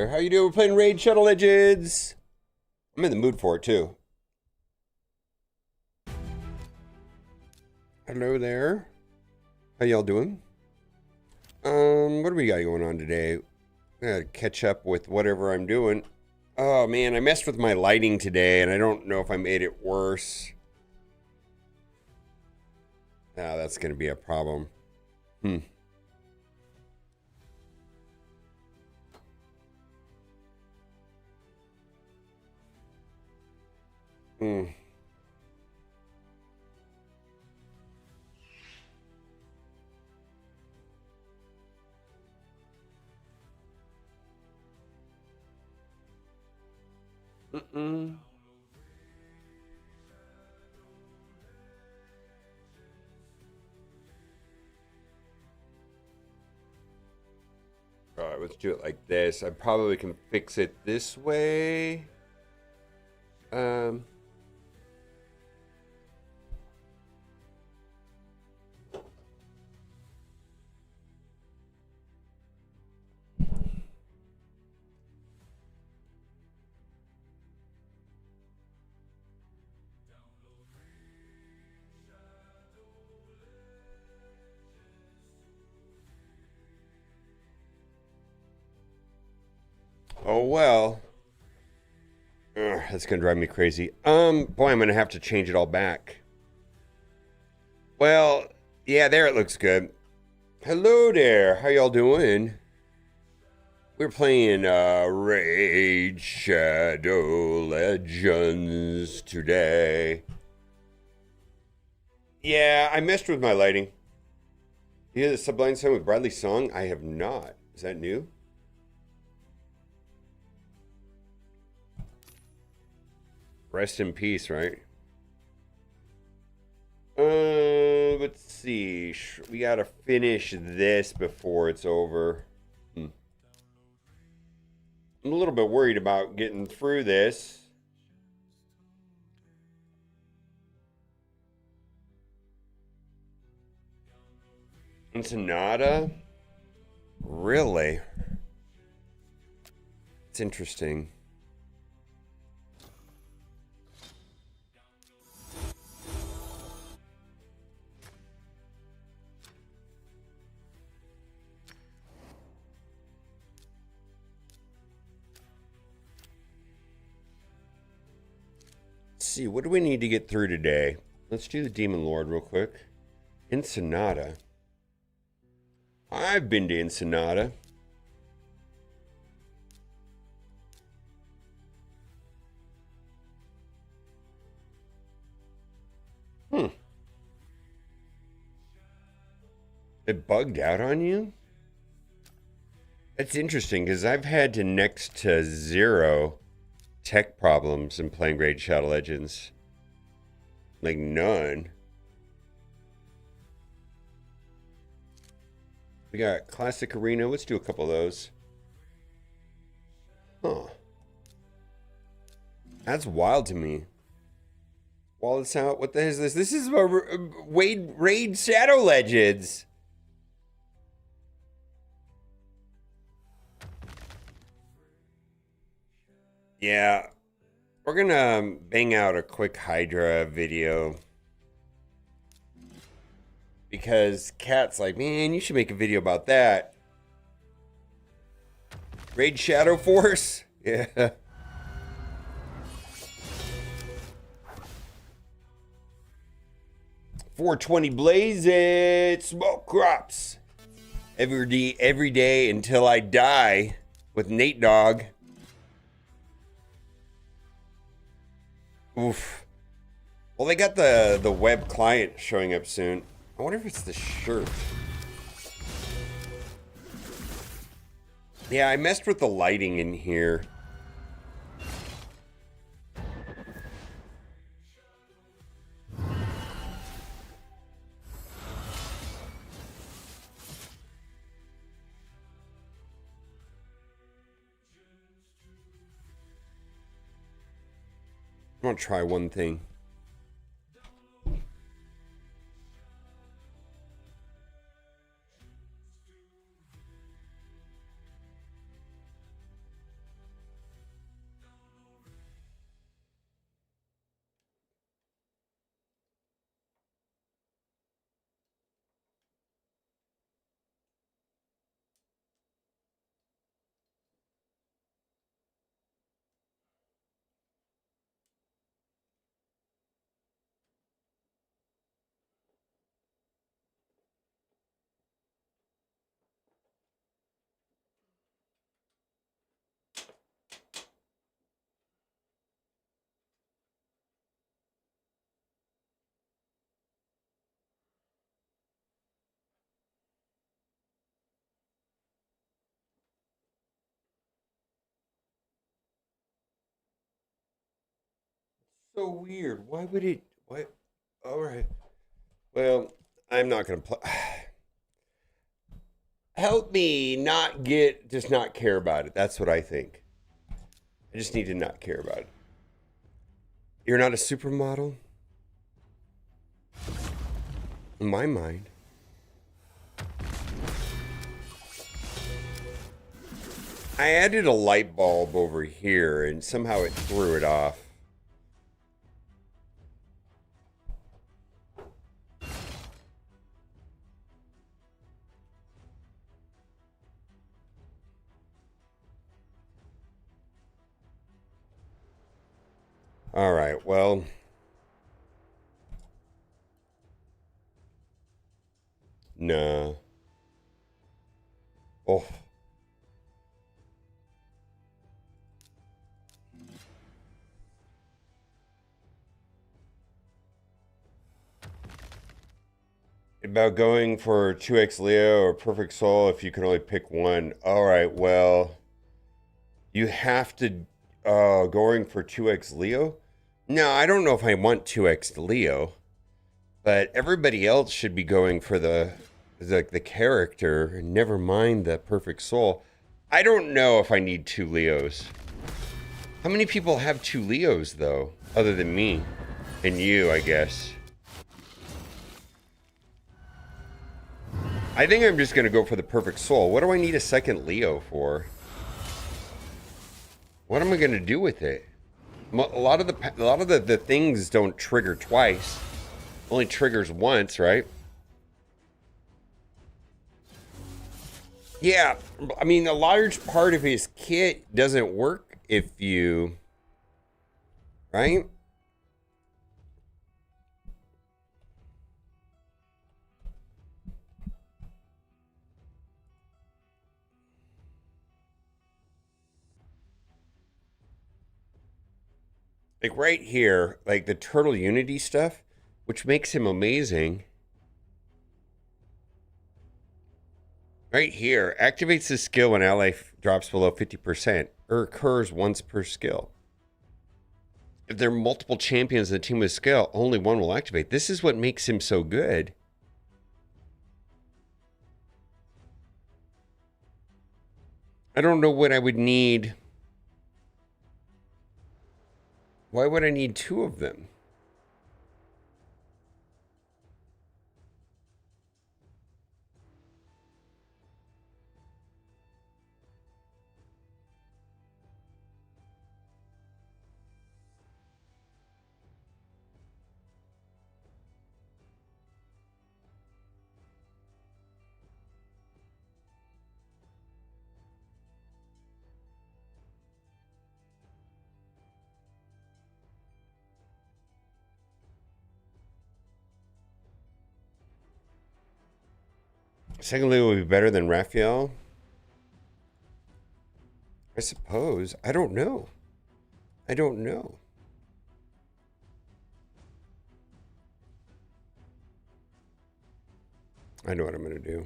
there. How you doing? We're playing Raid Shadow Legends. I'm in the mood for it too. Hello there. How y'all doing? What do we got going on today? I gotta catch up with whatever I'm doing. Oh man, I messed with my lighting today and I don't know if I made it worse. Ah, that's gonna be a problem. Hmm. Hmm. Mm-mm. All right, let's do it like this. I probably can fix it this way. Um. Oh well. Ugh, that's gonna drive me crazy. Boy, I'm gonna have to change it all back. Well, yeah, there it looks good. Hello there. How y'all doing? We're playing Raid Shadow Legends today. Yeah, I messed with my lighting. You hear the Sublime song with Bradley's song? I have not. Is that new? Rest in peace, right? Let's see. We gotta finish this before it's over. I'm a little bit worried about getting through this. Ensenada? Really? It's interesting. Let's see, what do we need to get through today? Let's do the Demon Lord real quick. Ensenada. I've been to Ensenada. It bugged out on you? That's interesting because I've had to next to zero tech problems in playing Raid Shadow Legends. Like none. We got Classic Arena. Let's do a couple of those. Huh. That's wild to me. Wallets out. What the hell is this? This is Raid Shadow Legends. Yeah. We're gonna bang out a quick Hydra video. Because Kat's like, man, you should make a video about that. Raid Shadow Force? Yeah. $420 blaze it. Smoke crops. Every day until I die with Nate Dogg. Oof. Well, they got the web client showing up soon. I wonder if it's the shirt. Yeah, I messed with the lighting in here. I'm gonna try one thing. So weird. Why would it? Why? All right. Well, I'm not gonna play. Help me not just not care about it. That's what I think. I just need to not care about it. You're not a supermodel? In my mind. I added a light bulb over here and somehow it threw it off. All right, well. No. Oh. About going for 2x Leo or Perfect Soul if you can only pick one. All right, well, you have to going for 2x Leo? No, I don't know if I want 2x Leo, but everybody else should be going for the character, never mind the Perfect Soul. I don't know if I need 2 Leos. How many people have 2 Leos though, other than me and you, I guess? I think I'm just going to go for the Perfect Soul. What do I need a second Leo for? What am I going to do with it? A lot of the things don't trigger twice. Only triggers once, right? Yeah, I mean, a large part of his kit doesn't work if you... Right? Like right here, like the Turtle Unity stuff, which makes him amazing. Right here, activates the skill when ally drops below 50%, or occurs once per skill. If there are multiple champions in the team with skill, only one will activate. This is what makes him so good. I don't know what I would need. Why would I need 2 of them? Secondly, will be better than Raphael? I suppose. I don't know. I don't know. I know what I'm going to do.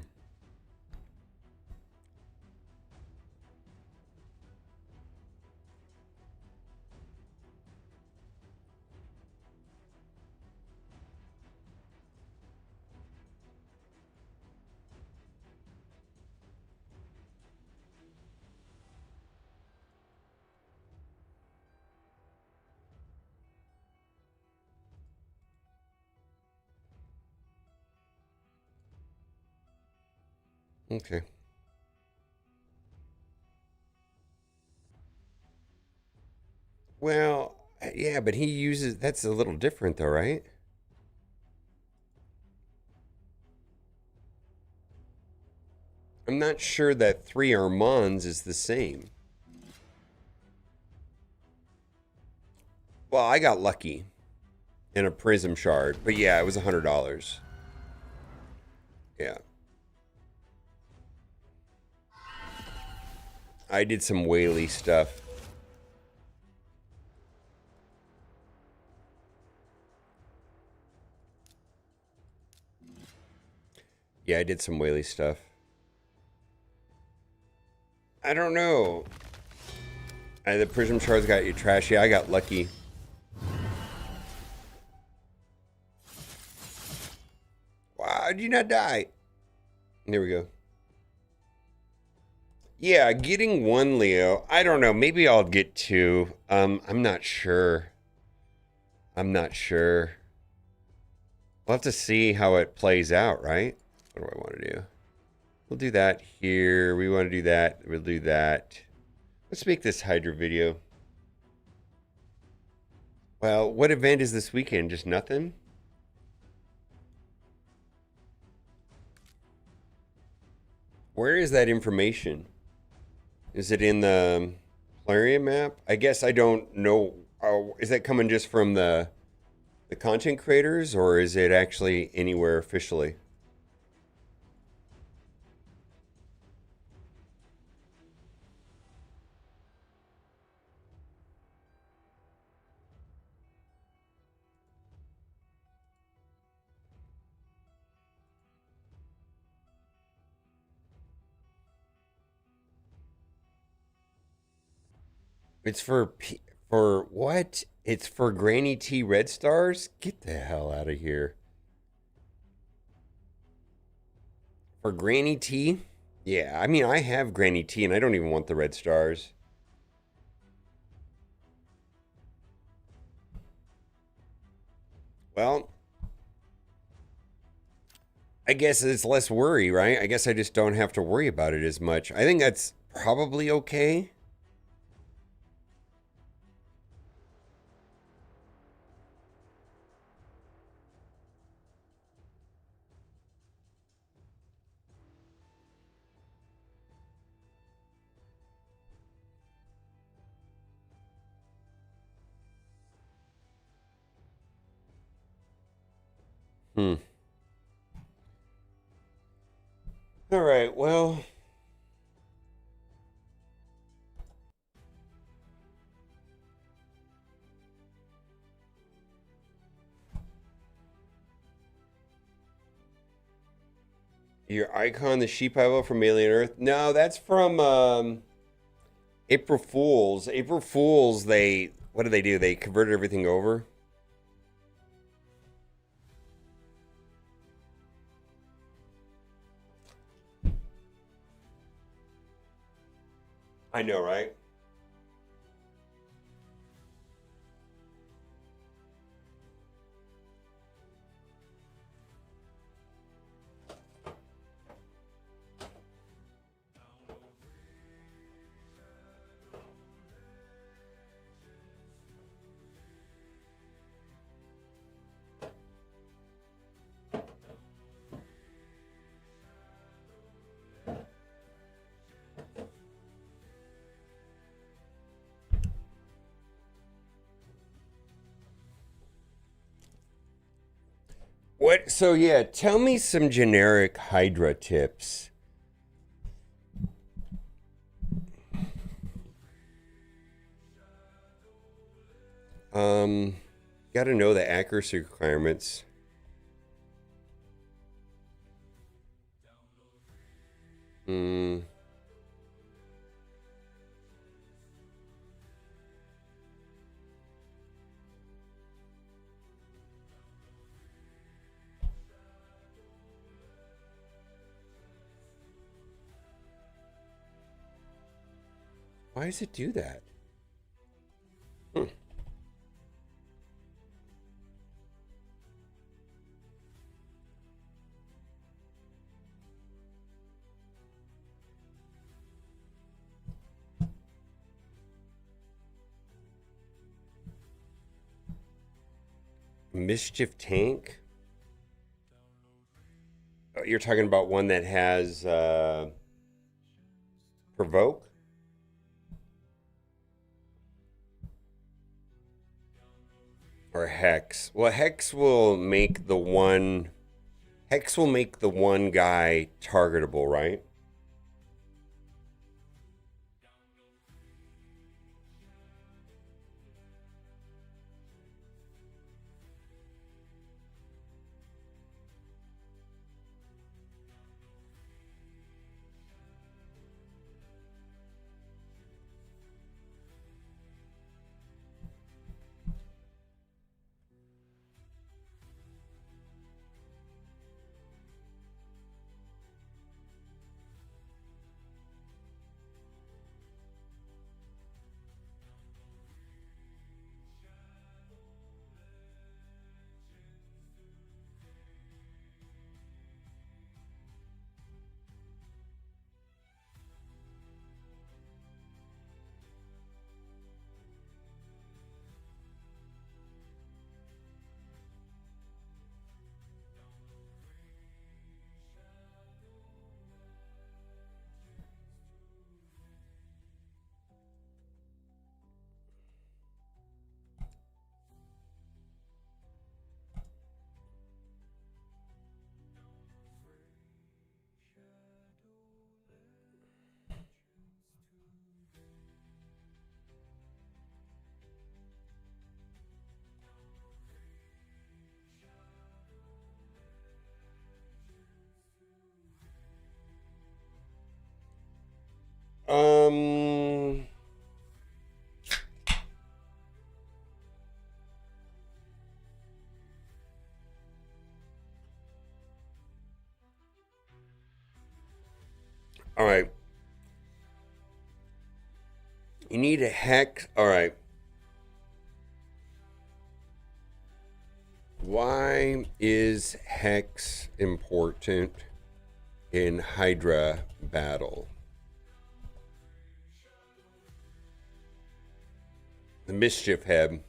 Okay. Well, yeah, but he uses... That's a little different though, right? I'm not sure that 3 Armands is the same. Well, I got lucky in a prism shard, but yeah, it was $100. Yeah. I did some whaley stuff. Yeah, I did some whaley stuff. I don't know. The prism shards got you trashy. I got lucky. How'd you not die? There we go. Yeah, getting one Leo. I don't know. Maybe I'll get two. I'm not sure. I'm not sure. We'll have to see how it plays out, right? What do I want to do? We'll do that here. We want to do that. We'll do that. Let's make this Hydra video. Well, what event is this weekend? Just nothing? Where is that information? Is it in the Plarium map? I guess I don't know. Is that coming just from the content creators, or is it actually anywhere officially? It's for what? It's for Granny T Red Stars? Get the hell out of here. For Granny T? Yeah, I mean, I have Granny T and I don't even want the red stars. Well, I guess it's less worry, right? I guess I just don't have to worry about it as much. I think that's probably okay. Hmm. All right, well. Your icon, the sheep Ivo from Alien Earth? No, that's from April Fools. April Fools, what do? They converted everything over? I know, right? What? So yeah, tell me some generic Hydra tips. Um, Got to know the accuracy requirements. Hmm. Why does it do that? Hmm. Mischief tank? You're talking about one that has provoke? Or hex? Well, hex will make the one guy targetable, right? All right. You need a hex. All right. Why is hex important in Hydra battle? The mischief head.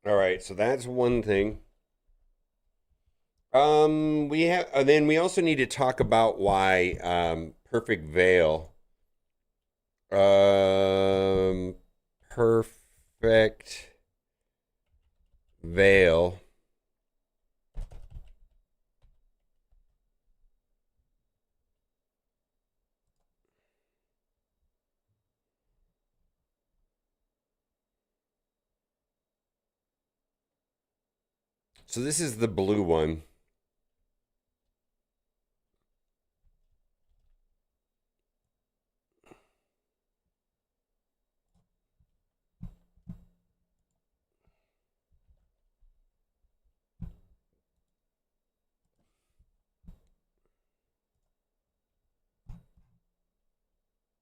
All right, so that's one thing. We have then we also need to talk about why perfect veil. Um, perfect veil. So this is the blue one.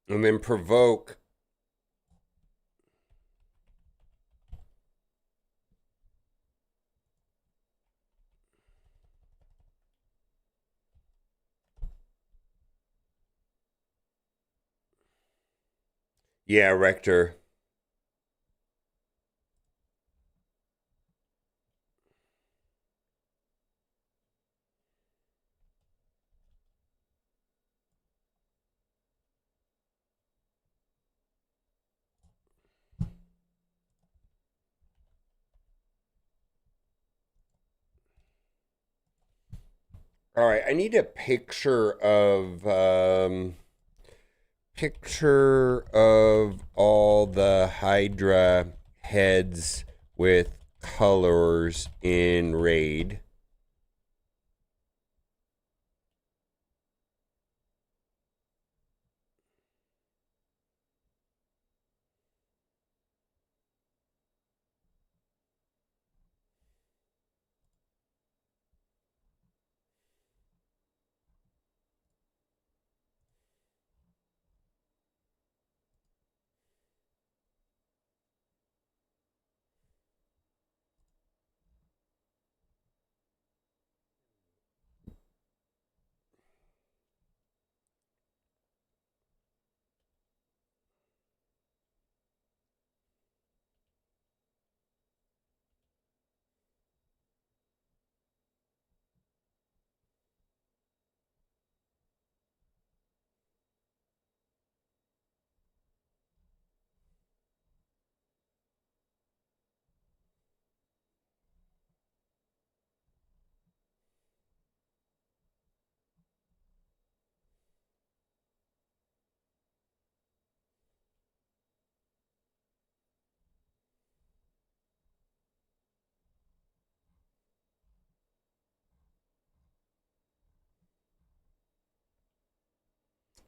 And then provoke. Yeah, Rector. All right, I need a picture of all the Hydra heads with colors in raid.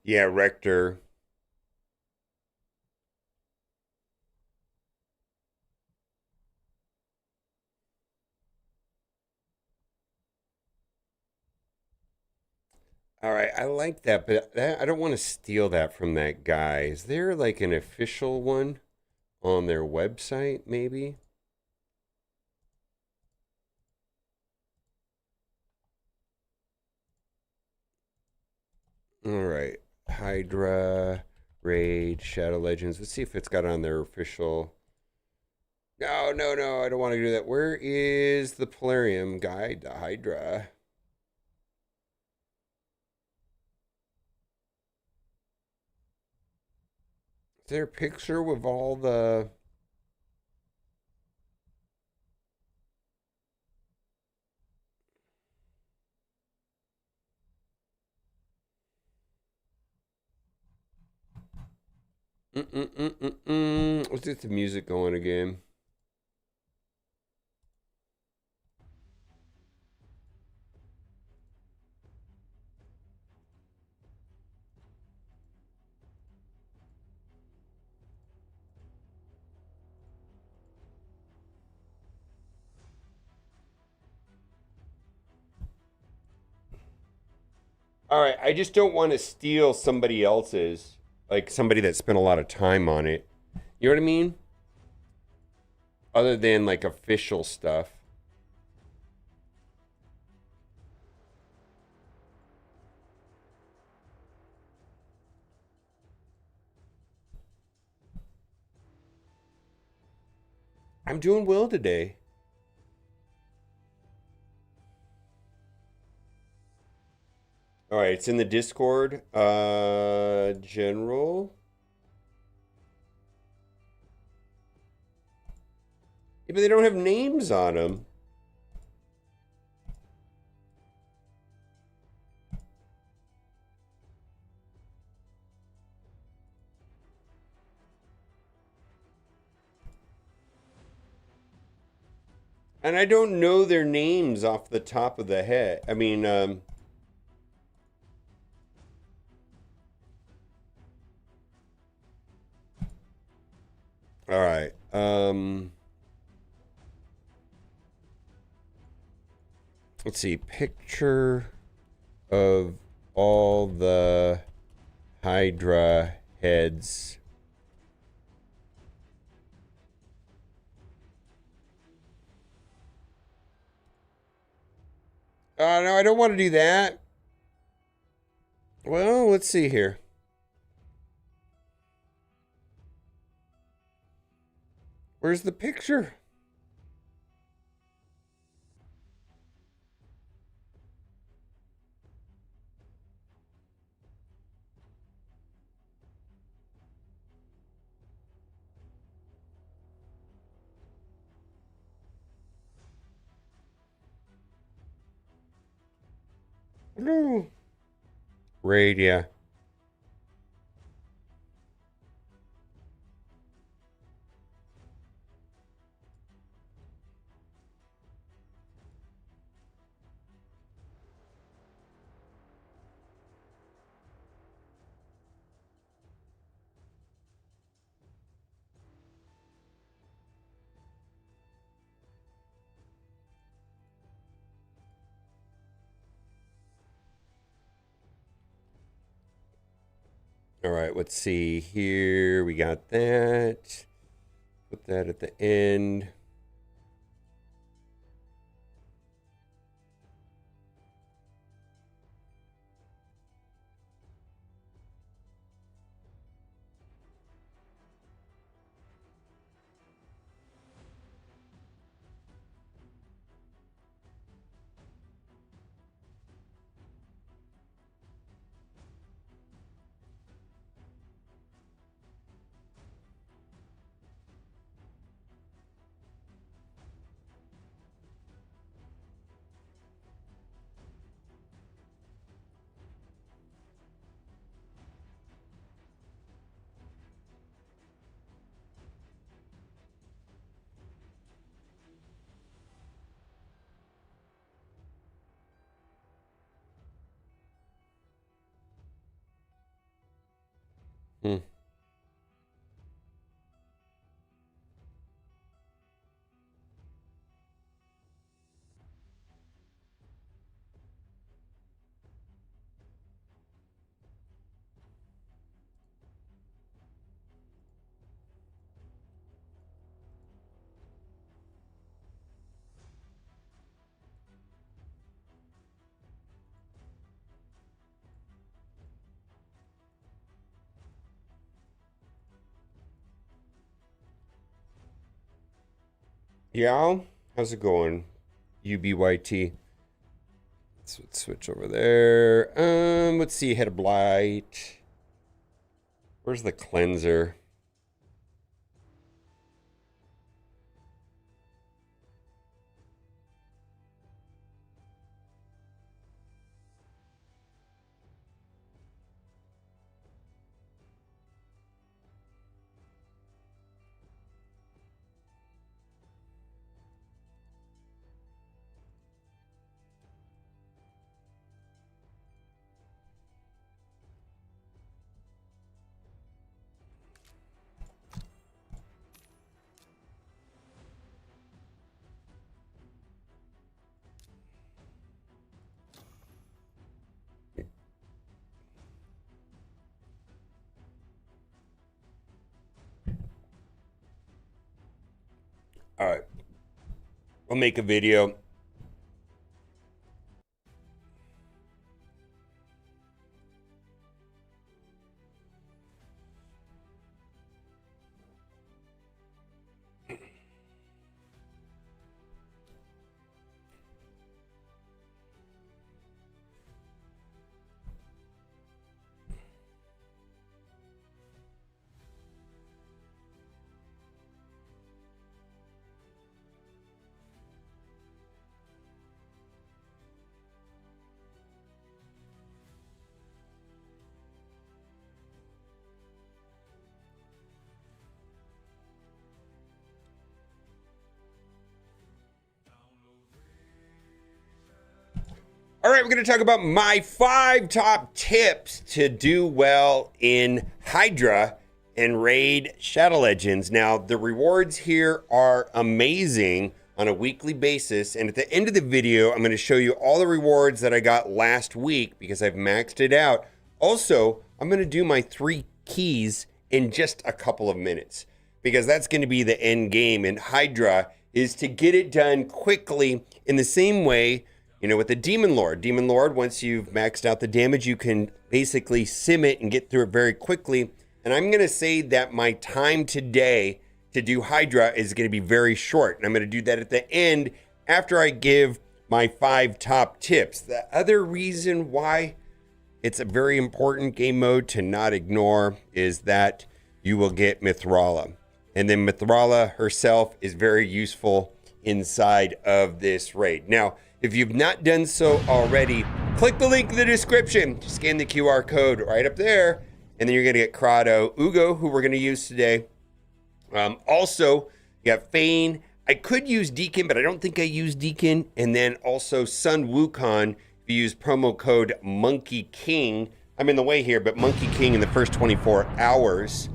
Yeah, Rector. All right, I like that, but I don't want to steal that from that guy. Is there like an official one on their website, maybe? All right, Hydra, Raid, Shadow Legends. Let's see if it's got on their official. No, no, no, I don't want to do that. Where is the Polarium guide to Hydra? there a picture with all the... Let's get the music going again. All right, I just don't want to steal somebody else's, like somebody that spent a lot of time on it. You know what I mean? Other than like official stuff. I'm doing well today. All right, it's in the Discord. General. Yeah, but they don't have names on them. And I don't know their names off the top of the head. I mean, all right. Let's see. Picture of all the Hydra heads. No, I don't want to do that. Well, let's see here. Where's the picture? No. Raid, yeah. All right, let's see here. We got that. Put that at the end. Hmm. Yeah, how's it going? UBYT. Let's switch over there. Let's see, head of blight. Where's the cleanser? All right. I'll make a video. All right, we're going to talk about my 5 top tips to do well in Hydra and Raid Shadow Legends. Now, the rewards here are amazing on a weekly basis. And at the end of the video, I'm going to show you all the rewards that I got last week because I've maxed it out. Also, I'm going to do my 3 keys in just a couple of minutes because that's going to be the end game in Hydra, is to get it done quickly in the same way, you know, with the Demon Lord. Demon Lord, once you've maxed out the damage, you can basically sim it and get through it very quickly. And I'm going to say that my time today to do Hydra is going to be very short. And I'm going to do that at the end after I give my 5 top tips. The other reason why it's a very important game mode to not ignore is that you will get Mithrala. And then Mithrala herself is very useful inside of this raid. Now, if you've not done so already, click the link in the description. Scan the QR code right up there, and then you're going to get Crado, Ugo, who we're going to use today. Also, you got Fane. I could use Deacon, but I don't think I use Deacon. And then also Sun Wukong. If you use promo code Monkey King, I'm in the way here, but Monkey King in the first 24 hours.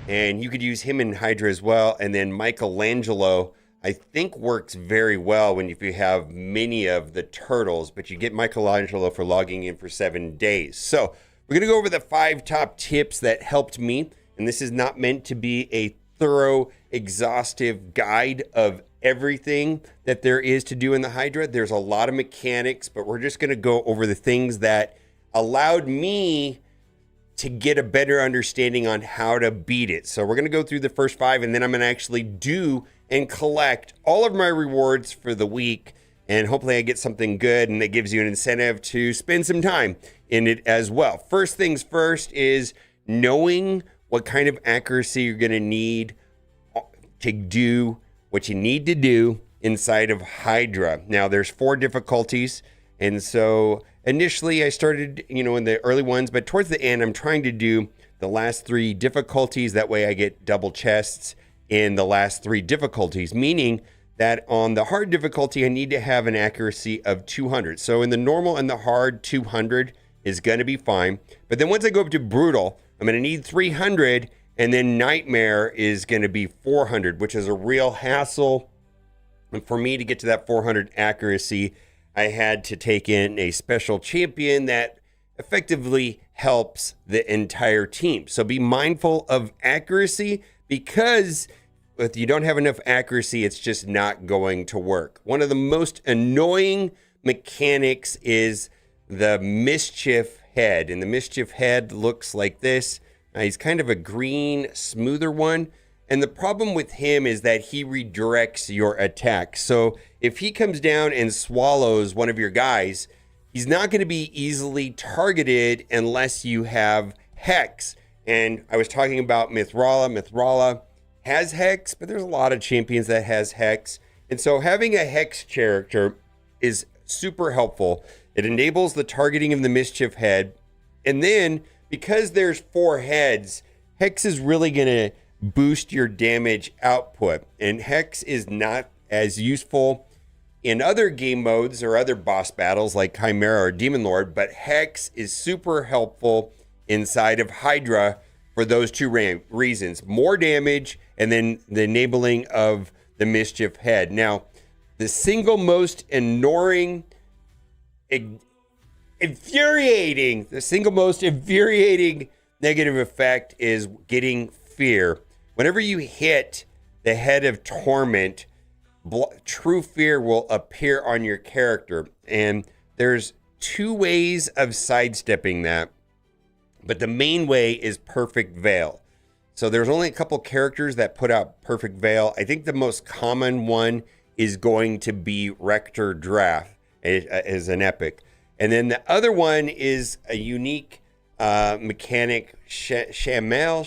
And you could use him in Hydra as well. And then Michelangelo, I think, works very well if you have many of the turtles, but you get Michelangelo for logging in for 7 days. So we're going to go over the 5 top tips that helped me. And this is not meant to be a thorough, exhaustive guide of everything that there is to do in the Hydra. There's a lot of mechanics, but we're just going to go over the things that allowed me to get a better understanding on how to beat it. So we're going to go through the first 5, and then I'm going to actually do and collect all of my rewards for the week. And hopefully I get something good, and it gives you an incentive to spend some time in it as well. First things first is knowing what kind of accuracy you're going to need to do what you need to do inside of Hydra. Now, there's 4 difficulties. And so initially I started, in the early ones, but towards the end, I'm trying to do the last 3 difficulties. That way I get double chests in the last 3 difficulties, meaning that on the hard difficulty, I need to have an accuracy of 200. So in the normal and the hard, 200 is going to be fine. But then once I go up to brutal, I'm going to need 300, and then nightmare is going to be 400, which is a real hassle. And for me to get to that 400 accuracy, I had to take in a special champion that effectively helps the entire team. So be mindful of accuracy, because if you don't have enough accuracy, it's just not going to work. One of the most annoying mechanics is the mischief head. And the mischief head looks like this. Now, he's kind of a green, smoother one. And the problem with him is that he redirects your attack. So if he comes down and swallows one of your guys, he's not going to be easily targeted unless you have Hex. And I was talking about Mithrala. Mithrala has Hex, but there's a lot of champions that has Hex. And so having a Hex character is super helpful. It enables the targeting of the mischief head. And then because there's 4 heads, Hex is really going to boost your damage output. And Hex is not as useful in other game modes or other boss battles like Chimera or Demon Lord, but Hex is super helpful inside of Hydra for those 2 reasons. More damage, and then the enabling of the mischief head. Now, the single most infuriating negative effect is getting fear. Whenever you hit the head of torment, true fear will appear on your character. And there's two ways of sidestepping that, but the main way is Perfect Veil. So there's only a couple characters that put out Perfect Veil. I think the most common one is going to be Rector Draft as an epic. And then the other one is a unique mechanic, Shamel,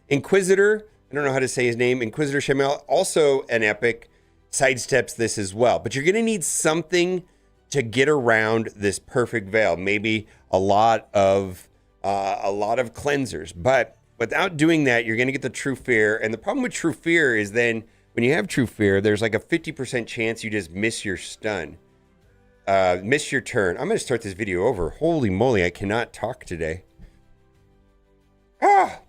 Inquisitor. I don't know how to say his name. Inquisitor Shamel, also an epic, sidesteps this as well. But you're going to need something to get around this Perfect Veil. Maybe a lot of cleansers. But without doing that, you're going to get the True Fear. And the problem with True Fear is then when you have True Fear, there's like a 50% chance you just miss your stun. Miss your turn. I'm going to start this video over. Holy moly, I cannot talk today. Ah!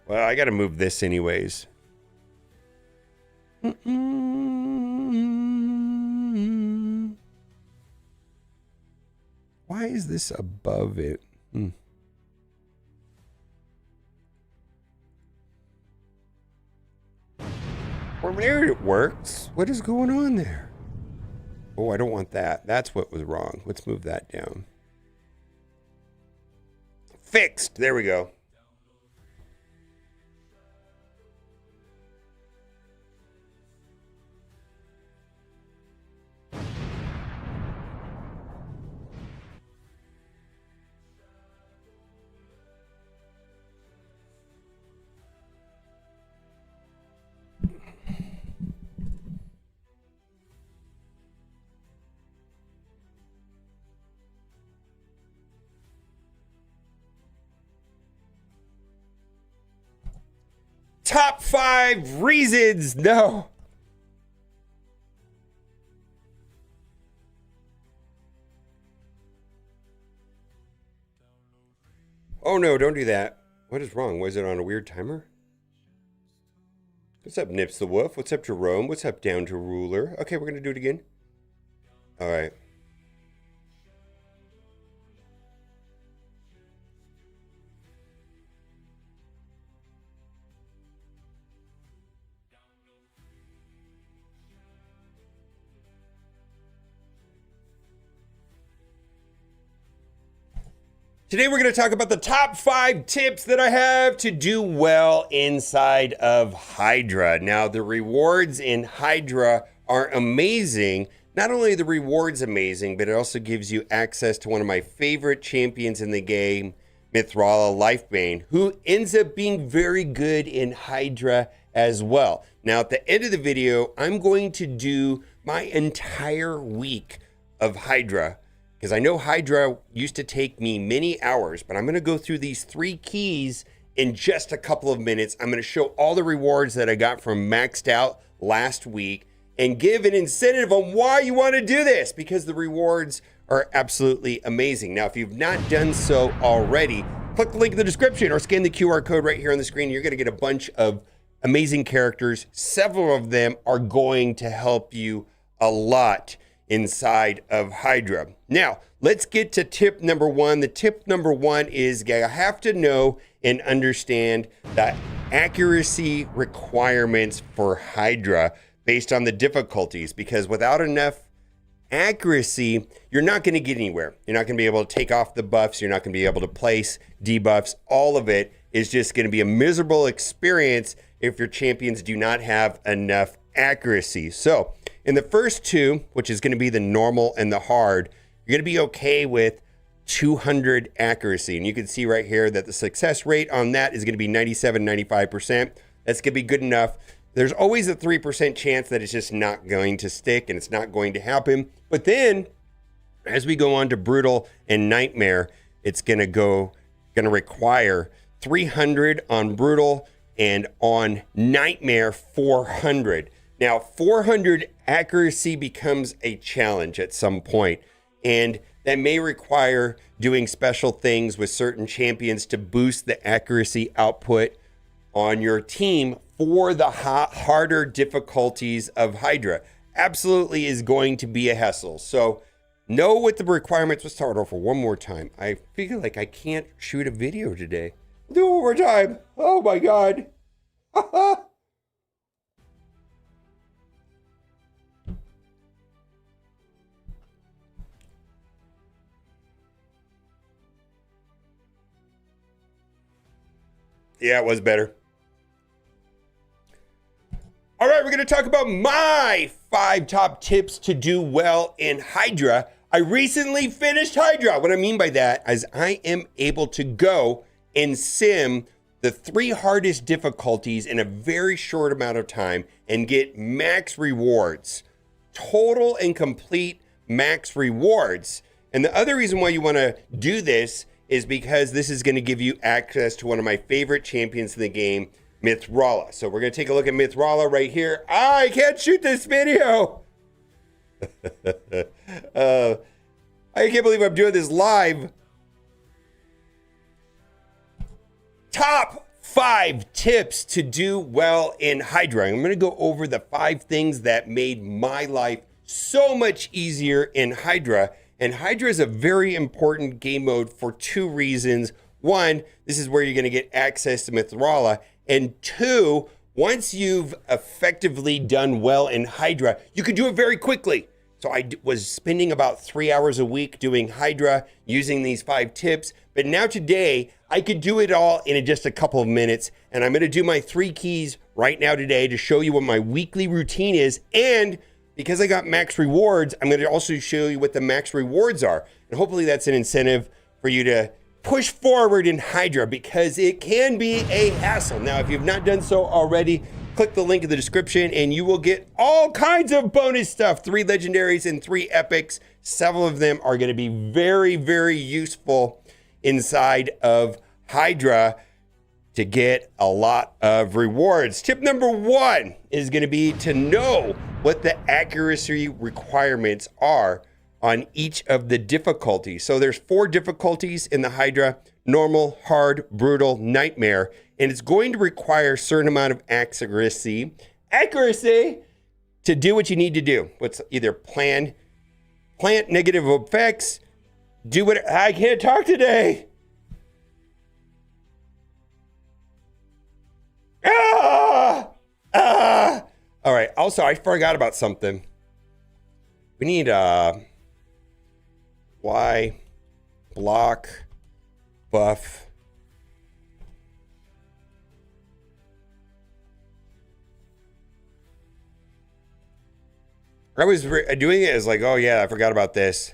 Well, I got to move this anyways. Why is this above it? Or there it works. What is going on there? Oh, I don't want that. That's what was wrong. Let's move that down. Fixed. There we go. Top 5 reasons. No. Oh no, don't do that. What is wrong? Was it on a weird timer? What's up, Nips the Wolf? What's up, Jerome? What's up, Down to Ruler? Okay, we're going to do it again. All right. Today we're going to talk about the top 5 tips that I have to do well inside of Hydra. Now, the rewards in Hydra are amazing. Not only are the rewards amazing, but it also gives you access to one of my favorite champions in the game, Mithrala Lifebane, who ends up being very good in Hydra as well. Now, at the end of the video, I'm going to do my entire week of Hydra, because I know Hydra used to take me many hours, but I'm going to go through these 3 keys in just a couple of minutes. I'm going to show all the rewards that I got from Maxed Out last week and give an incentive on why you want to do this, because the rewards are absolutely amazing. Now, if you've not done so already, click the link in the description or scan the QR code right here on the screen. You're going to get a bunch of amazing characters. Several of them are going to help you a lot inside of Hydra. Now, let's get to tip number 1. The tip number 1 is I have to know and understand the accuracy requirements for Hydra based on the difficulties, because without enough accuracy, you're not going to get anywhere. You're not going to be able to take off the buffs. You're not going to be able to place debuffs. All of it is just going to be a miserable experience if your champions do not have enough accuracy. So in the first 2, which is going to be the normal and the hard, you're going to be okay with 200 accuracy. And you can see right here that the success rate on that is going to be 97, 95%. That's going to be good enough. There's always a 3% chance that it's just not going to stick and it's not going to happen. But then as we go on to Brutal and Nightmare, it's going to require 300 on Brutal and on Nightmare 400. Now, 400 accuracy becomes a challenge at some point, and that may require doing special things with certain champions to boost the accuracy output on your team for the harder difficulties of Hydra. Absolutely is going to be a hassle. So know what the requirements. Let's start over one more time. I feel like I can't shoot a video today. Do it one more time. Oh my God. Yeah, it was better. All right, we're going to talk about my 5 top tips to do well in Hydra. I recently finished Hydra. What I mean by that is I am able to go and sim the 3 hardest difficulties in a very short amount of time and get max rewards. Total and complete max rewards. And the other reason why you want to do this is because this is going to give you access to one of my favorite champions in the game, Mithrala. So we're going to take a look at Mithrala right here. I can't shoot this video. I can't believe I'm doing this live. Top 5 tips to do well in Hydra. I'm going to go over the 5 things that made my life so much easier in Hydra. And Hydra is a very important game mode for 2 reasons. 1, this is where you're going to get access to Mithrala. And 2, once you've effectively done well in Hydra, you can do it very quickly. So I was spending about 3 hours a week doing Hydra using these 5 tips. But now today, I could do it all in just a couple of minutes. And I'm going to do my 3 keys right now today to show you what my weekly routine is. And because I got max rewards, I'm going to also show you what the max rewards are. And hopefully that's an incentive for you to push forward in Hydra, because it can be a hassle. Now, if you've not done so already, click the link in the description and you will get all kinds of bonus stuff. 3 legendaries and 3 epics. Several of them are going to be very, very useful inside of Hydra to get a lot of rewards. Tip number 1 is going to be to know what the accuracy requirements are on each of the difficulties. So there's 4 difficulties in the Hydra: normal, hard, brutal, nightmare. And it's going to require a certain amount of accuracy to do what you need to do. What's either plant negative effects, do what, I can't talk today. All right, also, I forgot about something. We need Y, block, buff. I was doing it as like, oh yeah, I forgot about this.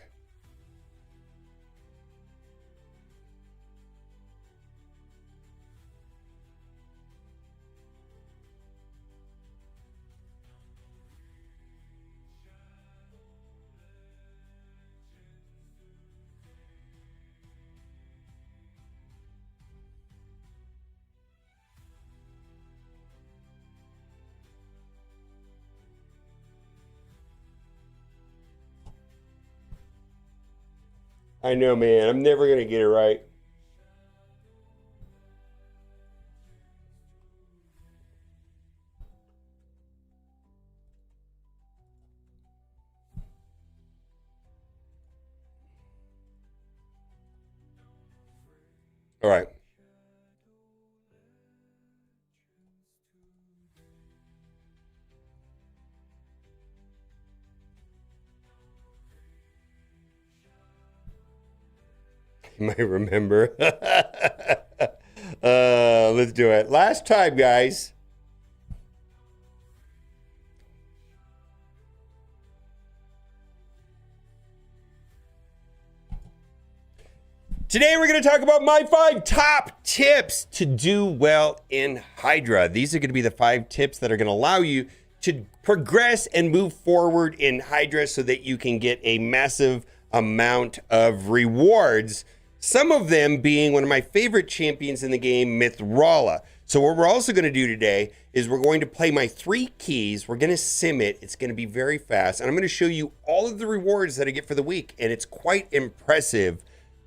I know, man. I'm never going to get it right. All right. You might remember. Let's do it. Last time, guys. Today we're going to talk about my 5 top tips to do well in Hydra. These are going to be the 5 tips that are going to allow you to progress and move forward in Hydra so that you can get a massive amount of rewards. Some of them being one of my favorite champions in the game, Mithrala. So what we're also going to do today is we're going to play my 3 keys. We're going to sim it. It's going to be very fast. And I'm going to show you all of the rewards that I get for the week. And it's quite impressive,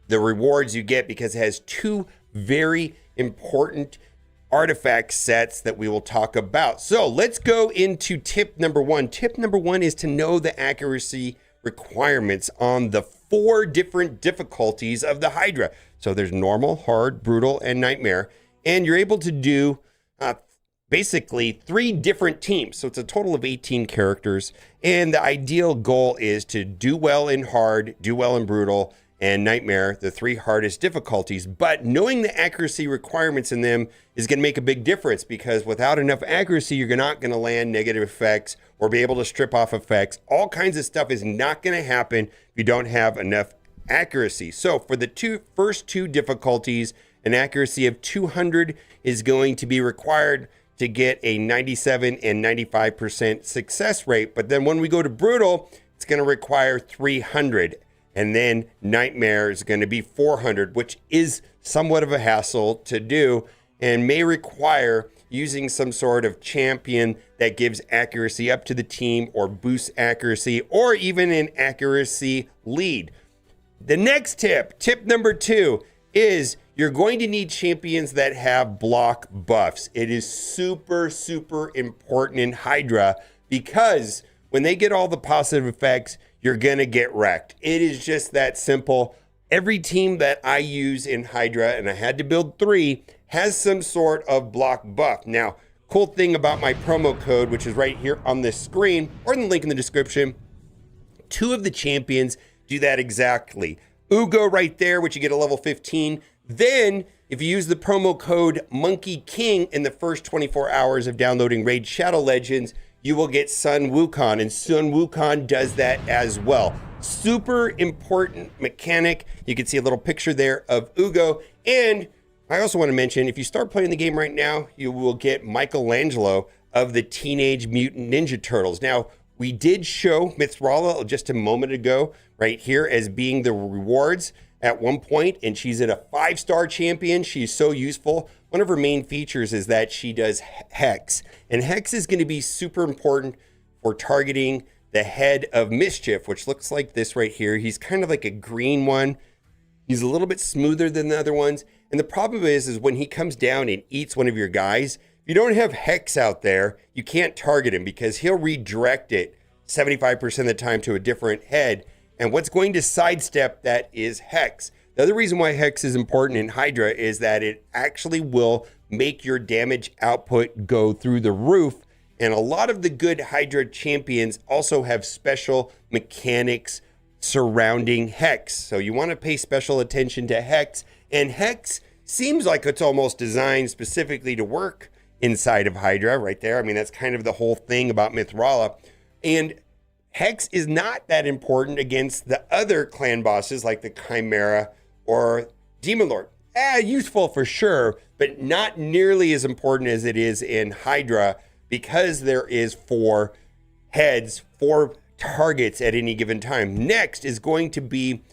the rewards you get, because it has 2 very important artifact sets that we will talk about. So let's go into tip number 1. Tip number 1 is to know the accuracy requirements on the 4 different difficulties of the Hydra. So there's normal, hard, brutal, and nightmare. And you're able to do basically 3 different teams. So it's a total of 18 characters. And the ideal goal is to do well in hard, do well in brutal, and nightmare, the 3 hardest difficulties. But knowing the accuracy requirements in them is going to make a big difference, because without enough accuracy, you're not going to land negative effects or be able to strip off effects. All kinds of stuff is not going to happen if you don't have enough accuracy. So for the first two difficulties, an accuracy of 200 is going to be required to get a 97 and 95% success rate. But then when we go to brutal, it's going to require 300. And then nightmare is going to be 400, which is somewhat of a hassle to do and may require using some sort of champion that gives accuracy up to the team or boosts accuracy, or even an accuracy lead. The next tip number 2, is you're going to need champions that have block buffs. It is super, super important in Hydra, because when they get all the positive effects, you're going to get wrecked. It is just that simple. Every team that I use in Hydra, and I had to build 3, has some sort of block buff. Now, cool thing about my promo code, which is right here on this screen or in the link in the description, 2 of the champions do that exactly. Ugo right there, which you get a level 15. Then, if you use the promo code Monkey King in the first 24 hours of downloading Raid Shadow Legends, you will get Sun Wukong, and Sun Wukong does that as well. Super important mechanic. You can see a little picture there of Ugo. And I also want to mention, if you start playing the game right now, you will get Michelangelo of the Teenage Mutant Ninja Turtles. Now, we did show Mithrala just a moment ago right here as being the rewards at one point, and she's at a 5-star champion. She's so useful. One of her main features is that she does Hex, and Hex is going to be super important for targeting the head of Mischief, which looks like this right here. He's kind of like a green one. He's a little bit smoother than the other ones, and the problem is when he comes down and eats one of your guys, if you don't have Hex out there, you can't target him, because he'll redirect it 75% of the time to a different head. And what's going to sidestep that is Hex. The other reason why Hex is important in Hydra is that it actually will make your damage output go through the roof. And a lot of the good Hydra champions also have special mechanics surrounding Hex. So you want to pay special attention to Hex. And Hex seems like it's almost designed specifically to work inside of Hydra right there. I mean, that's kind of the whole thing about Mithrala. And Hex is not that important against the other clan bosses like the Chimera or Demon Lord. Useful for sure, but not nearly as important as it is in Hydra, because there is 4 heads, 4 targets at any given time. Next is going to be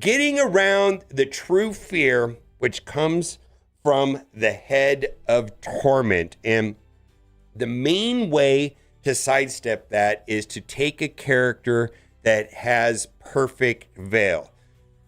getting around the true fear, which comes from the head of torment. And the main way to sidestep that is to take a character that has perfect veil.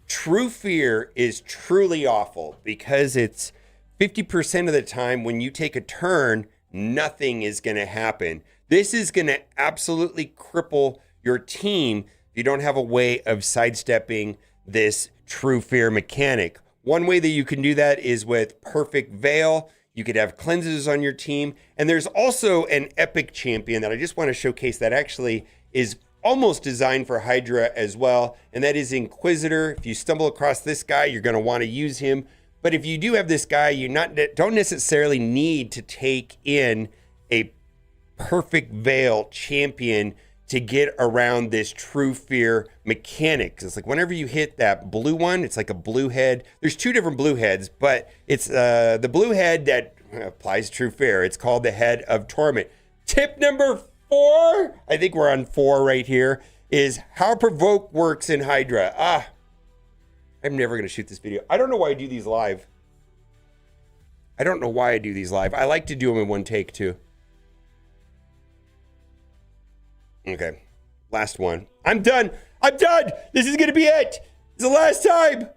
True fear is truly awful, because it's 50% of the time when you take a turn, nothing is going to happen. This is going to absolutely cripple your team if you don't have a way of sidestepping this true fear mechanic. One way that you can do that is with perfect veil. You could have cleanses on your team. And there's also an epic champion that I just want to showcase that actually is almost designed for Hydra as well. And that is Inquisitor. If you stumble across this guy, you're going to want to use him. But if you do have this guy, you don't necessarily need to take in a perfect veil champion to get around this true fear mechanic. It's like whenever you hit that blue one, it's like a blue head. There's 2 different blue heads, but it's the blue head that applies true fear. It's called the head of torment. Tip number 4, I think we're on 4 right here, is how provoke works in Hydra. I'm never going to shoot this video. I don't know why I do these live. I like to do them in one take too. Okay, last one. I'm done. This is going to be it. This is the last time.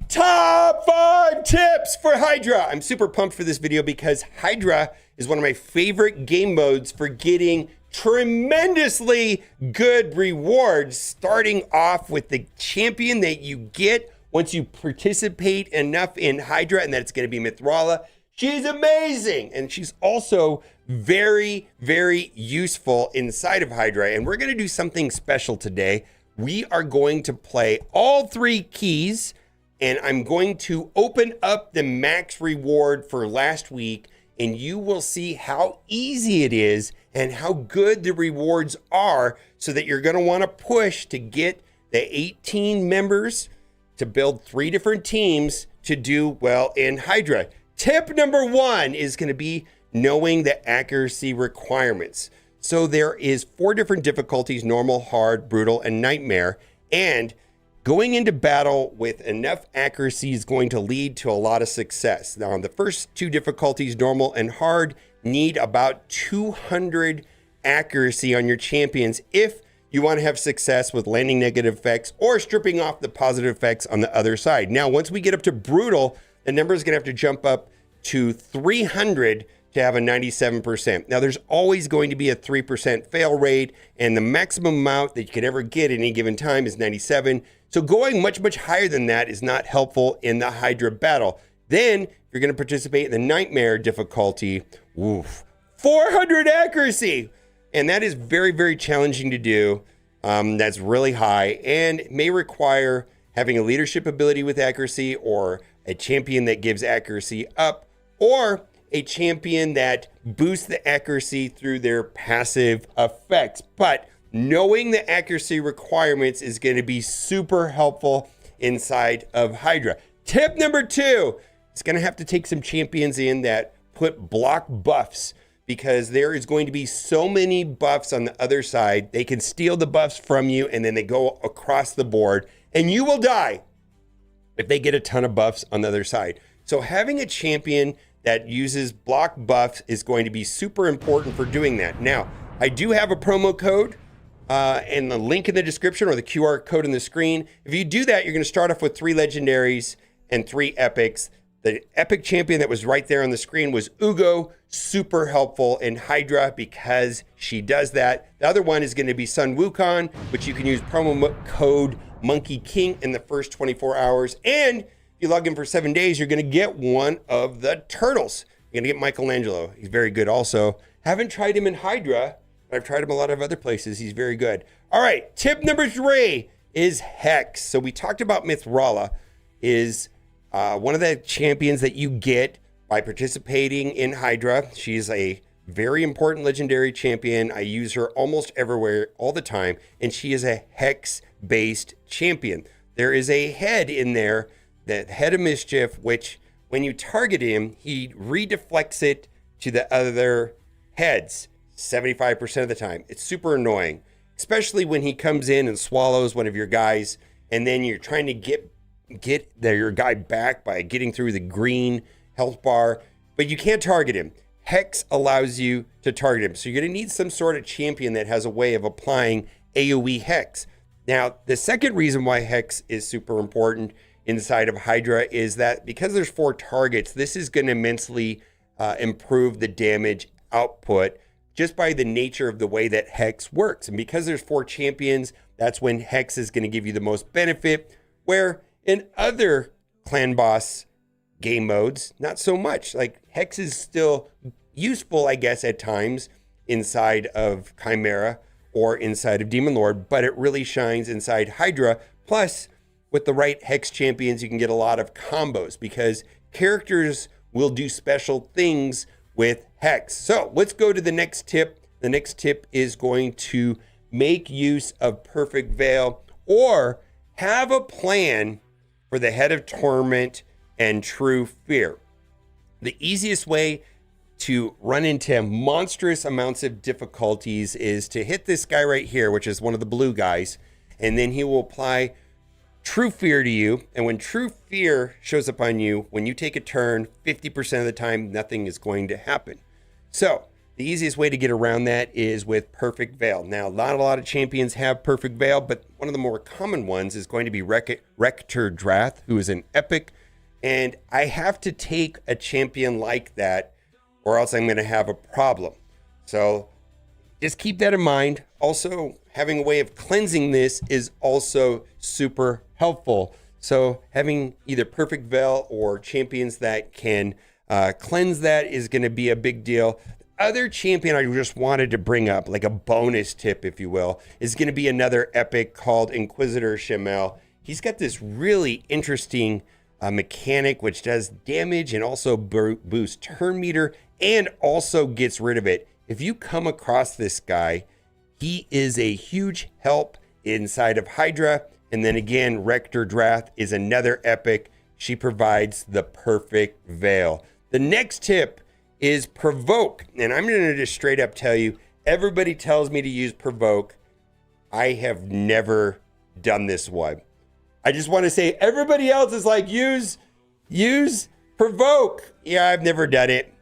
Top 5 tips for Hydra. I'm super pumped for this video because Hydra is one of my favorite game modes for getting tremendously good rewards, starting off with the champion that you get once you participate enough in Hydra, and that's going to be Mithrala. She's amazing. And she's also very, very useful inside of Hydra. And we're going to do something special today. We are going to play all 3 keys, and I'm going to open up the max reward for last week, and you will see how easy it is and how good the rewards are, so that you're going to want to push to get the 18 members to build 3 different teams to do well in Hydra. Tip number 1 is going to be knowing the accuracy requirements. So there is 4 different difficulties: normal, hard, brutal, and nightmare. And going into battle with enough accuracy is going to lead to a lot of success. Now, the first 2 difficulties, normal and hard, need about 200 accuracy on your champions if you want to have success with landing negative effects or stripping off the positive effects on the other side. Now, once we get up to brutal, the number is going to have to jump up to 300 to have a 97%. Now, there's always going to be a 3% fail rate, and the maximum amount that you could ever get at any given time is 97. So going much, much higher than that is not helpful in the Hydra battle. Then, if you're going to participate in the nightmare difficulty, 400 accuracy. And that is very, very challenging to do. That's really high and may require having a leadership ability with accuracy, or a champion that gives accuracy up, or a champion that boosts the accuracy through their passive effects. But knowing the accuracy requirements is going to be super helpful inside of Hydra. Tip number 2, it's going to have to take some champions in that put block buffs, because there is going to be so many buffs on the other side. They can steal the buffs from you, and then they go across the board, and you will die if they get a ton of buffs on the other side. So having a champion that uses block buffs is going to be super important for doing that. Now, I do have a promo code and the link in the description, or the QR code on the screen. If you do that, you're going to start off with 3 legendaries and 3 epics. The epic champion that was right there on the screen was Ugo, super helpful in Hydra because she does that. The other one is going to be Sun Wukong, which you can use promo code Monkey King in the first 24 hours. And you log in for 7 days, you're going to get one of the turtles. You're going to get Michelangelo. He's very good also. Haven't tried him in Hydra, but I've tried him a lot of other places. He's very good. All right, tip number 3 is Hex. So we talked about Mithrala is one of the champions that you get by participating in Hydra. She's a very important legendary champion. I use her almost everywhere all the time, and she is a Hex-based champion. There is a head in there, the Head of Mischief, which when you target him, he redeflects it to the other heads 75% of the time. It's super annoying, especially when he comes in and swallows one of your guys, and then you're trying to get your guy back by getting through the green health bar, but you can't target him. Hex allows you to target him. So you're going to need some sort of champion that has a way of applying AoE Hex. Now, the second reason why Hex is super important inside of Hydra is that because there's 4 targets, this is going to immensely improve the damage output just by the nature of the way that Hex works. And because there's 4 champions, that's when Hex is going to give you the most benefit, where in other clan boss game modes, not so much. Like, Hex is still useful, I guess, at times inside of Chimera or inside of Demon Lord, but it really shines inside Hydra. Plus, with the right Hex champions, you can get a lot of combos because characters will do special things with Hex. So let's go to the next tip. The next tip is going to make use of Perfect Veil, or have a plan for the Head of Torment and True Fear. The easiest way to run into monstrous amounts of difficulties is to hit this guy right here, which is one of the blue guys, and then he will apply True Fear to you. And when True Fear shows up on you, when you take a turn, 50% of the time, nothing is going to happen. So the easiest way to get around that is with Perfect Veil. Now, not a lot of champions have Perfect Veil, but one of the more common ones is going to be Rector Drath, who is an epic. And I have to take a champion like that, or else I'm going to have a problem. So just keep that in mind. Also, having a way of cleansing this is also super helpful. So having either Perfect Veil or champions that can Cleanse that is going to be a big deal. Other champion I just wanted to bring up, like a bonus tip, if you will, is going to be another epic called Inquisitor Shamel. He's got this really interesting mechanic which does damage and also boosts turn meter and also gets rid of it. If you come across this guy, he is a huge help inside of Hydra. And then again, Rector Drath is another epic. She provides the perfect veil. The next tip is Provoke. And I'm going to just straight up tell you, everybody tells me to use Provoke. I have never done this one. I just want to say everybody else is like, use Provoke. Yeah, I've never done it.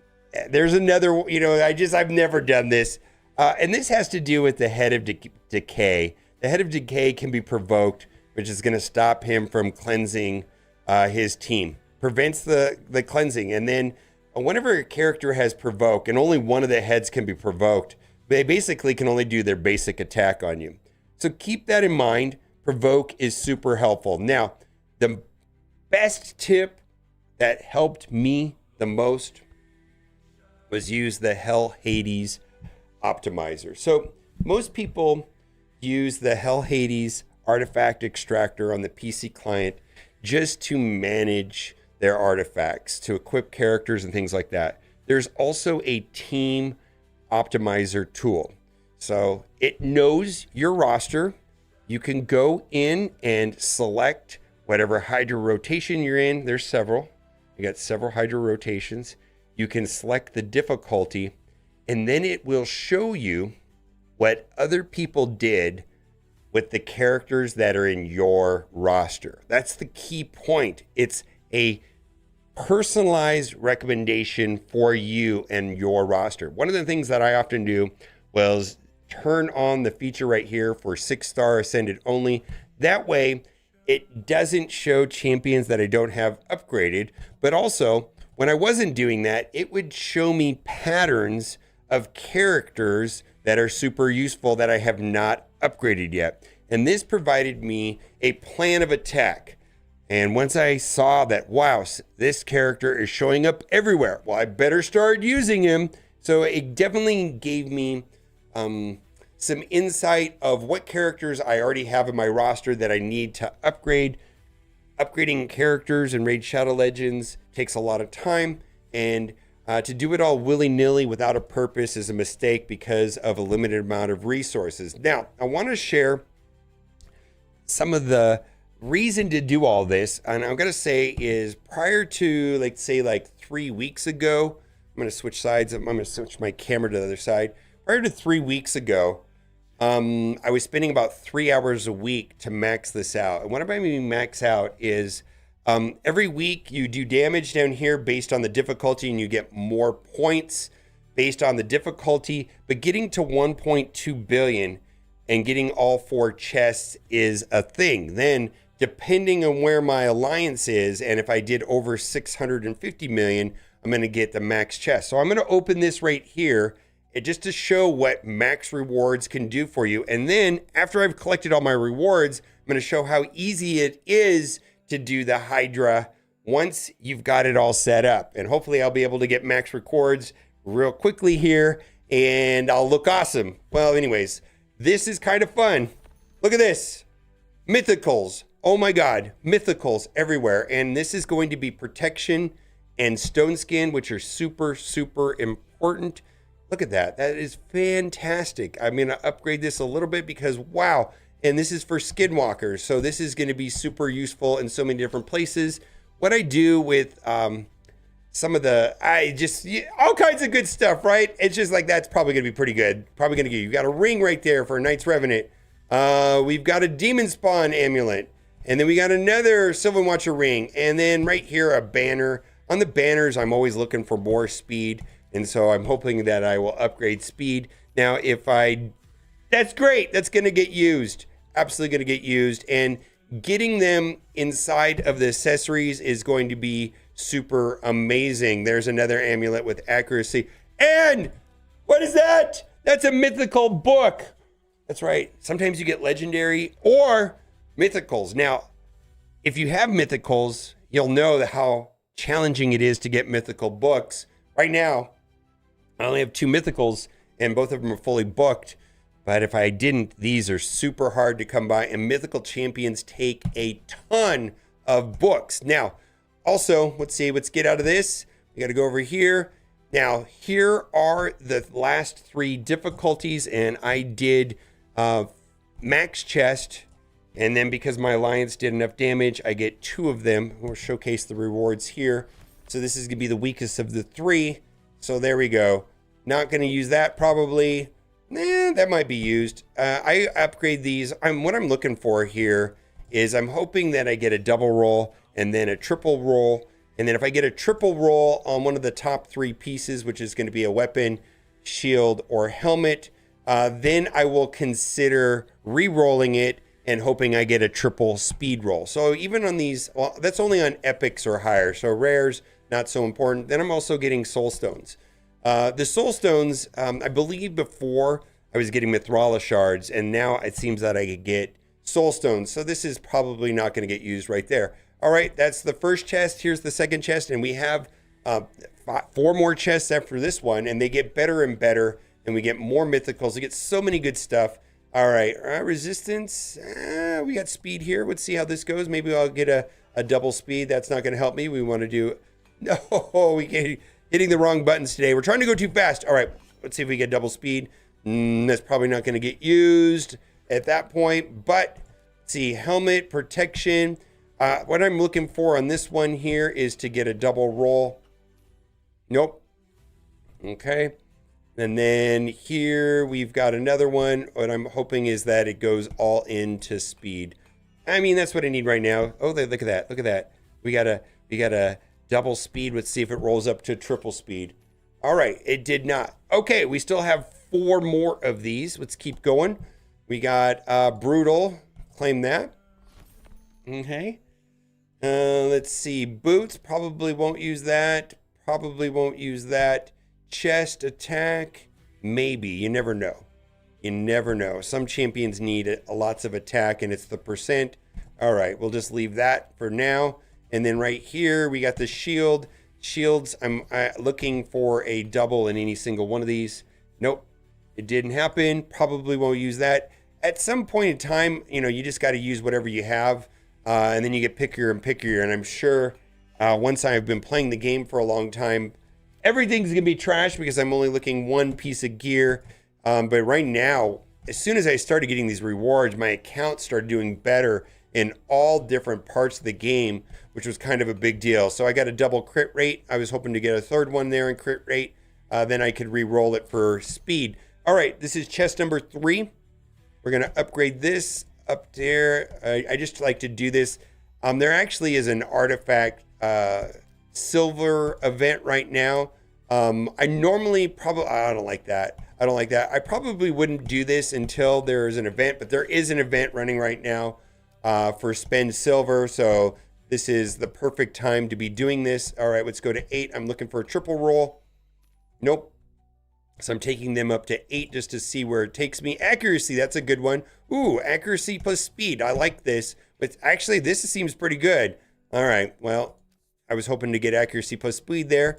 There's another, I've never done this. And this has to do with the Head of Decay. The Head of Decay can be provoked, which is going to stop him from cleansing his team. Prevents the cleansing. And then whenever a character has Provoke, and only one of the heads can be provoked, they basically can only do their basic attack on you. So keep that in mind. Provoke is super helpful. Now, the best tip that helped me the most was use the Hell Hades optimizer. So most people use the Hell Hades artifact extractor on the PC client just to manage their artifacts, to equip characters and things like that. There's also a team optimizer tool. So it knows your roster. You can go in and select whatever Hydra rotation you're in. There's several. You got several Hydra rotations. You can select the difficulty, and then it will show you what other people did with the characters that are in your roster. That's the key point. It's a personalized recommendation for you and your roster. One of the things that I often do was turn on the feature right here for 6-star ascended only. That way it doesn't show champions that I don't have upgraded, but also when I wasn't doing that, it would show me patterns of characters that are super useful that I have not upgraded yet. And this provided me a plan of attack. And once I saw that, wow, this character is showing up everywhere, well, I better start using him. So it definitely gave me some insight of what characters I already have in my roster that I need to upgrade. Upgrading characters in Raid Shadow Legends takes a lot of time, and to do it all willy-nilly without a purpose is a mistake because of a limited amount of resources. Now, I want to share some of the reason to do all this, and I'm going to say is prior to, like 3 weeks ago, I'm going to switch sides. I'm going to switch my camera to the other side. Prior to 3 weeks ago, I was spending about 3 hours a week to max this out. And what I mean max out is every week you do damage down here based on the difficulty, and you get more points based on the difficulty. But getting to 1.2 billion and getting all 4 chests is a thing. Then, depending on where my alliance is, and if I did over 650 million, I'm going to get the max chest. So I'm going to open this right here, just to show what max rewards can do for you. And then after I've collected all my rewards, I'm going to show how easy it is to do the Hydra once you've got it all set up. And hopefully I'll be able to get max rewards real quickly here, and I'll look awesome. Well, anyways, this is kind of fun. Look at this. Mythicals. Oh my God. Mythicals everywhere. And this is going to be protection and stone skin, which are super, super important. Look at that. That is fantastic. I'm going to upgrade this a little bit because, wow. And this is for skinwalkers. So this is going to be super useful in so many different places. What I do with some of the, all kinds of good stuff, right? It's just like, that's probably going to be pretty good. Probably going to get, you got a ring right there for a Knight's Revenant. We've got a Demon Spawn amulet. And then we got another Sylvan Watcher ring. And then right here, a banner. On the banners, I'm always looking for more speed. And so I'm hoping that I will upgrade speed. Now, that's great. That's going to get used. Absolutely going to get used. And getting them inside of the accessories is going to be super amazing. There's another amulet with accuracy. And what is that? That's a mythical book. That's right. Sometimes you get legendary or mythicals. Now, if you have mythicals, you'll know how challenging it is to get mythical books. Right now, I only have 2 mythicals, and both of them are fully booked. But if I didn't, these are super hard to come by, and mythical champions take a ton of books. Now, also, let's get out of this. We got to go over here. Now, here are the last 3 difficulties, and I did max chest, and then because my alliance did enough damage, I get 2 of them. We'll showcase the rewards here. So this is going to be the weakest of the 3. So there we go. Not going to use that probably. That might be used. I upgrade these. What I'm looking for here is I'm hoping that I get a double roll and then a triple roll. And then if I get a triple roll on one of the top 3 pieces, which is going to be a weapon, shield, or helmet, then I will consider re-rolling it and hoping I get a triple speed roll. So even on these, well, that's only on epics or higher. So rares, not so important. Then I'm also getting soul stones. The soul stones, I believe before I was getting Mithrala shards, and now it seems that I could get soul stones. So this is probably not going to get used right there. All right, that's the first chest. Here's the second chest, and we have 4 more chests after this one, and they get better and better, and we get more mythicals. We get so many good stuff. All right, resistance. We got speed here. Let's see how this goes. Maybe I'll get a double speed. That's not going to help me. We want to do... No, we get hitting the wrong buttons today. We're trying to go too fast. All right, let's see if we get double speed. That's probably not going to get used at that point, but let's see, helmet, protection. What I'm looking for on this one here is to get a double roll. Nope. Okay. And then here we've got another one. What I'm hoping is that it goes all into speed. I mean, that's what I need right now. Oh, look at that. Look at that. We got a double speed. Let's see if it rolls up to triple speed. All right. It did not. Okay. We still have 4 more of these. Let's keep going. We got brutal. Claim that. Okay. Let's see. Boots. Probably won't use that. Probably won't use that. Chest attack. Maybe. You never know. You never know. Some champions need lots of attack, and it's the percent. All right. We'll just leave that for now. And then right here, we got the shield. Shields, I'm looking for a double in any single one of these. Nope. It didn't happen. Probably won't use that. At some point in time, you just got to use whatever you have. And then you get pickier and pickier. And I'm sure once I've been playing the game for a long time, everything's going to be trash because I'm only looking 1 piece of gear. But right now, as soon as I started getting these rewards, my account started doing better in all different parts of the game, which was kind of a big deal. So I got a double crit rate. I was hoping to get a 3rd one there in crit rate. Then I could re-roll it for speed. All right, this is chest number 3. We're going to upgrade this up there. I just like to do this. There actually is an artifact silver event right now. I normally probably... I don't like that. I probably wouldn't do this until there is an event, but there is an event running right now for spend silver. So this is the perfect time to be doing this. All right, let's go to 8. I'm looking for a triple roll. Nope. So I'm taking them up to 8 just to see where it takes me. Accuracy, that's a good one. Ooh, accuracy plus speed. I like this. But actually, this seems pretty good. All right, well, I was hoping to get accuracy plus speed there.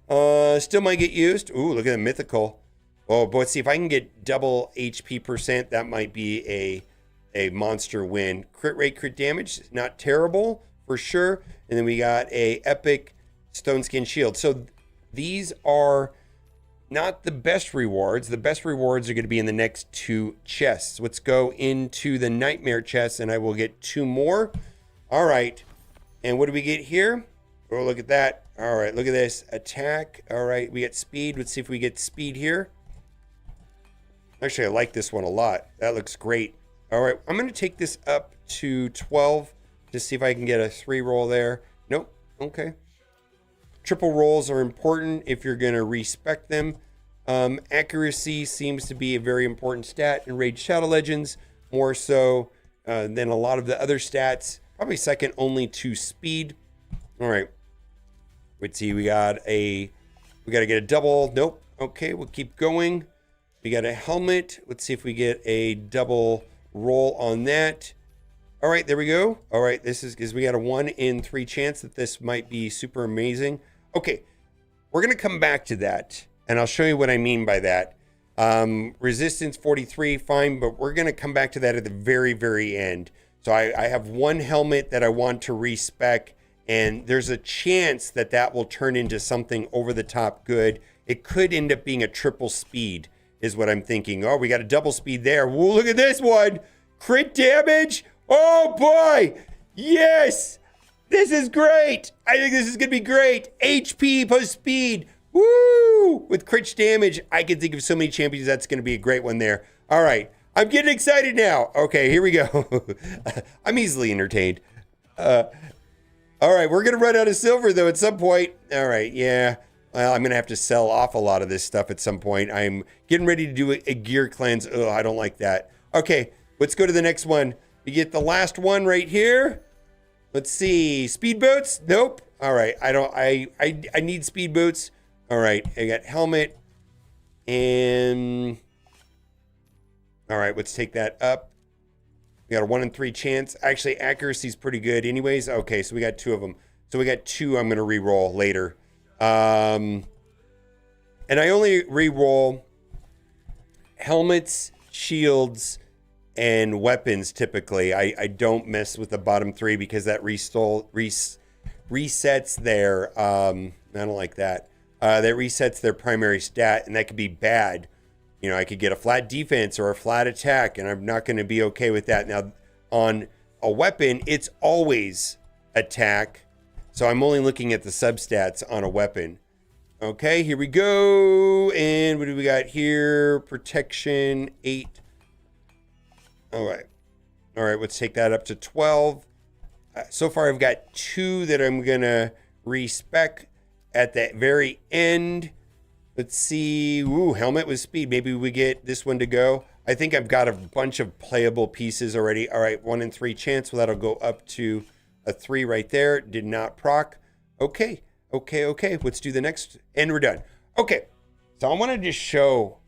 Still might get used. Ooh, look at the mythical. Oh, but let's see if I can get double HP percent. That might be a monster win. Crit rate, crit damage, not terrible for sure. And then we got a epic stone skin shield. So these are not the best rewards. The best rewards are going to be in the next 2 chests. Let's go into the nightmare chest and I will get 2 more. All right. And what do we get here? Oh, look at that. All right. Look at this. Attack. All right. We get speed. Let's see if we get speed here. Actually, I like this one a lot. That looks great. All right. I'm going to take this up to 12 to see if I can get a 3 roll there. Nope. Okay. Triple rolls are important if you're going to respec them. Accuracy seems to be a very important stat in Raid Shadow Legends, more so than a lot of the other stats. Probably second only to speed. All right. Let's see. We got to get a double. Nope. Okay. We'll keep going. We got a helmet. Let's see if we get a double roll on that. All right, there we go. All right, this is because we got a 1 in 3 chance that this might be super amazing. Okay, we're going to come back to that, and I'll show you what I mean by that. Resistance 43, fine, but we're going to come back to that at the very, very end. So I have one helmet that I want to respec, and there's a chance that that will turn into something over the top good. It could end up being a triple speed is what I'm thinking. Oh, we got a double speed there. Whoa, look at this one. Crit damage. Oh boy. Yes. This is great. I think this is going to be great. HP plus speed. Woo! With crit damage, I can think of so many champions. That's going to be a great one there. All right. I'm getting excited now. Okay, here we go. I'm easily entertained. All right, we're going to run out of silver, though, at some point. All right, yeah. Well, I'm going to have to sell off a lot of this stuff at some point. I'm getting ready to do a gear cleanse. Oh, I don't like that. Okay, let's go to the next one. We get the last one right here. Let's see. Speed boots? Nope. All right, I need speed boots. All right, I got helmet. And... all right, let's take that up. We got a 1 in 3 chance. Actually, accuracy's pretty good anyways. Okay, so we got 2 of them. So we got 2 I'm going to re-roll later. And I only re-roll helmets, shields, and weapons typically. I don't mess with the bottom 3 because that resets their... I don't like that. That resets their primary stat, and that could be bad. You know, I could get a flat defense or a flat attack, and I'm not going to be okay with that. Now, on a weapon, it's always attack. So I'm only looking at the substats on a weapon. Okay, here we go. And what do we got here? Protection, 8. All right. All right, let's take that up to 12. So far, I've got 2 that I'm going to respec at the very end. Let's see. Ooh, helmet with speed. Maybe we get this one to go. I think I've got a bunch of playable pieces already. All right, 1 in 3 chance. Well, that'll go up to a 3 right there. Did not proc. Okay. Let's do the next. And we're done. Okay. So I want to just show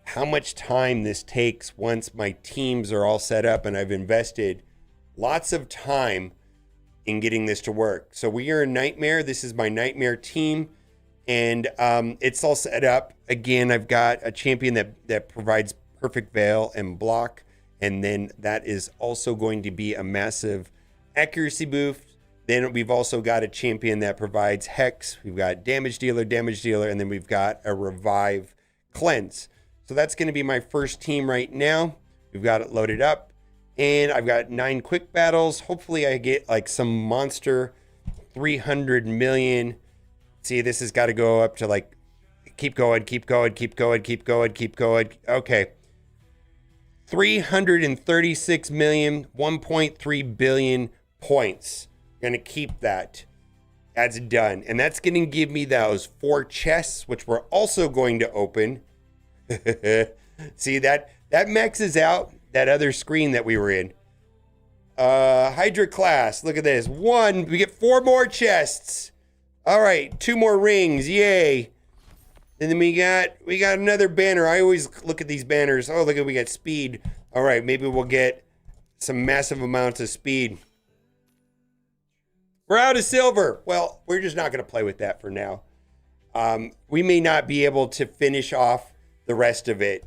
how much time this takes once my teams are all set up and I've invested lots of time in getting this to work. So we are in Nightmare. This is my Nightmare team. And it's all set up. Again, I've got a champion that provides perfect veil and block. And then that is also going to be a massive accuracy boost. Then we've also got a champion that provides hex. We've got damage dealer, and then we've got a revive cleanse. So that's going to be my first team right now. We've got it loaded up. And I've got 9 quick battles. Hopefully I get like some monster 300 million. See, this has got to go up to like, keep going. Okay. 336 million, 1.3 billion points. Going to keep that. That's done. And that's going to give me those 4 chests, which we're also going to open. See, that maxes out that other screen that we were in. Hydra class. Look at this. 1, we get 4 more chests. All right, 2 more rings, yay! And then we got another banner. I always look at these banners. Oh, look at we got speed. All right, maybe we'll get some massive amounts of speed. We're out of silver. Well, we're just not going to play with that for now. We may not be able to finish off the rest of it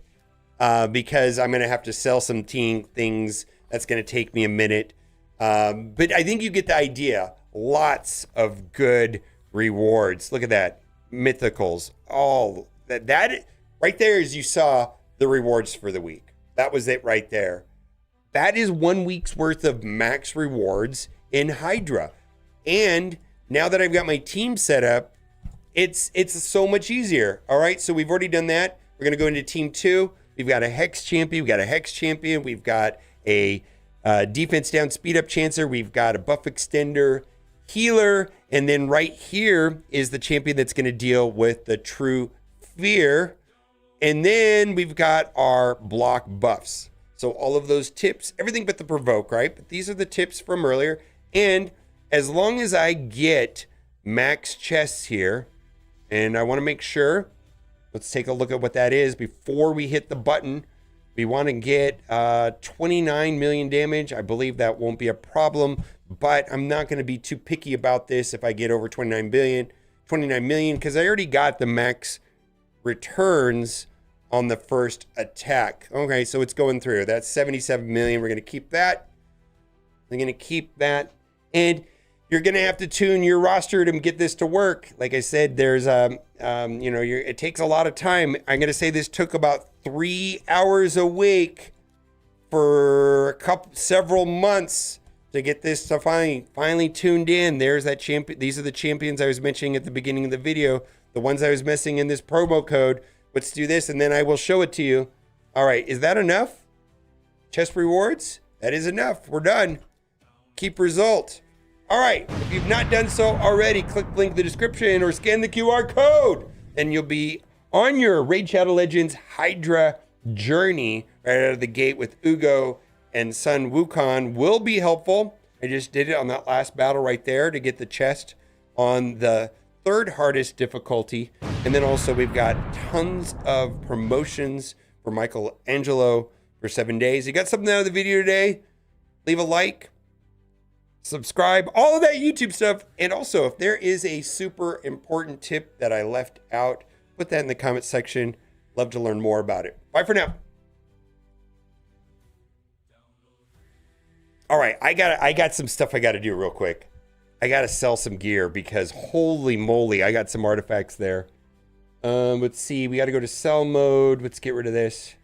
because I'm going to have to sell some things. That's going to take me a minute. But I think you get the idea. Lots of good rewards. Look at that. Mythicals. All that right there is you saw the rewards for the week. That was it right there. That is 1 week's worth of max rewards in Hydra. And now that I've got my team set up, it's so much easier. All right, so we've already done that. We're going to go into team 2. We've got a Hex champion. We've got a Hex champion. We've got a defense down speed up chancer. We've got a buff extender, healer, and then right here is the champion that's going to deal with the true fear. And then we've got our block buffs. So all of those tips, everything but the provoke, right? But these are the tips from earlier. And as long as I get max chests here, and I want to make sure, let's take a look at what that is before we hit the button. We want to get 29 million damage. I believe that won't be a problem, but I'm not going to be too picky about this if I get over 29 million, because I already got the max returns on the first attack. Okay, so it's going through. That's 77 million. We're going to keep that. We're going to keep that. And you're going to have to tune your roster to get this to work. Like I said, there's it takes a lot of time. I'm going to say this took about 3 hours a week for several months to get this to finally tuned in. There's that champion. These are the champions I was mentioning at the beginning of the video. The ones I was missing in this promo code. Let's do this, and then I will show it to you. All right, is that enough? Chest rewards? That is enough. We're done. Keep result. All right, if you've not done so already, click the link in the description or scan the QR code, and you'll be on your Raid Shadow Legends Hydra journey right out of the gate with Ugo and Sun Wukong. Will be helpful. I just did it on that last battle right there to get the chest on the third hardest difficulty. And then also we've got tons of promotions for Michelangelo for 7 days. You got something out of the video today? Leave a like, subscribe, all of that YouTube stuff. And also, if there is a super important tip that I left out, put that in the comment section. Love to learn more about it. Bye for now. All right, I got some stuff I got to do real quick. I got to sell some gear because holy moly, I got some artifacts there. Let's see, we got to go to sell mode. Let's get rid of this.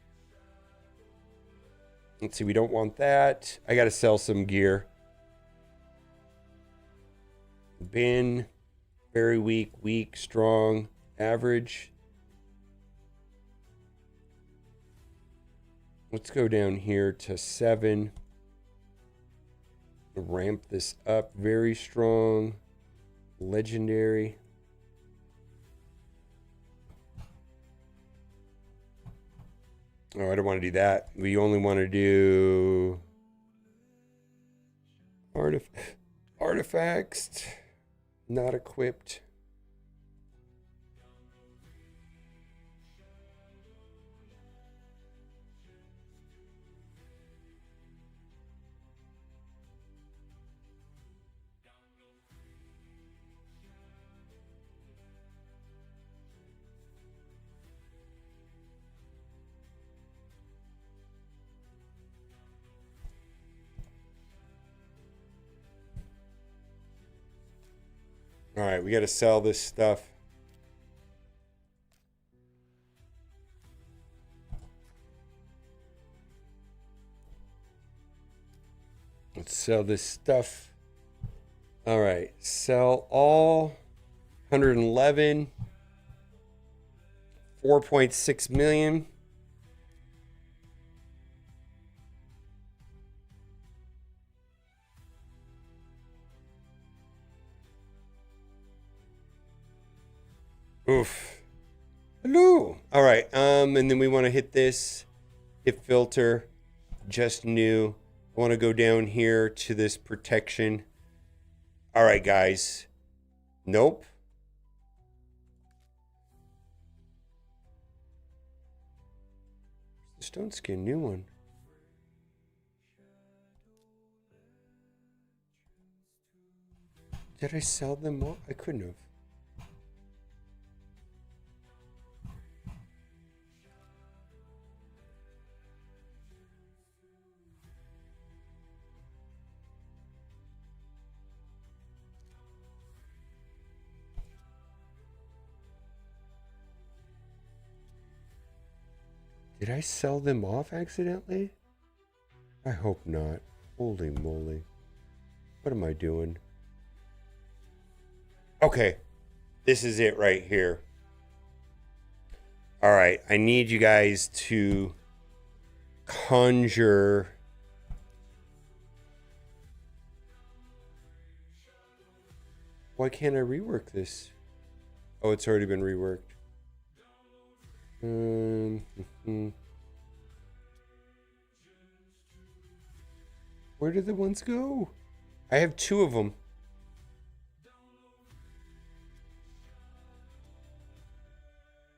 Let's see, we don't want that. I got to sell some gear. Bin, very weak, strong, average. Let's go down here to 7. Ramp this up, very strong, legendary. Oh, I don't want to do that. We only want to do artifacts, not equipped. All right, we got to sell this stuff. Let's sell this stuff. All right, sell all. 111. 4.6 million. Oof. Hello. All right. And then we want to hit this. Hit filter. Just new. I want to go down here to this protection. All right, guys. Nope. The stone skin, new one. Did I sell them all? I couldn't have. Did I sell them off accidentally? I hope not. Holy moly. What am I doing? Okay. This is it right here. All right. I need you guys to conjure. Why can't I rework this? Oh, it's already been reworked. Where did the ones go? I have 2 of them.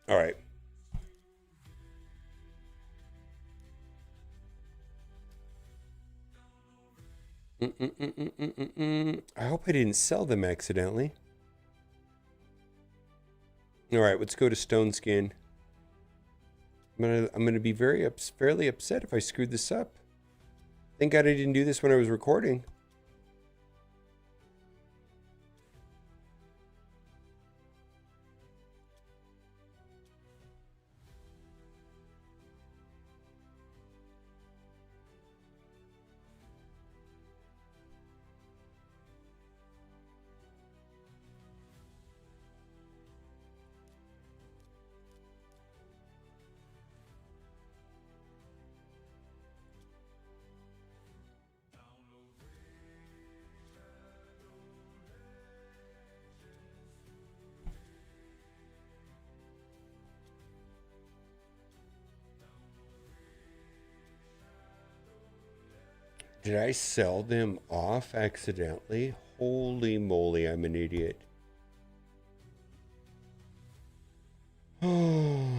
All right. I hope I didn't sell them accidentally. All right, let's go to Stone Skin. I'm gonna be fairly upset if I screwed this up. Thank God I didn't do this when I was recording. Did I sell them off accidentally? Holy moly, I'm an idiot. Oh.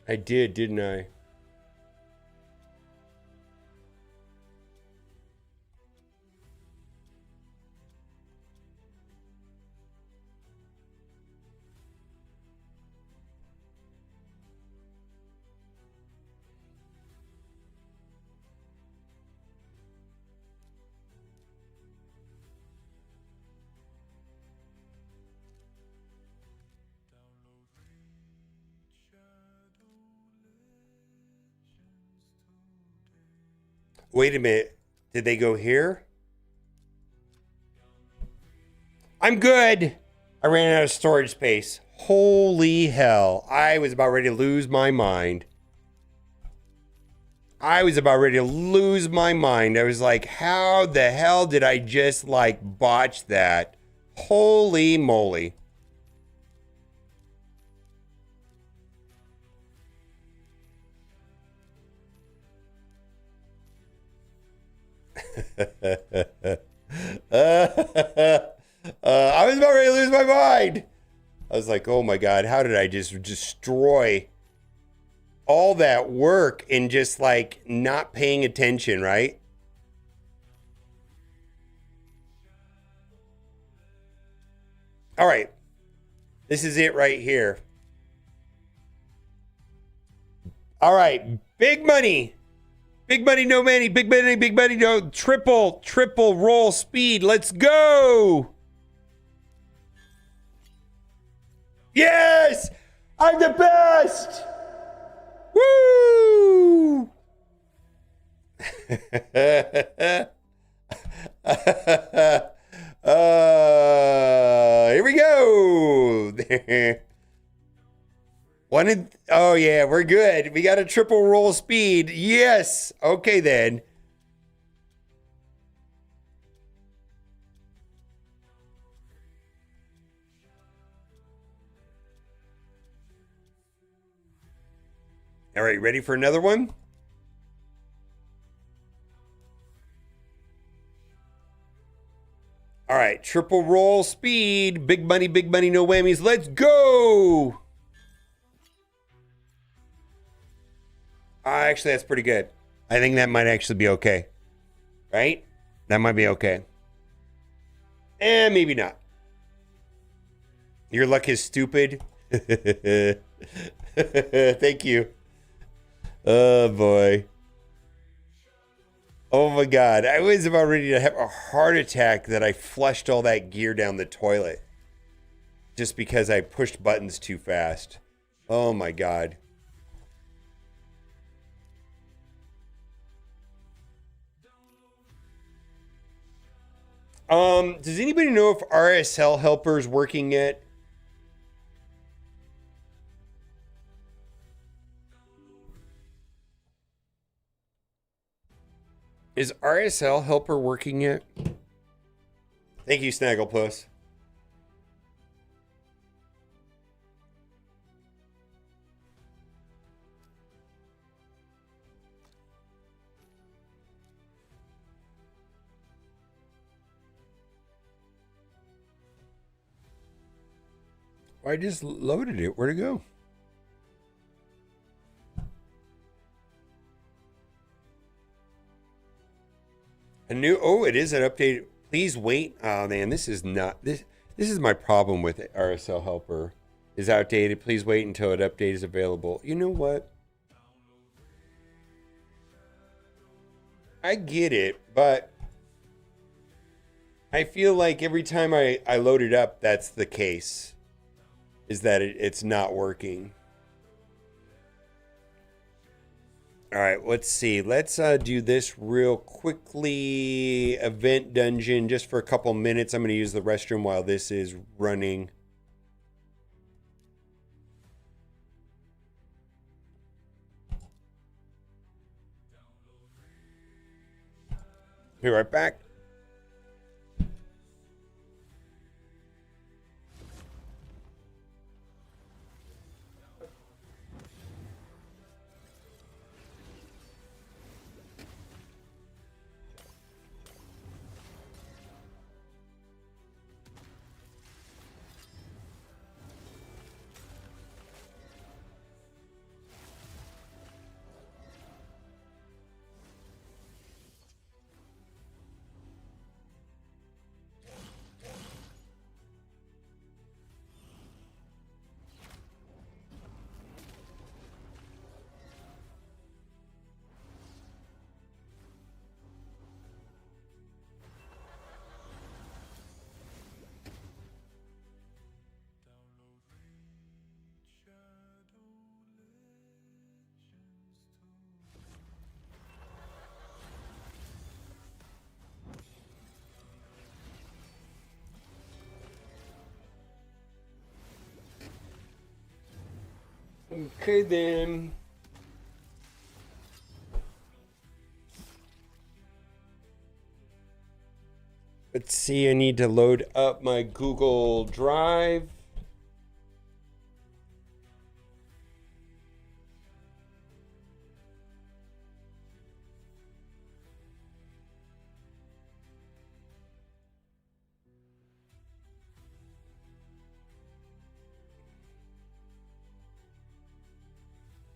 I did, didn't I? Wait a minute. Did they go here? I'm good. I ran out of storage space. Holy hell. I was about ready to lose my mind. I was like, how the hell did I just like botch that? Holy moly. I was about ready to lose my mind. I was like, oh my God, how did I just destroy all that work and just like not paying attention, right? All right. This is it right here. All right. Big money. Big money, no money. Big money, no. Triple roll speed. Let's go. Yes. I'm the best. Woo. Here we go. Oh yeah, we're good. We got a triple roll speed. Yes. Okay then. All right, ready for another one? All right, triple roll speed. Big money, no whammies. Let's go. Actually, that's pretty good. I think that might actually be okay. Right? That might be okay. And maybe not. Your luck is stupid. Thank you. Oh, boy. Oh, my God. I was about ready to have a heart attack that I flushed all that gear down the toilet. Just because I pushed buttons too fast. Oh, my God. Does anybody know if RSL helper's working yet? Is RSL helper working yet? Thank you, Snagglepuss. I just loaded it. Where'd it go? A new, oh, it is an update. Please wait. Oh man, this is not this. This is my problem with RSL helper. Is outdated. Please wait until an update is available. You know what? I get it, but I feel like every time I load it up, that's the case. Is that it's not working. All right, let's see. Let's do this real quickly. Event dungeon, just for a couple minutes. I'm going to use the restroom while this is running. Be right back. Okay then. Let's see, I need to load up my Google Drive.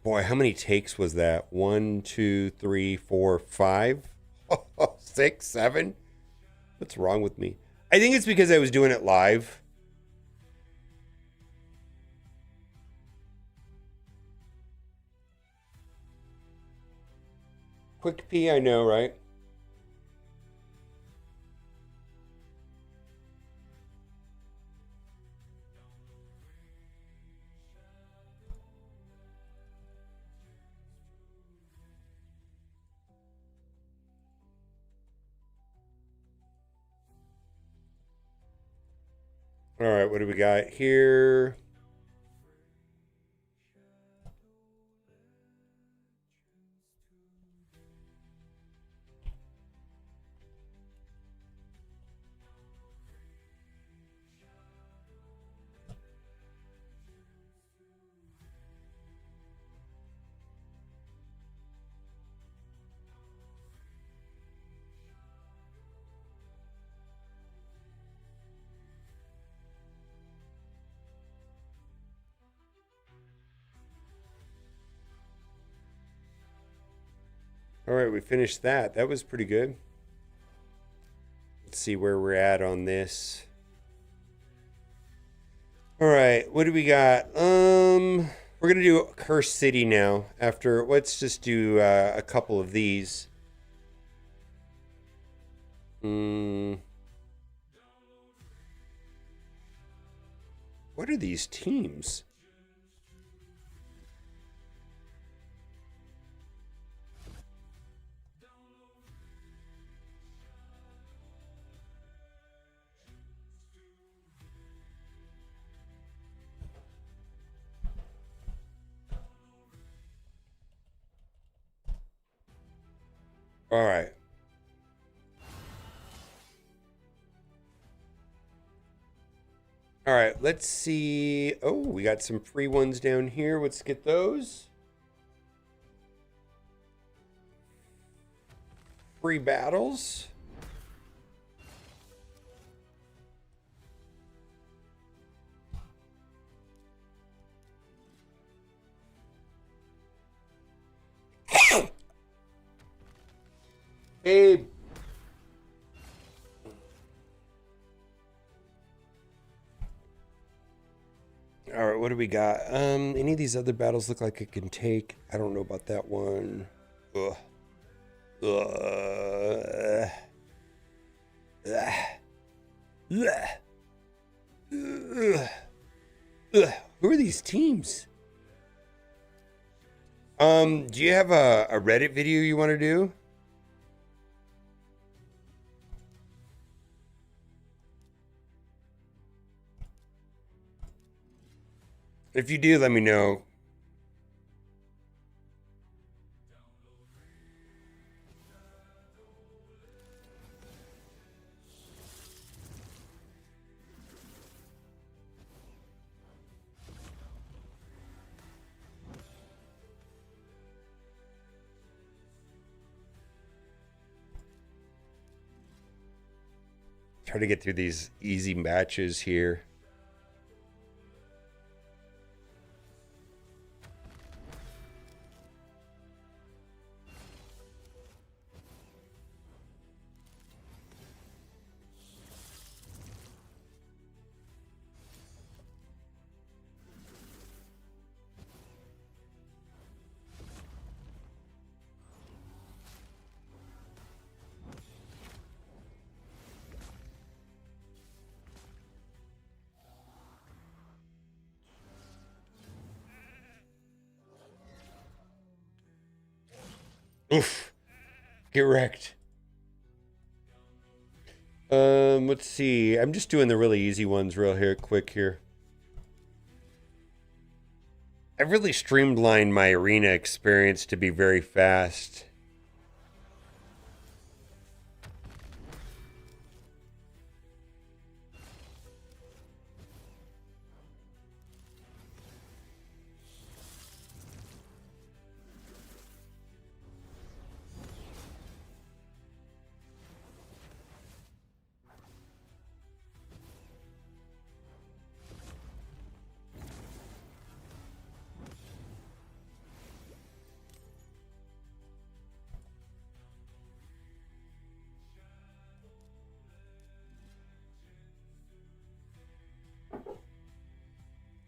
Boy, how many takes was that? 1, 2, 3, 4, 5, 6, 7? What's wrong with me? I think it's because I was doing it live. Quick pee, I know, right? All right, what do we got here? All right, we finished that. That was pretty good. Let's see where we're at on this. All right, what do we got? We're gonna do Cursed City now. After, let's just do a couple of these. What are these teams? All right. All right, let's see. Oh, we got some free ones down here. Let's get those. Free battles. Hey. All right, what do we got? Any of these other battles look like it can take? I don't know about that one. Ugh. Ugh. Ugh. Ugh. Ugh. Ugh. Who are these teams? Do you have a Reddit video you want to do? If you do, let me know. Try to get through these easy matches here. Oof. Get wrecked. Let's see. I'm just doing the really easy ones quick here. I've really streamlined my arena experience to be very fast.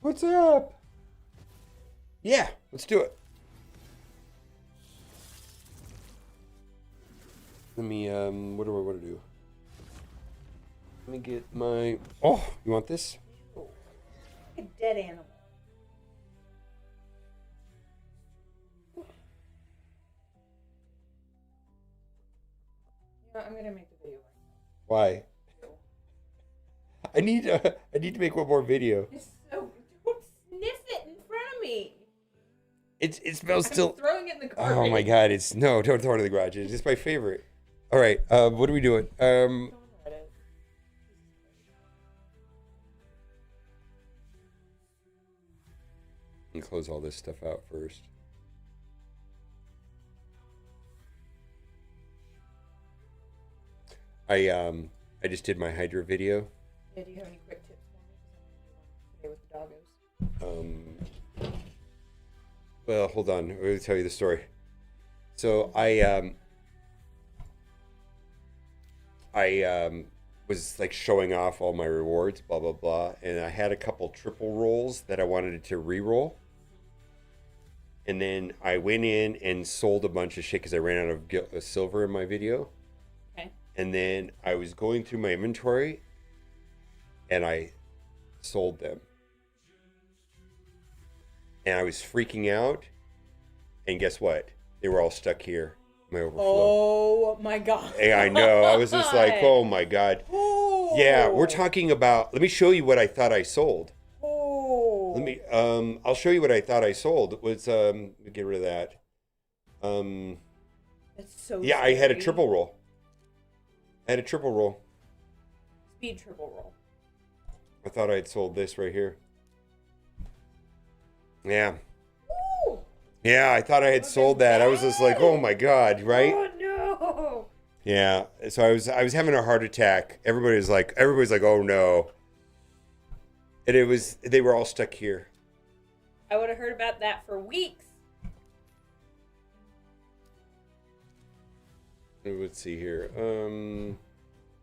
What's up? Yeah, let's do it. Let me, what do I want to do? Let me get my, oh, you want this? Like a dead animal. You know, I'm gonna make the video. Why? I need to make one more video. It's so, don't sniff it in front of me. It smells still. I'm throwing it in the garbage. Oh my god! It's no, don't throw it in the garage. It's just my favorite. All right, what are we doing? And close all this stuff out first. I just did my Hydra video. Yeah, do you have any quick tips for me? Today with the doggos. Well, hold on. I'm going to tell you the story. So I was like showing off all my rewards, blah blah blah, and I had a couple triple rolls that I wanted to re-roll. And then I went in and sold a bunch of shit because I ran out of silver in my video. Okay. And then I was going through my inventory, and I sold them. And I was freaking out. And guess what? They were all stuck here. My overflow. Oh my god. Hey, I know. I was just like, oh my god. Oh. Yeah, we're talking about. Let me show you what I thought I sold. Oh. Let me. I'll show you what I thought I sold. It was get rid of that. That's so. Yeah, scary. I had a triple roll. I had a triple roll. Speed triple roll. I thought I had sold this right here. Yeah. Ooh. Yeah, I thought I had sold that. I was just like, oh my God, right? Oh no. Yeah. So I was having a heart attack. Everybody's like, oh no. And they were all stuck here. I would have heard about that for weeks. Let's see here.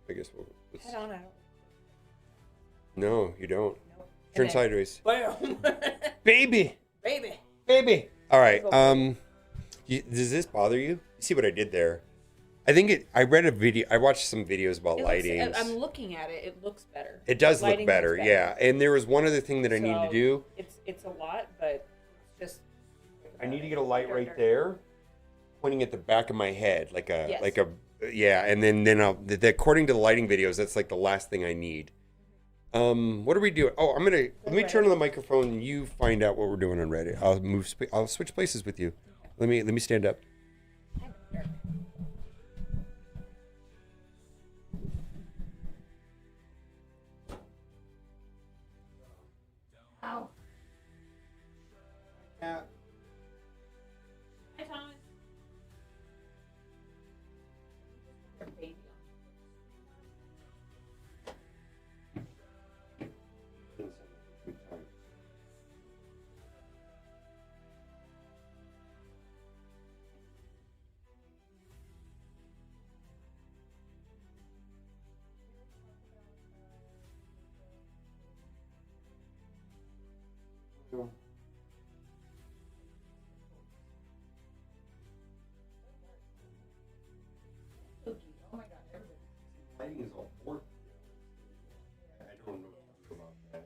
I guess let's... Head on out. No, you don't. Nope. Turn sideways. Bam. Baby. Baby. All right. Does this bother you? See what I did there? I think I read a video. I watched some videos about lighting. I'm looking at it. It looks better. It does look Lighting better, looks yeah. And there was one other thing that I need to do. It's a lot, but it's just. I need to get a light right there, pointing at the back of my head, Yes. And then according to the lighting videos, that's like the last thing I need. What are we doing? Oh, let me turn on the microphone and you find out what we're doing on Reddit. I'll switch places with you. Let me stand up. Ow. Yeah. Hi, Thomas. Oh my God, everybody. Lighting is all warped. I don't know what to do about that.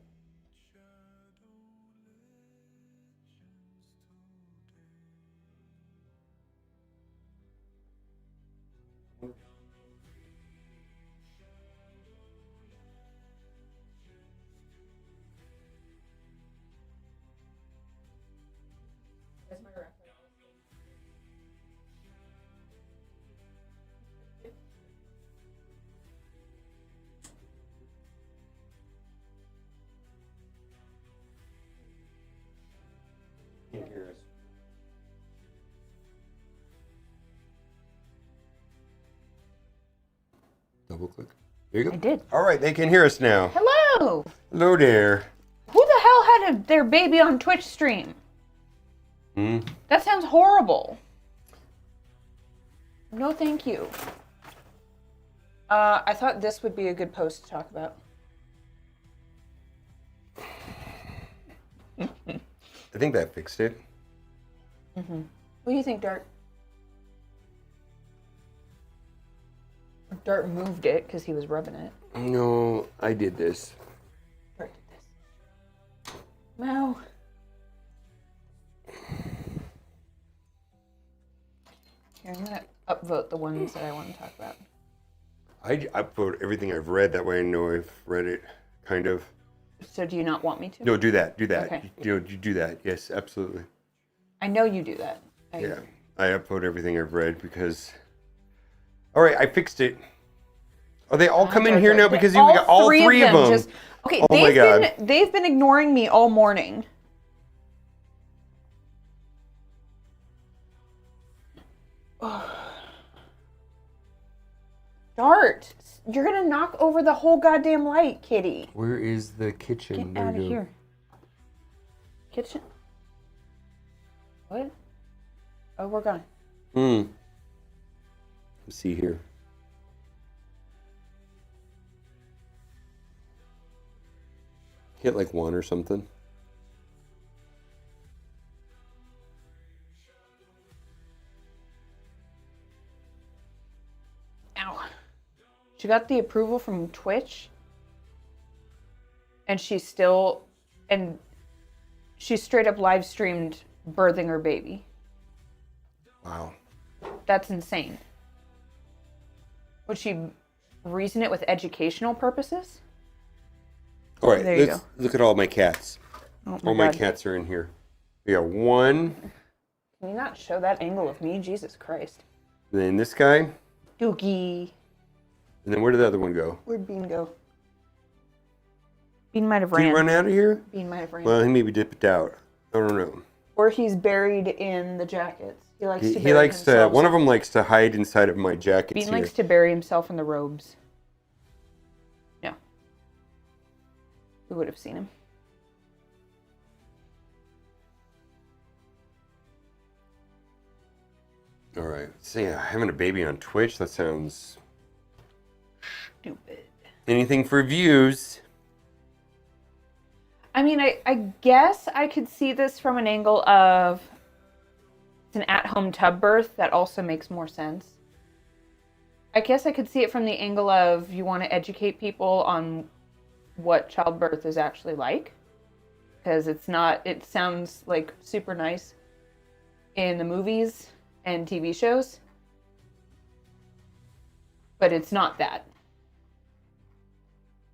Where's my reference? Can't hear us. Double click. There you go. I did. All right, they can hear us now. Hello. Hello there. Who the hell had their baby on Twitch stream? That sounds horrible. No, thank you. I thought this would be a good post to talk about. I think that fixed it. What do you think, Dart? Dart moved it because he was rubbing it. No, I did this. Dart did this. Wow. Here, I'm gonna upvote the ones that I want to talk about. I upvote everything I've read. That way I know I've read it, kind of. So do you not want me to? No, do that. Do that. Okay. You do that. Yes, absolutely. I know you do that. Yeah, I upvote everything I've read because... All right, I fixed it. Oh, they all come in here now because you got all three of them. Okay, Oh my God. They've been ignoring me all morning. Dart, you're gonna knock over the whole goddamn light, kitty. Where is the kitchen? Get out of here. Kitchen? What? Oh, we're gone. Let's see here. Hit like one or something. Ow. She got the approval from Twitch. And she straight up live streamed birthing her baby. Wow. That's insane. Would she reason it with educational purposes? All right, There you let's go. look at all my cats. Oh All my God. cats are in here. We got one. Can you not show that angle of me? Jesus Christ. And then this guy. Dookie. And then where did the other one go? Where'd Bean go? Bean might have Did he ran. run out of here? Bean might have ran. Well, he maybe dipped out. I don't know. Or he's buried in the jackets. He likes to He bury likes to. himself. One of them likes to hide inside of my jackets Bean here. likes to bury himself in the robes. Yeah. We would have seen him. All right. So yeah, having a baby on Twitch, that sounds Stupid. anything for views. I mean, I guess I could see this from an angle of it's an at-home tub birth. That also makes more sense. I guess I could see it from the angle of you want to educate people on what childbirth is actually like. Because it's not, it sounds like super nice in the movies and TV shows. But it's not that.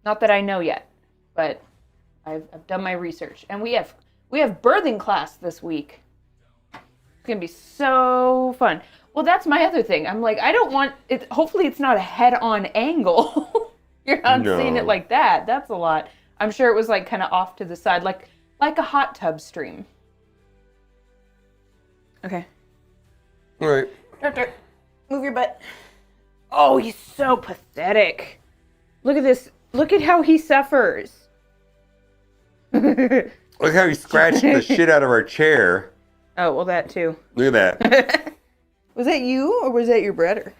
Not that I know yet, but I've done my research. And we have birthing class this week. It's going to be so fun. Well, that's my other thing. I'm like, I don't want it. Hopefully it's not a head-on angle. You're not seeing it like that. That's a lot. I'm sure it was like kind of off to the side, like a hot tub stream. Okay. All right. Dart. Move your butt. Oh, he's so pathetic. Look at this. Look at how he suffers. Look how he scratched the shit out of our chair. Oh, well, that too. Look at that. Was that you or was that your brother?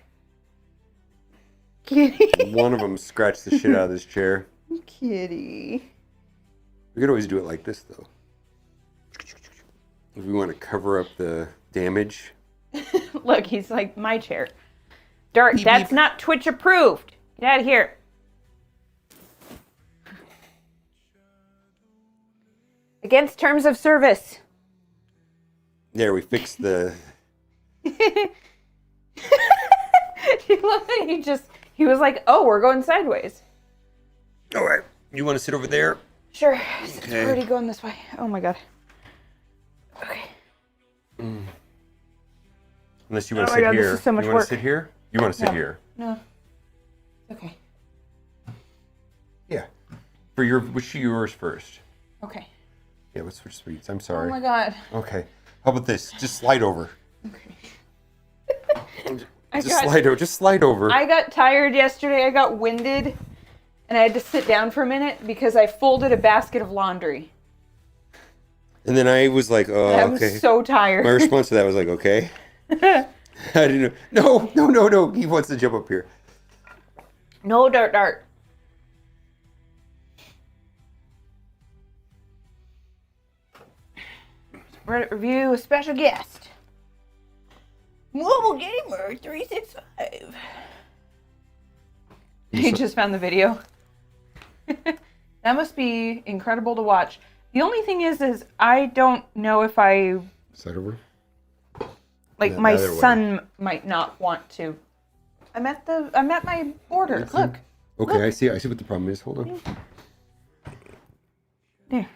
Kitty. One of them scratched the shit out of this chair. Kitty. We could always do it like this, though. If we want to cover up the damage. Look, he's like my chair. Dart, Beep, that's beep. not Twitch approved. Get out of here. Against terms of service. There, we fixed the... You love that he was like, oh, we're going sideways. All right. You want to sit over there? Sure. Since Okay. we're already going this way. Oh my god. Okay. Unless you want to Oh my sit God, here. this is so much you want work. to sit here? You want to sit No. here? No. Okay. Yeah. For your, which are yours first? Okay. Yeah, let's switch seats. I'm sorry. Oh my god. Okay. How about this? Just slide over. Okay. Just slide over. I got tired yesterday. I got winded. And I had to sit down for a minute because I folded a basket of laundry. And then I was like, oh, I okay. was so tired. My response to that was like, okay. I didn't know. No. He wants to jump up here. No, Dart. Reddit review, a special guest. Mobile Gamer 365. You just found the video. That must be incredible to watch. The only thing is I don't know if I Slide over. like Yeah, my the other way. son might not want to. I'm at my border. That's Look. Okay, Look. I see what the problem is. Hold on. There.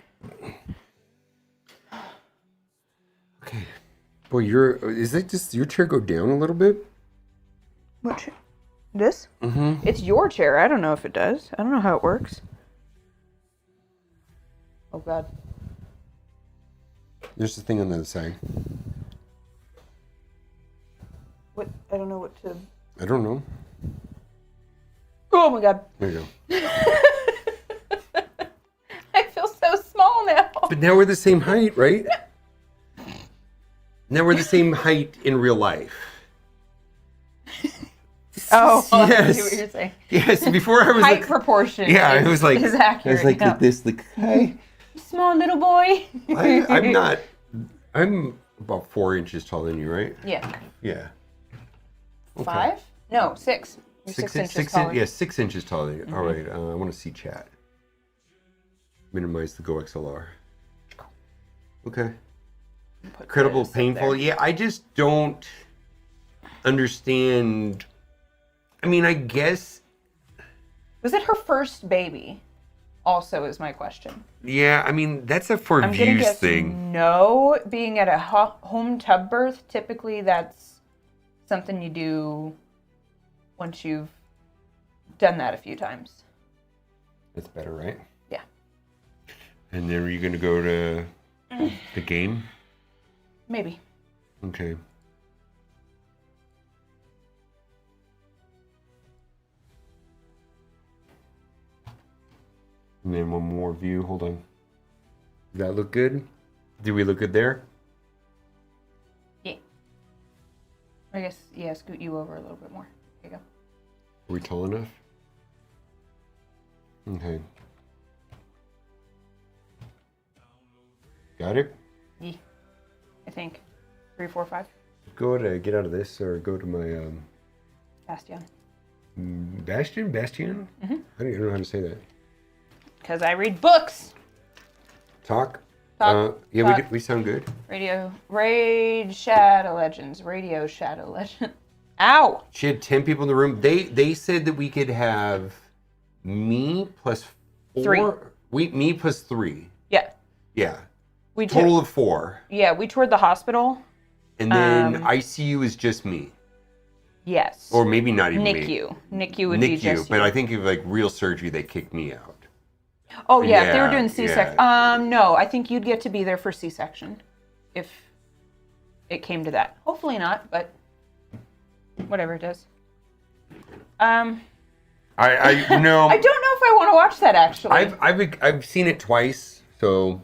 Okay. Boy, is it just your chair go down a little bit? What chair? This? Mm-hmm. It's your chair. I don't know if it does. I don't know how it works. Oh god. There's the thing on the other side. What? I don't know what to. I don't know. Oh my god. There you go. I feel so small now. But now we're the same height, right? Now we're the same height in real life. Oh, I Yes. see what you're saying. Yes, before I was Height like... proportion. Yeah, is, it was like... is I accurate. was like yeah. this, like, hi. Small little boy. I'm not... I'm about 4 inches taller than you, right? Yeah. Yeah. Okay. 5? No, 6. You're 6 inches taller. Yeah, 6 inches taller than you. All right, I want to see chat. Minimize the Go XLR. Okay. Put Incredible, this up painful. there. Yeah, I just don't understand. I mean, I guess. Was it her first baby? Also, is my question. Yeah, I mean, that's a for I'm gonna views guess thing. no. Being at a home tub birth, typically that's something you do once you've done that a few times. That's better, right? Yeah. And then are you going to go to the game? Maybe. Okay. And then one more view. Hold on. Does that look good? Do we look good there? Yeah. I guess, yeah, scoot you over a little bit more. There you go. Are we tall enough? Okay. Got it? Yeah. I think. 3, 4, 5. Go to get out of this or go to my Bastion. Bastion? Bastion? Mm-hmm. I don't even know how to say that. Because I read books. Talk? Talk. Yeah, Talk. we sound good. Raid Shadow Legends. Radio Shadow Legends. Ow! She had 10 people in the room. They said that we could have me plus 4. 3. Me plus 3. Yeah. Yeah. We Total of 4. Yeah, we toured the hospital. And then ICU is just me. Yes. Or maybe not even me. NICU. NICU would be just but you. I think if like real surgery, they kick me out. Oh yeah, if they were Yeah, doing C-section. yeah. No, I think you'd get to be there for C-section, if it came to that. Hopefully not, but whatever it is. I know. I don't know if I want to watch that actually. I've seen it twice, so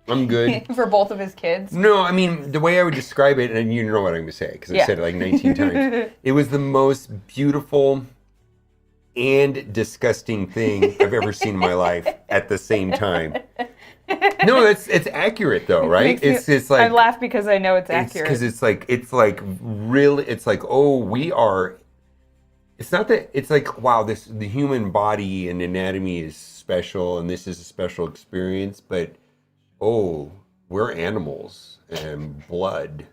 I'm good. For both of his kids. No, I mean, the way I would describe it, and you know what I'm going to say, because I've said it like 19 times. It was the most beautiful and disgusting thing I've ever seen in my life at the same time. No, it's accurate though, right? It's like I laugh because I know it's accurate. Because it's like really, it's like, oh, we are. It's not that it's like, wow, the human body and anatomy is special, and this is a special experience, but oh, we're animals and blood.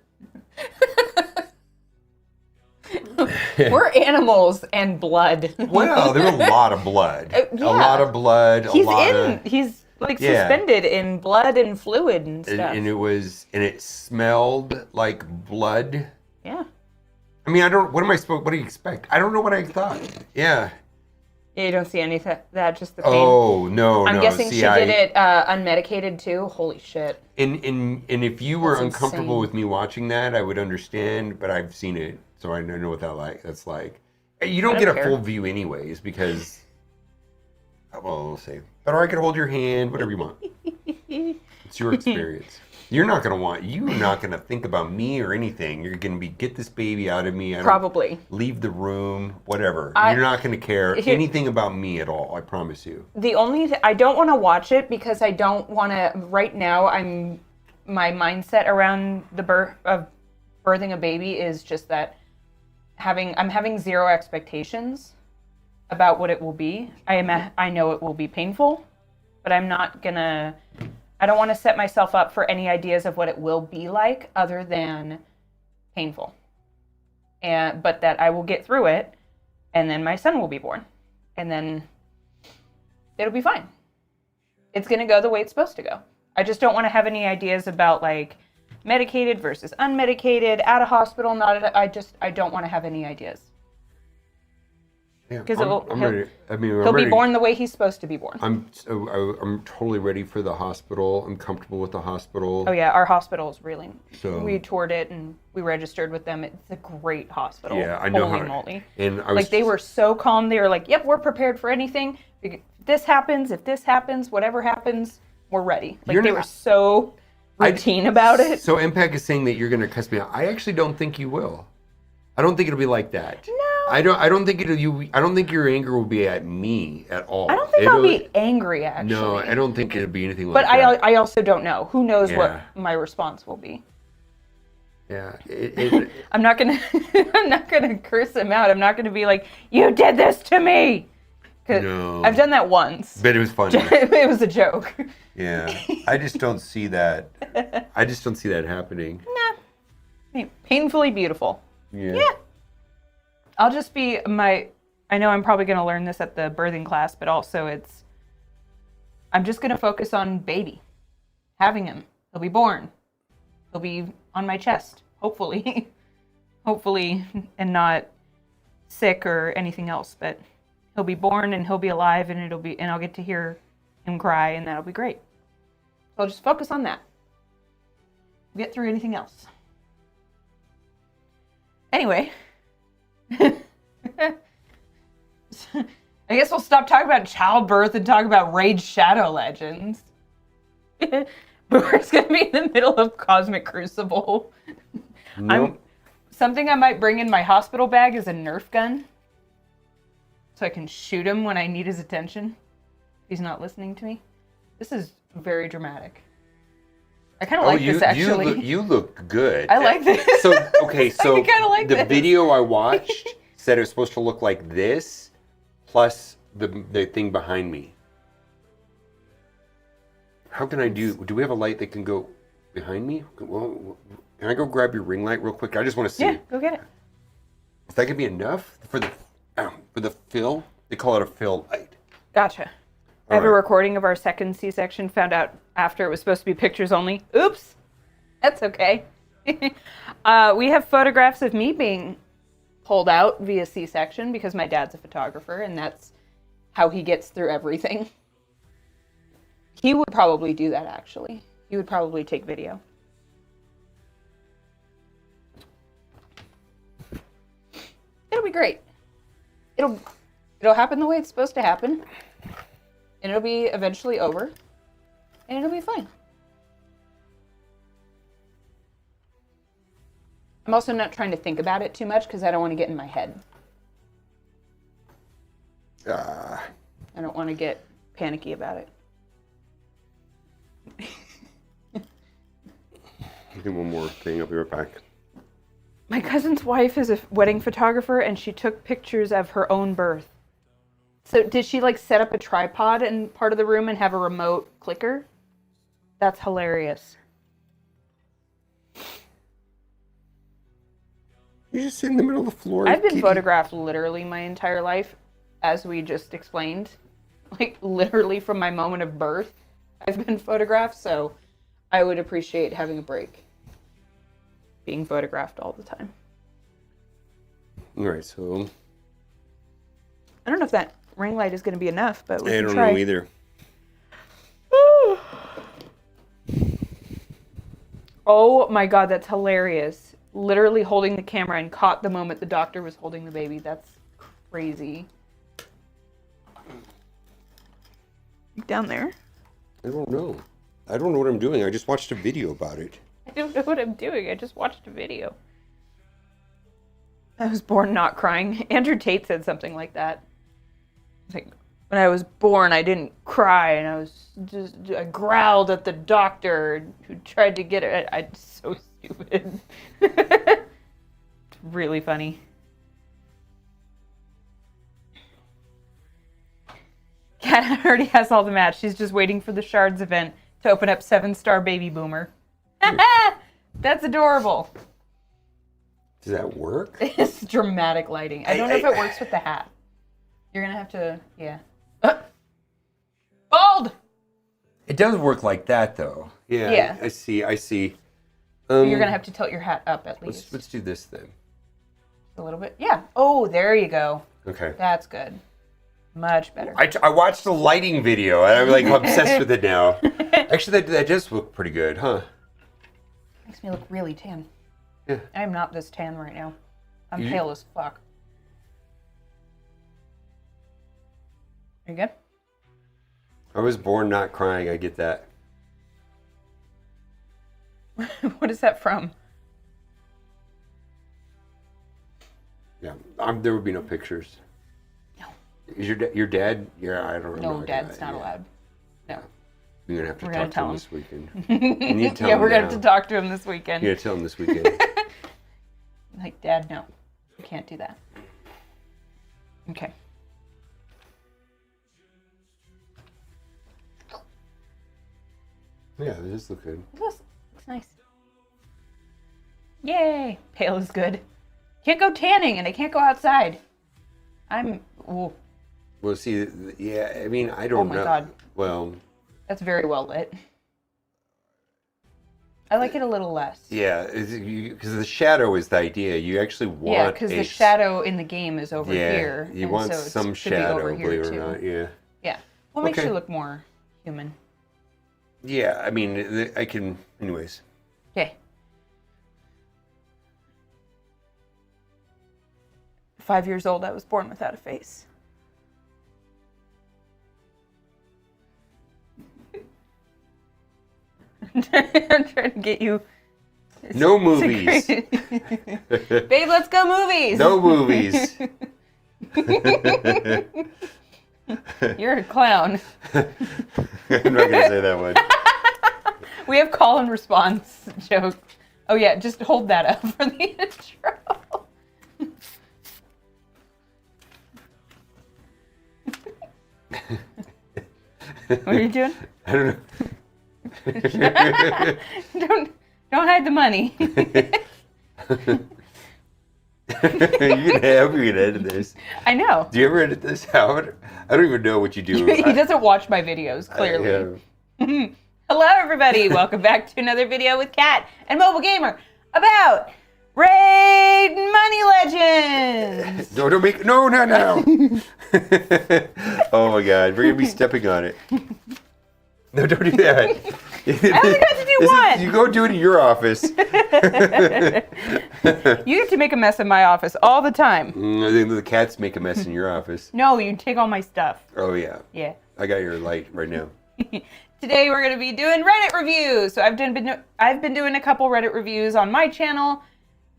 We're animals and blood. Well, there's a lot of blood. Yeah. A lot of blood. He's like suspended in blood and fluid and stuff. And it smelled like blood. Yeah. I mean, what do you expect? I don't know what I thought. Yeah. You don't see any of that, just the pain. Oh, no. I'm guessing she did it unmedicated too. Holy shit. And if you were That's uncomfortable insane. with me watching that, I would understand, but I've seen it, so I know what that's like. You don't I get don't a care. full view anyways, because, well, I'll say, or I could hold your hand, whatever you want. It's your experience. You're not going to think about me or anything. You're going to get this baby out of me. Probably. Leave the room, whatever. You're not going to care anything about me at all, I promise you. The only I don't want to watch it because I don't want to. Right now, my mindset around the birth of birthing a baby is just that I'm having zero expectations about what it will be. I know it will be painful, but I'm not gonna. I don't want to set myself up for any ideas of what it will be like other than painful. But that I will get through it, and then my son will be born, and then it'll be fine. It's going to go the way it's supposed to go. I just don't want to have any ideas about like medicated versus unmedicated, out of hospital, I don't want to have any ideas. Yeah, Because I'm ready. I mean, he'll be born the way he's supposed to be born. I'm totally ready for the hospital. I'm comfortable with the hospital. Oh yeah, our hospital is really. So, we toured it and we registered with them. It's a great hospital. Yeah, I know Holy how. moly! And I was They were so calm. They were like, "Yep, we're prepared for anything. If this happens, whatever happens, we're ready." Like they were so routine about it. So MPAC is saying that you're going to cuss me out. I actually don't think you will. I don't think it'll be like that. No. I don't think your anger will be at me at all. I don't think I'll be angry, actually. No, I don't think it'll be anything but like that. But I also don't know. Who knows Yeah. what my response will be? Yeah. I'm not gonna curse him out. I'm not gonna be like, "You did this to me." 'Cause No. I've done that once. But it was funny. It was a joke. Yeah. I just don't see that. I just don't see that happening. Nah. Painfully beautiful. Yeah. I'll just be I know I'm probably going to learn this at the birthing class, but also I'm just going to focus on baby. Having him. He'll be born. He'll be on my chest, hopefully. Hopefully, and not sick or anything else, but he'll be born and he'll be alive and I'll get to hear him cry and that'll be great. I'll just focus on that. Get through anything else. Anyway. I guess we'll stop talking about childbirth and talk about Raid Shadow Legends. Boomer's gonna be in the middle of Cosmic Crucible. Nope. Something I might bring in my hospital bag is a Nerf gun. So I can shoot him when I need his attention. If he's not listening to me. This is very dramatic. I kind of like this, actually. You look good. I like this. So, okay, so I kinda like the this. video I watched said it was supposed to look like this, plus the thing behind me. How can I do we have a light that can go behind me? Well, can I go grab your ring light real quick? I just want to see. Yeah, go get it. If that could be enough for the fill, they call it a fill light. Gotcha. I have a recording of our second C-section, found out after it was supposed to be pictures only. Oops. That's okay. We have photographs of me being pulled out via C-section because my dad's a photographer and that's how he gets through everything. He would probably do that, actually. He would probably take video. It'll be great. It'll happen the way it's supposed to happen. And it'll be eventually over. And it'll be fine. I'm also not trying to think about it too much because I don't want to get in my head. I don't want to get panicky about it. Do one more thing. I'll be right back. My cousin's wife is a wedding photographer and she took pictures of her own birth. So did she like set up a tripod in part of the room and have a remote clicker? That's hilarious. You just sit in the middle of the floor. I've been photographed literally my entire life, as we just explained. Like literally from my moment of birth, I've been photographed, so I would appreciate having a break. Being photographed all the time. All right, so I don't know if that ring light is going to be enough, but we I can don't try. know either. Oh my god, that's hilarious. Literally holding the camera and caught the moment the doctor was holding the baby. That's crazy. Down there? I don't know. I don't know what I'm doing. I just watched a video about it. I don't know what I'm doing. I just watched a video. I was born not crying. Andrew Tate said something like that. Like, when I was born, I didn't cry, and I growled at the doctor who tried to get it. I'm so stupid. It's really funny. Kat already has all the match. She's just waiting for the Shards event to open up 7-star baby boomer. That's adorable. Does that work? It's dramatic lighting. I don't know if it works with the hat. You're gonna have to, yeah. Bald! It does work like that, though. Yeah. Yeah. I see. You're gonna have to tilt your hat up at least. Let's do this then. A little bit. Yeah. Oh, there you go. Okay. That's good. Much better. I watched the lighting video, and I'm like obsessed with it now. Actually, that does look pretty good, huh? Makes me look really tan. Yeah. I'm not this tan right now. I'm pale as fuck. Are you good? I was born not crying. I get that. What is that from? Yeah. There would be no pictures. No. Is your dad? Yeah, I don't know. No, Dad's not allowed. No. We're gonna have to We're talk gonna to tell him him. this weekend. You need to tell Yeah, him we're gonna now. have to talk to him this weekend. Yeah, tell him this weekend. Like, Dad, no. You can't do that. Okay. Yeah, it does look good. Looks nice. Yay! Pale is good. Can't go tanning and I can't go outside. Ooh, Well, see, yeah, I mean, I don't know. Oh my God. Well, that's very well lit. I like it a little less. yeah, because the shadow is the idea. You actually want Yeah, because the shadow in the game is over here. You and want so it some should be over shadow, here believe it too. or not, yeah. Yeah. Well, it makes Okay. you look more human. Yeah, I mean, I can... Anyways. Okay. 5 years old, I was born without a face. I'm trying to get you... No movies. Babe, let's go movies. No movies. You're a clown. I'm not going to say that one. We have call and response jokes. Oh yeah, just hold that up for the intro. What are you doing? I don't know. Don't hide the money. You can edit this. I know. Do you ever edit this out? I don't even know what you do. He doesn't watch my videos, clearly. Hello, everybody. Welcome back to another video with Kat and Mobile Gamer about Raid Money Legends. No, don't make... No. Oh, my God. We're going to be stepping on it. No, don't do that. I only got to do one. You go do it in your office. You get to make a mess in my office all the time. I think the cats make a mess in your office. No, you take all my stuff. Oh, yeah. Yeah. I got your light right now. Today we're going to be doing Reddit reviews. So I've been doing a couple Reddit reviews on my channel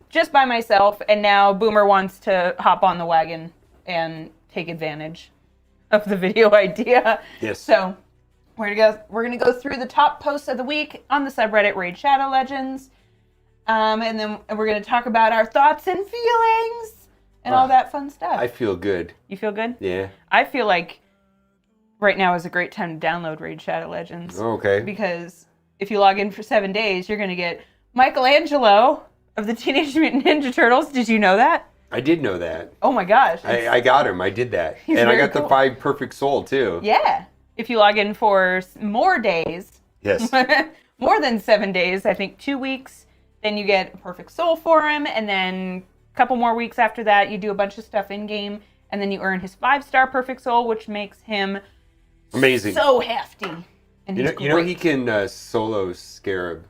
just by myself, and now Boomer wants to hop on the wagon and take advantage of the video idea. Yes. So we're gonna go through the top posts of the week on the subreddit Raid Shadow Legends, and then we're gonna talk about our thoughts and feelings and all that fun stuff. I feel good. You feel good? Yeah. I feel like right now is a great time to download Raid Shadow Legends. Okay. Because if you log in for 7 days, you're gonna get Michelangelo of the Teenage Mutant Ninja Turtles. Did you know that? I did know that. Oh my gosh. I got him. I did that. He's and I very got cool. the 5 Perfect Soul, too. Yeah. If you log in for more days, Yes. more than 7 days, I think 2 weeks, then you get a Perfect Soul for him, and then a couple more weeks after that, you do a bunch of stuff in-game, and then you earn his 5-star Perfect Soul, which makes him Amazing. so hefty. And You know he can solo Scarab.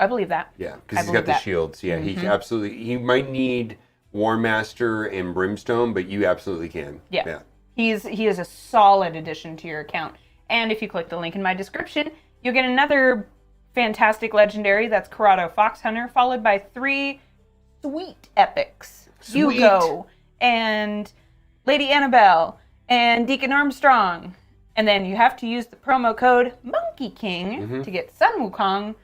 I believe that. Yeah, I because he's got believe the that. shields. Yeah, he absolutely... He might need War Master and Brimstone, but you absolutely can. Yeah. He is a solid addition to your account. And if you click the link in my description, you'll get another fantastic legendary. That's Corrado Fox Hunter, followed by 3 sweet epics. Sweet. Hugo and Lady Annabelle and Deacon Armstrong. And then you have to use the promo code Monkey King to get Sun Wukong.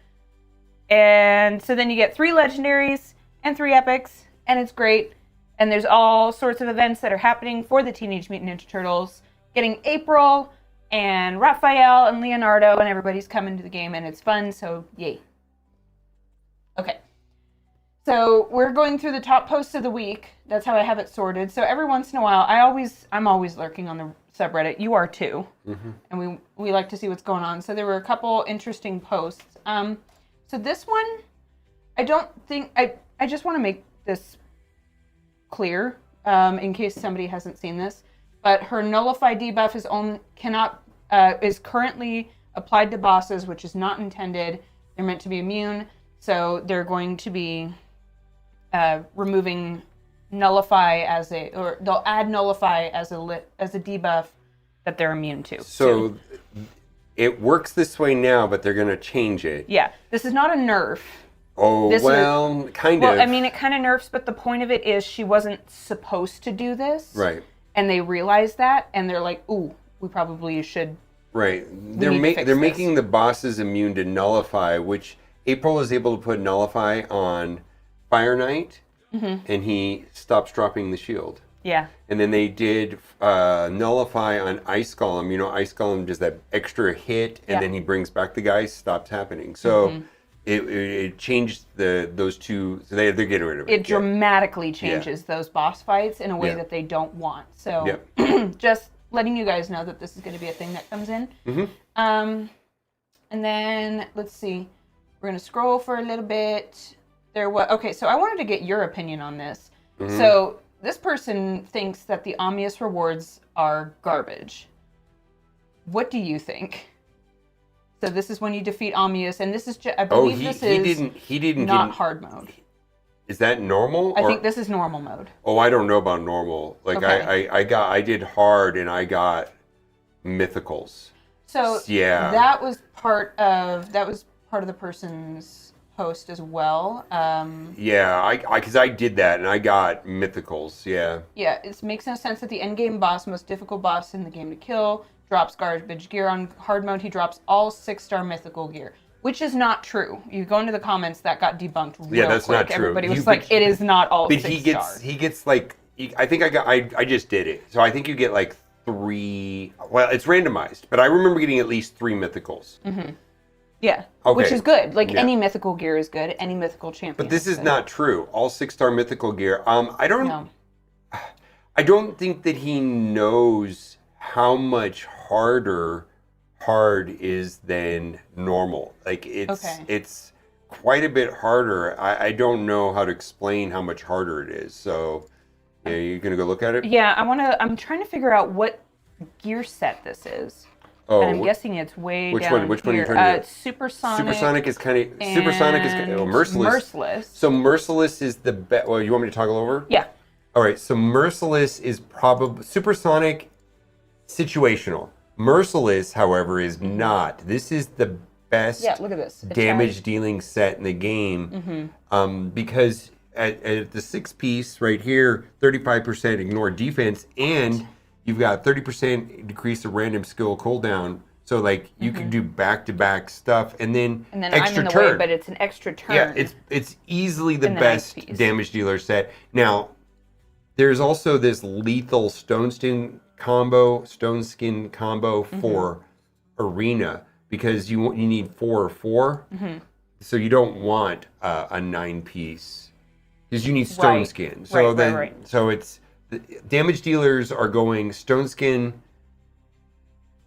And so then you get 3 legendaries and 3 epics, and it's great. And there's all sorts of events that are happening for the Teenage Mutant Ninja Turtles. Getting April and Raphael and Leonardo, and everybody's coming to the game, and it's fun, so yay. Okay. So we're going through the top posts of the week. That's how I have it sorted. So every once in a while, I'm always lurking on the subreddit. You are too. And we like to see what's going on. So there were a couple interesting posts. So this one, I just want to make this clear, in case somebody hasn't seen this, but her nullify debuff is currently applied to bosses, which is not intended. They're meant to be immune, so they're going to be removing nullify or they'll add nullify as a debuff that they're immune to. So it works this way now, but they're going to change it. Yeah, this is not a nerf. Oh, kind of. Well, I mean, it kind of nerfs, but the point of it is she wasn't supposed to do this. Right. And they realized that, and they're like, ooh, we probably should. Right. They're making the bosses immune to nullify, which April was able to put nullify on Fire Knight, and he stops dropping the shield. Yeah. And then they did nullify on Ice Golem. You know, Ice Golem does that extra hit, and then he brings back the guy, stops happening. So it changed those two. So they're getting rid of it. It dramatically changes those boss fights in a way that they don't want. So just letting you guys know that this is going to be a thing that comes in. And then let's see. We're going to scroll for a little bit. Okay, so I wanted to get your opinion on this. So this person thinks that the Omnius rewards are garbage. What do you think? So this is when you defeat Omnius, and this is I Oh, believe he didn't not get. hard mode. Is that normal? I think this is normal mode. Oh, I don't know about normal. Like Okay. I did hard and I got mythicals. So yeah, that was part of the person's post as well. Yeah, because I did that and I got mythicals. Yeah. Yeah, it makes no sense that the end game boss, most difficult boss in the game to kill, drops garbage gear. On hard mode, he drops all 6-star mythical gear, which is not true. You go into the comments, that got debunked real that's quick. not true. Everybody was like, it is not all 6 star. He gets like, I think I just did it. So I think you get like 3, well, it's randomized, but I remember getting at least 3 mythicals. Mm-hmm. Yeah, okay. Which is good. Like Yeah. any mythical gear is good. Any mythical champion. But this is good. not true. All 6-star mythical gear. I don't think that he knows how much harder hard is than normal. Like it's quite a bit harder. I don't know how to explain how much harder it is. So yeah, you gonna go look at it? Yeah, I'm trying to figure out what gear set this is. Oh, and I'm guessing it's way which down one? Which one are you here. trying to get? It's Supersonic. Supersonic is kind of Merciless. Merciless. So Merciless is the best. Well, you want me to toggle over? Yeah. All right. So Merciless is probably Supersonic, situational. Merciless, however, is not. This is the best. Yeah. Look at this. Damage dealing set in the game. Because at the 6-piece right here, 35% ignore defense, and you've got 30% decrease the random skill cooldown. So like you can do back-to-back stuff, and then extra I'm in the turn. way, but it's an extra turn. Yeah, it's easily the in the best 9th piece. damage dealer set. Now, there's also this lethal stone skin combo for arena, because you need 4 or 4. So you don't want a 9-piece because you need stone Right. skin. So Right. so it's the damage dealers are going stone skin,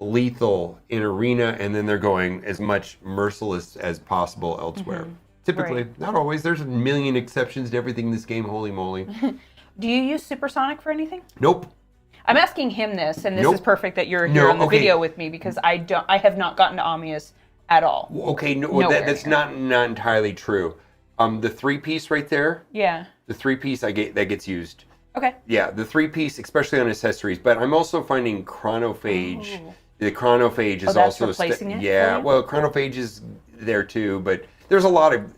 lethal in arena, and then they're going as much merciless as possible elsewhere. Typically, not always. There's a million exceptions to everything in this game. Holy moly! Do you use Supersonic for anything? Nope. I'm asking him this, and this Nope. is perfect that you're here on the video with me, because I have not gotten to Omnius at all. Okay, Nowhere that's here. not entirely true. The 3-piece right there, Yeah. the 3-piece that gets used. Okay. Yeah, the 3-piece, especially on accessories. But I'm also finding chronophage. Oh. The chronophage is that's also replacing it yeah. for you? Well, chronophage is there too, but there's a lot of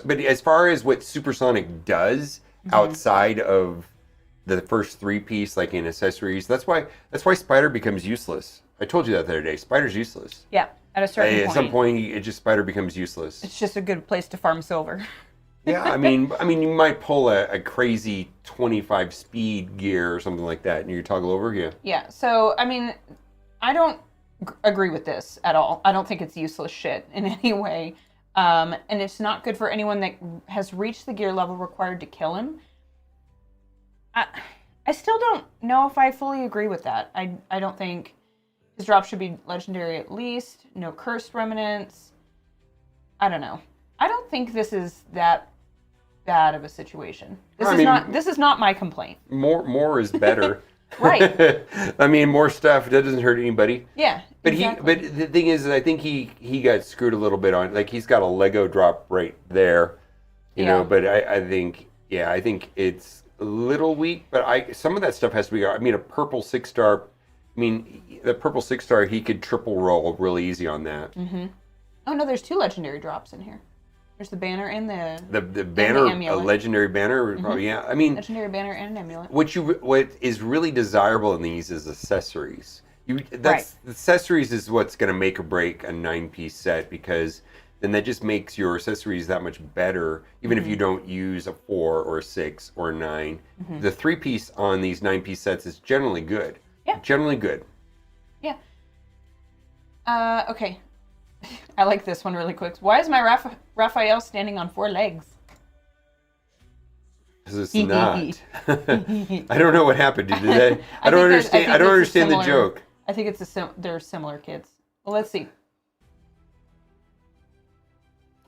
But as far as what Supersonic does outside of the first 3-piece, like in accessories, that's why Spider becomes useless. I told you that the other day. Spider's useless. Yeah. At a certain point. At some point, Spider becomes useless. It's just a good place to farm silver. Yeah, I mean, you might pull a crazy 25 speed gear or something like that, and you toggle over, yeah. Yeah. So, I mean, I don't agree with this at all. I don't think it's useless shit in any way. And it's not good for anyone that has reached the gear level required to kill him. I still don't know if I fully agree with that. I don't think his drop should be legendary at least. No cursed remnants. I don't know. I don't think this is that bad of a situation. This is not my complaint. More is better. Right. I mean, more stuff, that doesn't hurt anybody. Yeah. But exactly. but the thing is, I think he got screwed a little bit on, like, he's got a Lego drop right there, you know. But I think it's a little weak. But some of that stuff has to be. I mean, a purple 6-star. I mean, the purple 6-star, he could triple roll really easy on that. Oh no, there's 2 legendary drops in here. There's the banner and the banner, a amulet. legendary banner. Yeah, I mean, Legendary banner and an amulet. What is really desirable in these is accessories. Accessories is what's going to make or break a 9-piece set, because then that just makes your accessories that much better, even if you don't use a 4 or a 6 or a 9. The 3-piece on these 9-piece sets is generally good. Yeah. Generally good. Yeah. Okay. I like this one really quick. Why is my Raphael standing on 4 legs? Because it's not. I don't know what happened. Did that? I don't understand. I don't understand the joke. I think they're similar kids. Well, let's see.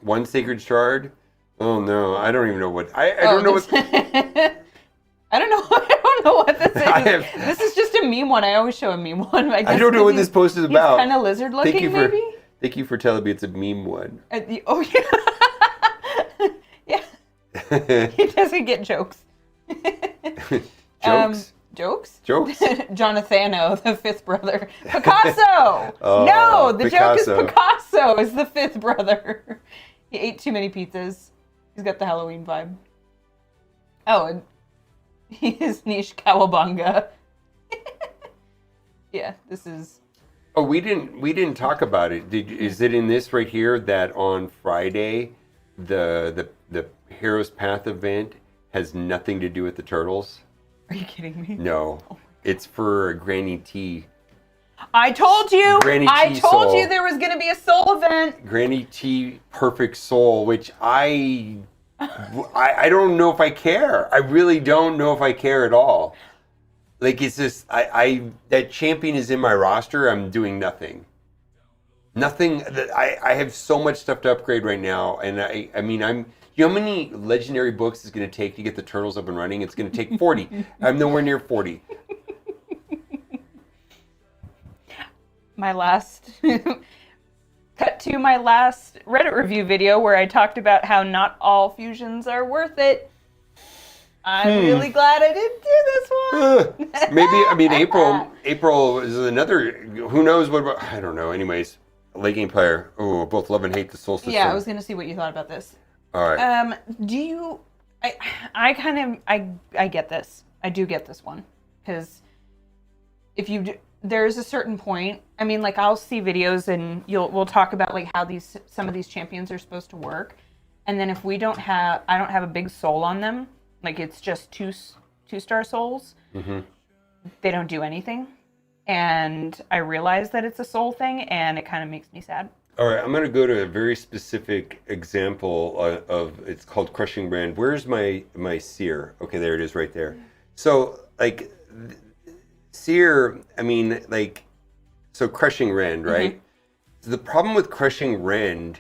1 sacred shard. Oh no, I don't even know what. I don't know what. I don't know. I don't know what this is. This is just a meme one. I always show a meme one. I don't know what this post is about. He's kind of lizard looking, maybe. Thank you for telling me it's a meme one. Oh, yeah. Yeah. He doesn't get jokes. Jokes? Jokes? Jokes? Jonathano, the fifth brother. Picasso! Oh, no, the joke is Picasso. Picasso is the fifth brother. He ate too many pizzas. He's got the Halloween vibe. Oh, and he is niche cowabunga. Yeah, this is... Oh, we didn't talk about it. Is it in this right here that on Friday, the Heroes Path event has nothing to do with the turtles? Are you kidding me? No, it's for Granny T. I told you. Granny I T told Soul. you there was going to be a soul event. Granny T Perfect Soul, which I don't know if I care. I really don't know if I care at all. Like, it's just, that champion is in my roster. I'm doing nothing. Nothing. I have so much stuff to upgrade right now. And I mean, you know how many legendary books it's going to take to get the turtles up and running? It's going to take 40. I'm nowhere near 40. My last cut to my last Reddit review video where I talked about how not all fusions are worth it. I'm really glad I didn't do this one. Maybe, I mean, April is another, who knows what about, I don't know. Anyways, a late game player. Oh, both love and hate the soul system. Yeah, I was going to see what you thought about this. All right. Do you, I get this. I do get this one. Because if you, there's a certain point, I mean, like, I'll see videos and we'll talk about, like, how some of these champions are supposed to work. And then if I don't have a big soul on them, like, it's just two-star souls, they don't do anything. And I realize that it's a soul thing, and it kind of makes me sad. All right, I'm going to go to a very specific example of it's called Crushing Rend. Where's my seer? Okay, there it is right there. So, like, seer, I mean, like, so Crushing Rend, right? The problem with Crushing Rend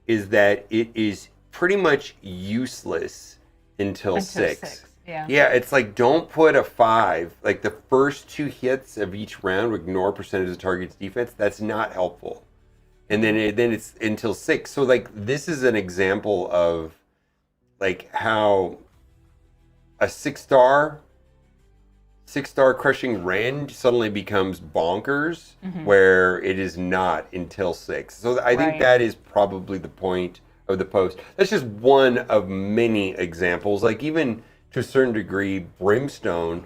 is that it is pretty much useless until 6. Yeah. Yeah, it's like, don't put a 5. Like, the first 2 hits of each round ignore percentage of the target's defense. That's not helpful. And then it's until 6. So, like, this is an example of, like, how a 6-star Crushing Rend suddenly becomes bonkers, where it is not until 6. So I think that is probably the point of the post. That's just one of many examples. Like, even to a certain degree, Brimstone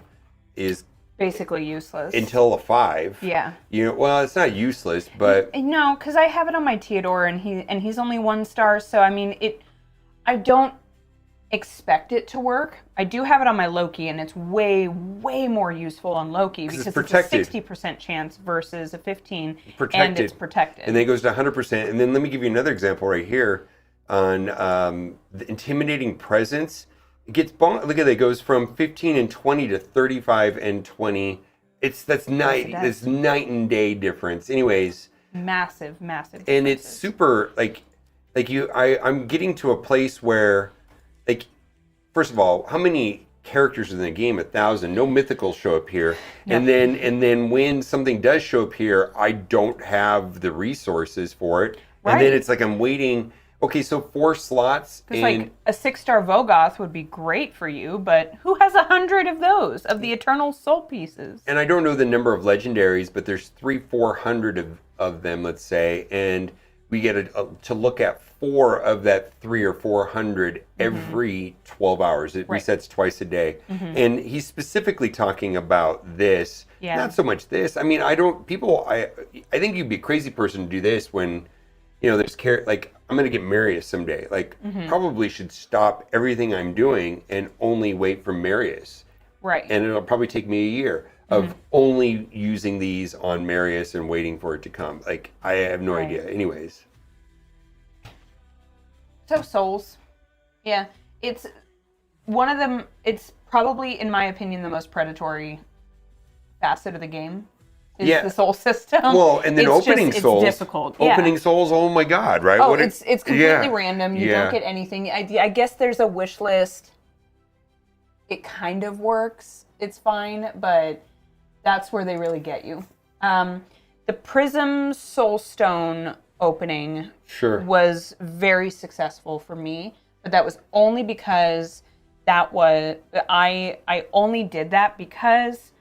is basically useless until a 5. Yeah. You know, well, it's not useless, but no, because I have it on my Theodore, and he's only 1 star. So I mean, I don't expect it to work. I do have it on my Loki, and it's way more useful on Loki because it's a 60% chance versus a 15, and it's protected. And then it goes to 100%. And then let me give you another example right here on the Intimidating Presence. It gets look at that. It goes from 15 and 20 to 35 and 20. That's night and day difference. Anyways, massive and it's super I'm getting to a place where, like, first of all, how many characters in the game? 1,000. No mythicals show up here. Yep. And then when something does show up here, I don't have the resources for it. Right. And then it's like I'm waiting. Okay, so 4 slots. Because, like, a 6-star Vogoth would be great for you, but who has 100 of those, of the Eternal Soul pieces? And I don't know the number of legendaries, but there's 300-400 of them, let's say, and we get to look at 4 of that 300 or 400 every 12 hours. It resets twice a day. And he's specifically talking about this, not so much this. I mean, I think you'd be a crazy person to do this when, you know, there's like, I'm going to get Marius someday. Like, probably should stop everything I'm doing and only wait for Marius. Right. And it'll probably take me a year of only using these on Marius and waiting for it to come. Like, I have no idea. Anyways. So, souls. Yeah. It's one of them. It's probably, in my opinion, the most predatory facet of the game. Is the soul system. Well, and then opening souls. It's difficult. Opening souls, oh my God, right? Oh, it's completely random. You don't get anything. I guess there's a wish list. It kind of works. It's fine, but that's where they really get you. The Prism Soul Stone opening Sure. was very successful for me, but that was only because that was I only did that because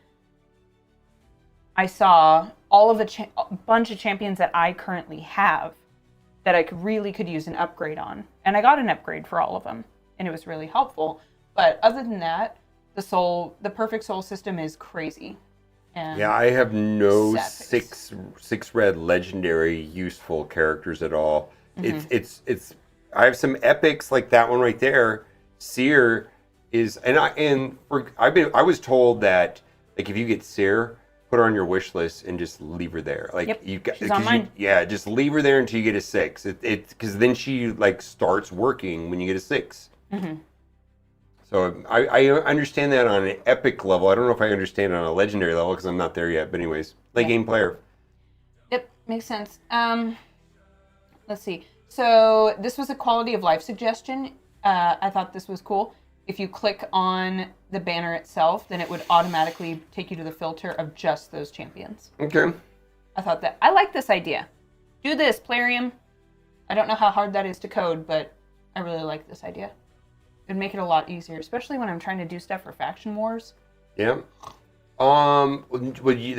I saw all of a bunch of champions that I currently have that I really could use an upgrade on, and I got an upgrade for all of them, and it was really helpful. But other than that, the perfect soul system is crazy. And Yeah, I have no Sad six red legendary useful characters at all. It's I have some epics like that one right there. Seer is I was told that like if you get Seer, put her on your wish list and just leave her there. Like Yep, you got she's on mine. just leave her there until you get a 6. It because then she like starts working when you get a 6. So I understand that on an epic level. I don't know if I understand it on a legendary level because I'm not there yet. But anyways, late game player. Yep, makes sense. Let's see. So this was a quality of life suggestion. I thought this was cool. If you click on the banner itself, then it would automatically take you to the filter of just those champions. Okay. I like this idea. Do this, Plarium. I don't know how hard that is to code, but I really like this idea. It'd make it a lot easier, especially when I'm trying to do stuff for faction wars. Yeah. Actually,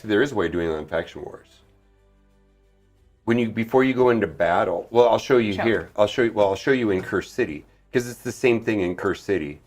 there is a way of doing it on Faction Wars. Before you go into battle, well, I'll show you here. I'll show you in Curse City because it's the same thing in Curse City.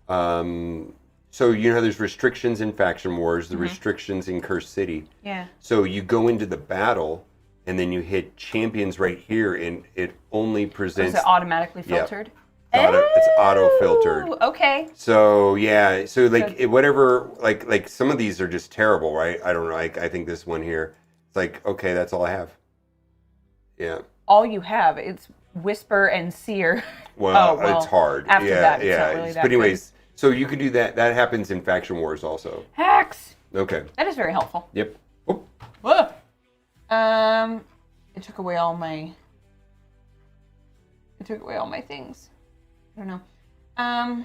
So you know how there's restrictions in Faction Wars, the restrictions in Curse City. Yeah. So you go into the battle, and then you hit champions right here, and it only presents. Is it automatically filtered? It's auto filtered. Okay. So yeah, so like whatever, like some of these are just terrible, right? I don't know. Like I think this one here, it's like okay, that's all I have. Yeah. All you have, it's Whisper and Seer. Well, it's hard. After that, it's not really that But anyways, so you could do that. That happens in Faction Wars also. Hacks. Okay. That is very helpful. Yep. Oh. Whoa. It took away all my. It took away all my things. I don't know. I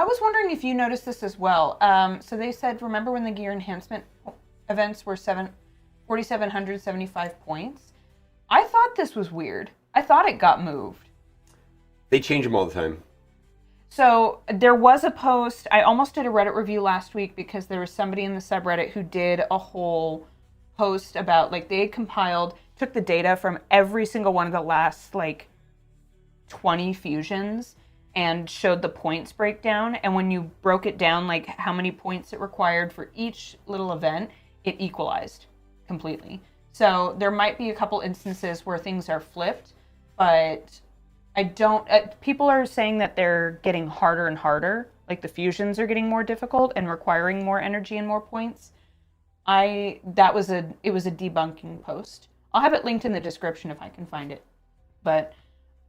was wondering if you noticed this as well. So they said, remember when the gear enhancement events were 4,775 points? I thought this was weird. I thought it got moved. They change them all the time. So there was a post. I almost did a Reddit review last week because there was somebody in the subreddit who did a whole post about, like, they took the data from every single one of the last, like, 20 fusions and showed the points breakdown. And when you broke it down, like how many points it required for each little event, it equalized completely. So there might be a couple instances where things are flipped, but people are saying that they're getting harder and harder. Like the fusions are getting more difficult and requiring more energy and more points. It was a debunking post. I'll have it linked in the description if I can find it. But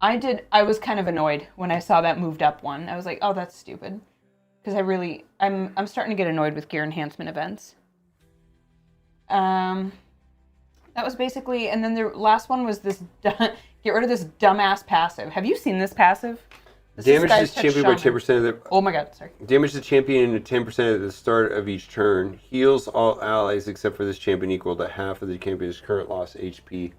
I was kind of annoyed when I saw that moved up one. I was like, oh, that's stupid. Because I'm starting to get annoyed with gear enhancement events. That was basically, and then the last one was this, get rid of this dumbass passive. Have you seen this passive? Damage this champion by 10% of the... Oh my god, sorry. Damage the champion at 10% at the start of each turn. Heals all allies except for this champion equal to half of the champion's current loss HP.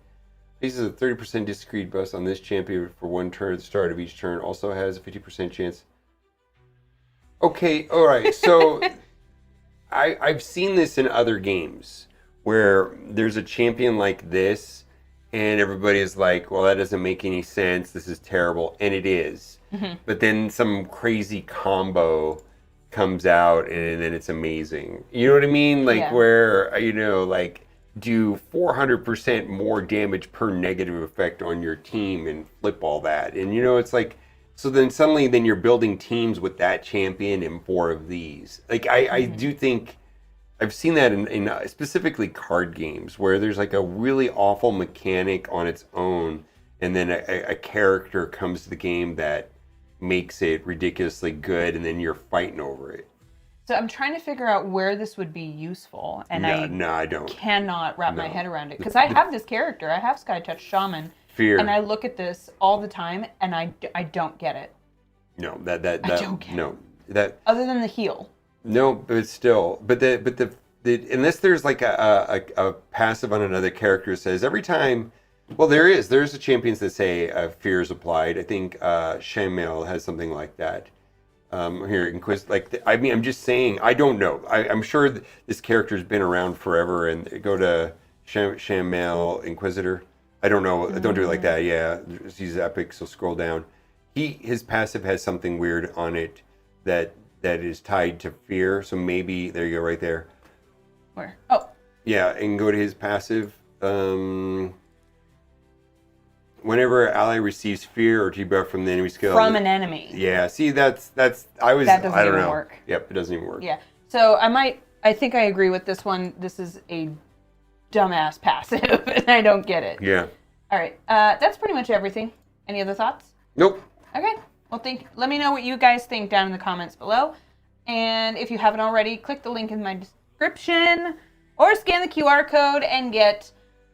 Faces a 30% discrete bust on this champion for one turn at the start of each turn. Also has a 50% chance. Okay, alright, so I've seen this in other games where there's a champion like this and everybody is like, well, that doesn't make any sense. This is terrible. And it is. Mm-hmm. But then some crazy combo comes out and then it's amazing. You know what I mean? Like where, like do 400% more damage per negative effect on your team and flip all that. And it's like, so then suddenly then you're building teams with that champion and 4 of these. Like I do think I've seen that in specifically card games where there's like a really awful mechanic on its own and then a character comes to the game that makes it ridiculously good and then you're fighting over it. So I'm trying to figure out where this would be useful and I don't. Cannot wrap my head around it because I have this character. I have Skytouch Shaman. Fear. And I look at this all the time and I don't get it. No, that I don't get no. it. That other than the heal. No, but still, but the unless there's like a passive on another character that says every time. Well, there's the champions that say fear is applied. I think Shamil has something like that. Here, I'm just saying. I don't know. I'm sure this character's been around forever. And go to Shamil Inquisitor. I don't know. Don't do it like that. Yeah, he's epic. So scroll down. His passive has something weird on it that is tied to fear. So maybe there you go, right there. Where? Oh. Yeah, and go to his passive. Whenever ally receives fear or debuff from the enemy skill. From an enemy. Yeah, see, that doesn't even work. Yep, it doesn't even work. Yeah. So I think I agree with this one. This is a dumbass passive, and I don't get it. Yeah. All right. That's pretty much everything. Any other thoughts? Nope. Okay. Well, let me know what you guys think down in the comments below. And if you haven't already, click the link in my description or scan the QR code and get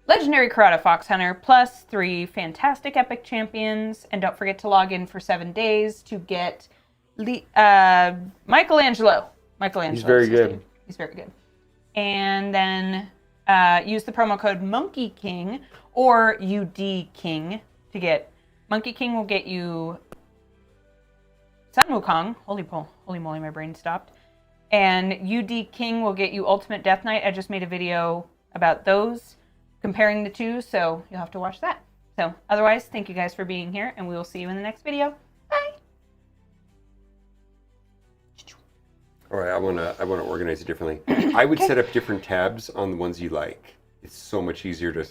Legendary Karate Fox Hunter plus 3 fantastic epic champions. And don't forget to log in for 7 days to get Michelangelo. He's very good. He's very good. And then use the promo code Monkey King or UD King to get. Monkey King will get you Sun Wukong. Holy moly, my brain stopped. And UD King will get you Ultimate Death Knight. I just made a video about those, comparing the two, so you'll have to watch that. So otherwise, thank you guys for being here, and we will see you in the next video. Bye. All right, I wanna organize it differently. I would set up different tabs on the ones you like. It's so much easier to.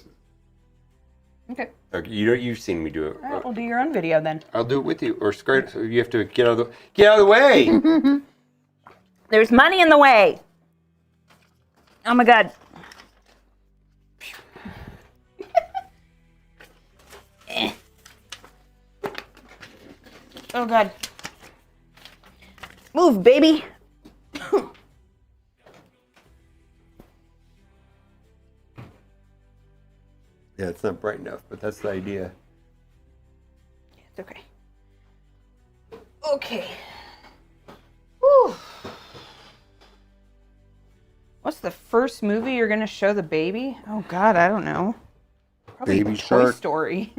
Okay. You've seen me do it. All right, we'll do your own video then. I'll do it with you, or skirt. So you have to get out of the way. There's money in the way. Oh my god. Oh god. Move, baby. Yeah, it's not bright enough, but that's the idea. It's okay. Okay. Whew. What's the first movie you're gonna show the baby? Oh god, I don't know. Probably Baby Toy Shark. Story.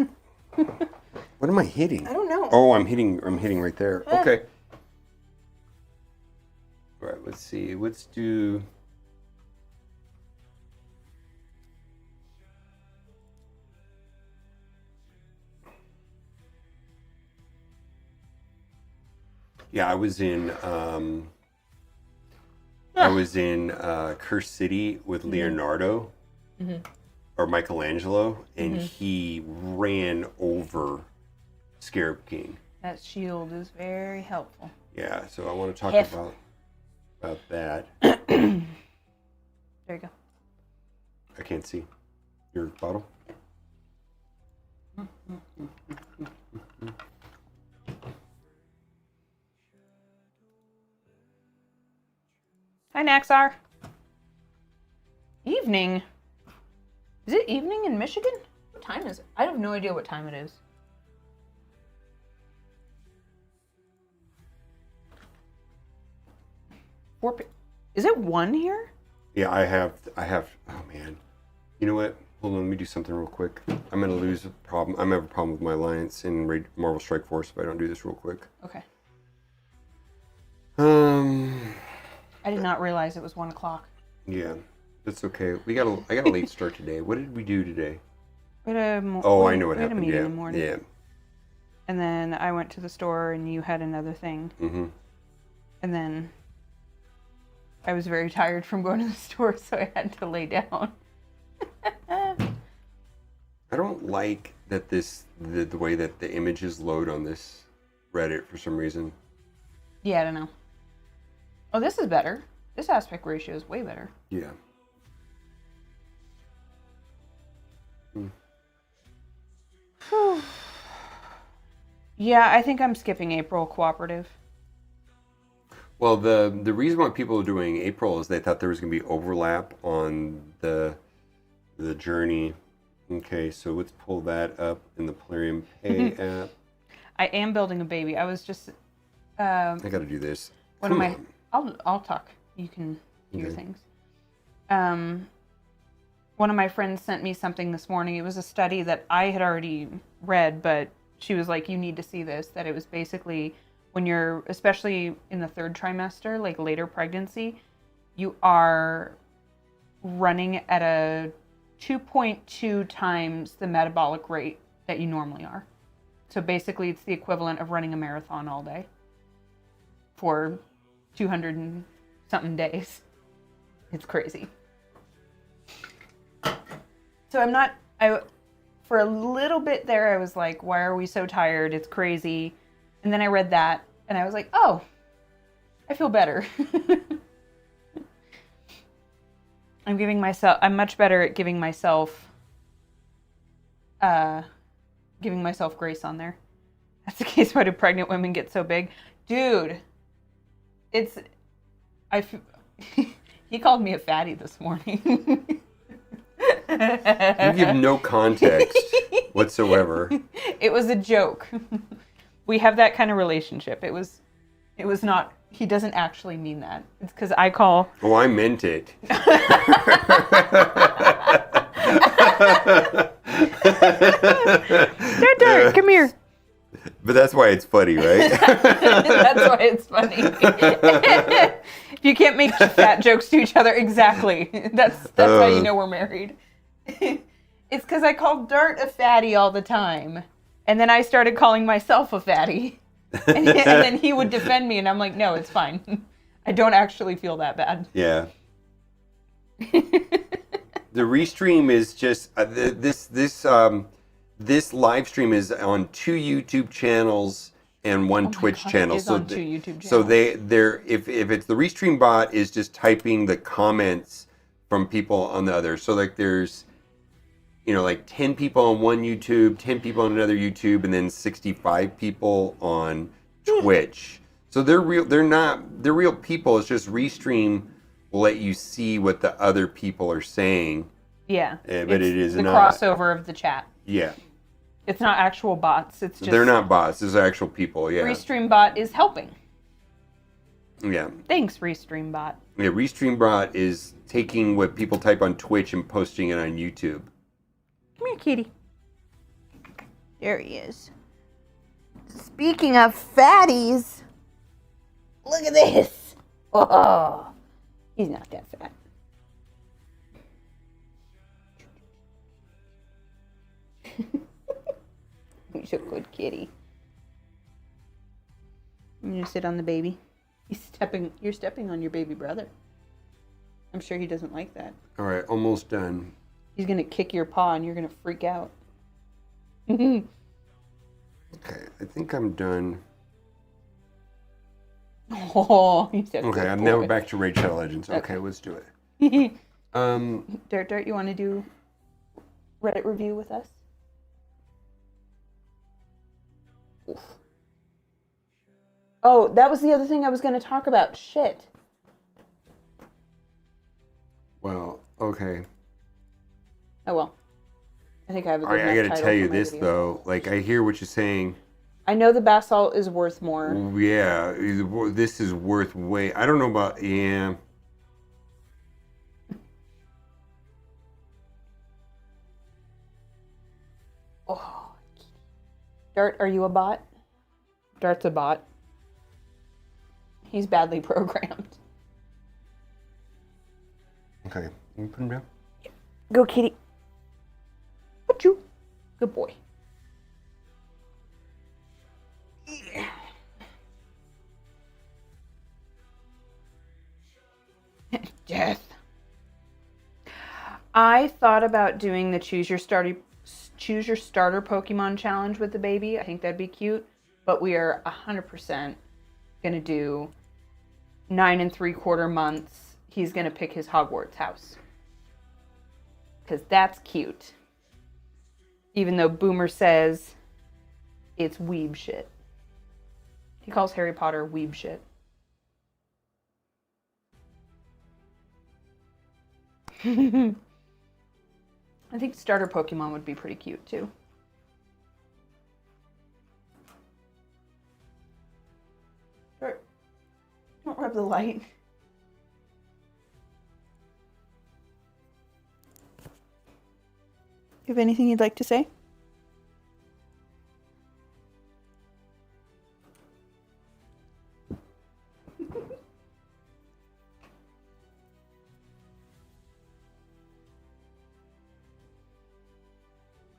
What am I hitting? I don't know. Oh, I'm hitting right there. Okay. All right, let's see. Let's do. Yeah, I was in Curse City with Leonardo or Michelangelo, and he ran over Scarab King. That shield is very helpful. Yeah, so I want to talk about that. There you go. I can't see your bottle. Hi, Naxar. Evening. Is it evening in Michigan? What time is it? I have no idea what time it is. Is it 1 here? Yeah, I have. Oh man, you know what? Hold on, let me do something real quick. I'm gonna lose a problem. I'm gonna have a problem with my alliance in Marvel Strike Force if I don't do this real quick. Okay. I did not realize it was 1 o'clock. Yeah, that's okay. I got a late start today. What did we do today? I know what happened. We had a meeting in the morning. Yeah. And then I went to the store and you had another thing. Mm-hmm. And then I was very tired from going to the store, so I had to lay down. I don't like that the way that the images load on this Reddit for some reason. Yeah, I don't know. Oh, this is better. This aspect ratio is way better. Yeah. Yeah, I think I'm skipping April cooperative. Well, the reason why people are doing April is they thought there was going to be overlap on the journey. Okay, so let's pull that up in the Plarium Pay app. I am building a baby. I was just. I got to do this. What am I? I'll talk. You can do your things. one of my friends sent me something this morning. It was a study that I had already read, but she was like, you need to see this, that it was basically when you're, especially in the third trimester, like later pregnancy, you are running at a 2.2 times the metabolic rate that you normally are. So basically it's the equivalent of running a marathon all day for 200 and something days. It's crazy. So for a little bit there, I was like, why are we so tired? It's crazy. And then I read that and I was like, oh, I feel better. I'm much better at giving myself grace on there. That's the case. Why do pregnant women get so big? Dude, he called me a fatty this morning. You give no context whatsoever. It was a joke. We have that kind of relationship. It was not, he doesn't actually mean that. It's because I call. Oh, I meant it. Dirt, come here. But that's why it's funny, right? That's why it's funny. If you can't make fat jokes to each other, exactly. That's how you know we're married. It's because I called Dart a fatty all the time. And then I started calling myself a fatty. And then he would defend me, and I'm like, no, it's fine. I don't actually feel that bad. Yeah. The restream is just this live stream is on 2 YouTube channels and 1 Twitch channel. It is on 2 YouTube channels. So if it's the restream bot is just typing the comments from people on the other. So like there's like 10 people on one YouTube, 10 people on another YouTube, and then 65 people on Twitch. So they're real people. It's just Restream will let you see what the other people are saying. Yeah. But it is the not crossover of the chat. Yeah. It's not actual bots. It's just they're not bots. These are actual people. Yeah. Restream bot is helping. Yeah. Thanks, Restream bot. Yeah. Restream bot is taking what people type on Twitch and posting it on YouTube. Come here, kitty. There he is. Speaking of fatties, look at this. Oh, he's not that fat. He's a good kitty. I'm gonna sit on the baby. You're stepping on your baby brother. I'm sure he doesn't like that. All right, almost done. He's gonna kick your paw and you're gonna freak out. Okay, I think I'm done. Oh, he's a okay, good I'm boy. now back to Raid Shadow Legends. Okay, let's do it. Dirt, you want to do Reddit review with us? Oof. Oh, that was the other thing I was going to talk about. Shit. Well, okay. Oh well. I think I have a good I enough gotta title tell you for my this video. though. Like, I hear what you're saying. I know the basalt is worth more. Yeah, this is worth way. I don't know about. Yeah. Oh. Dart, are you a bot? Dart's a bot. He's badly programmed. Okay, can you put him down? Go, kitty. Put you. Good boy. Yeah. Death. I thought about doing the choose your starter Pokemon challenge with the baby. I think that'd be cute. But we are 100% gonna do 9 3/4 months. He's gonna pick his Hogwarts house. Because that's cute. Even though Boomer says it's weeb shit. He calls Harry Potter weeb shit. I think starter Pokemon would be pretty cute too. Don't rub the light. You have anything you'd like to say?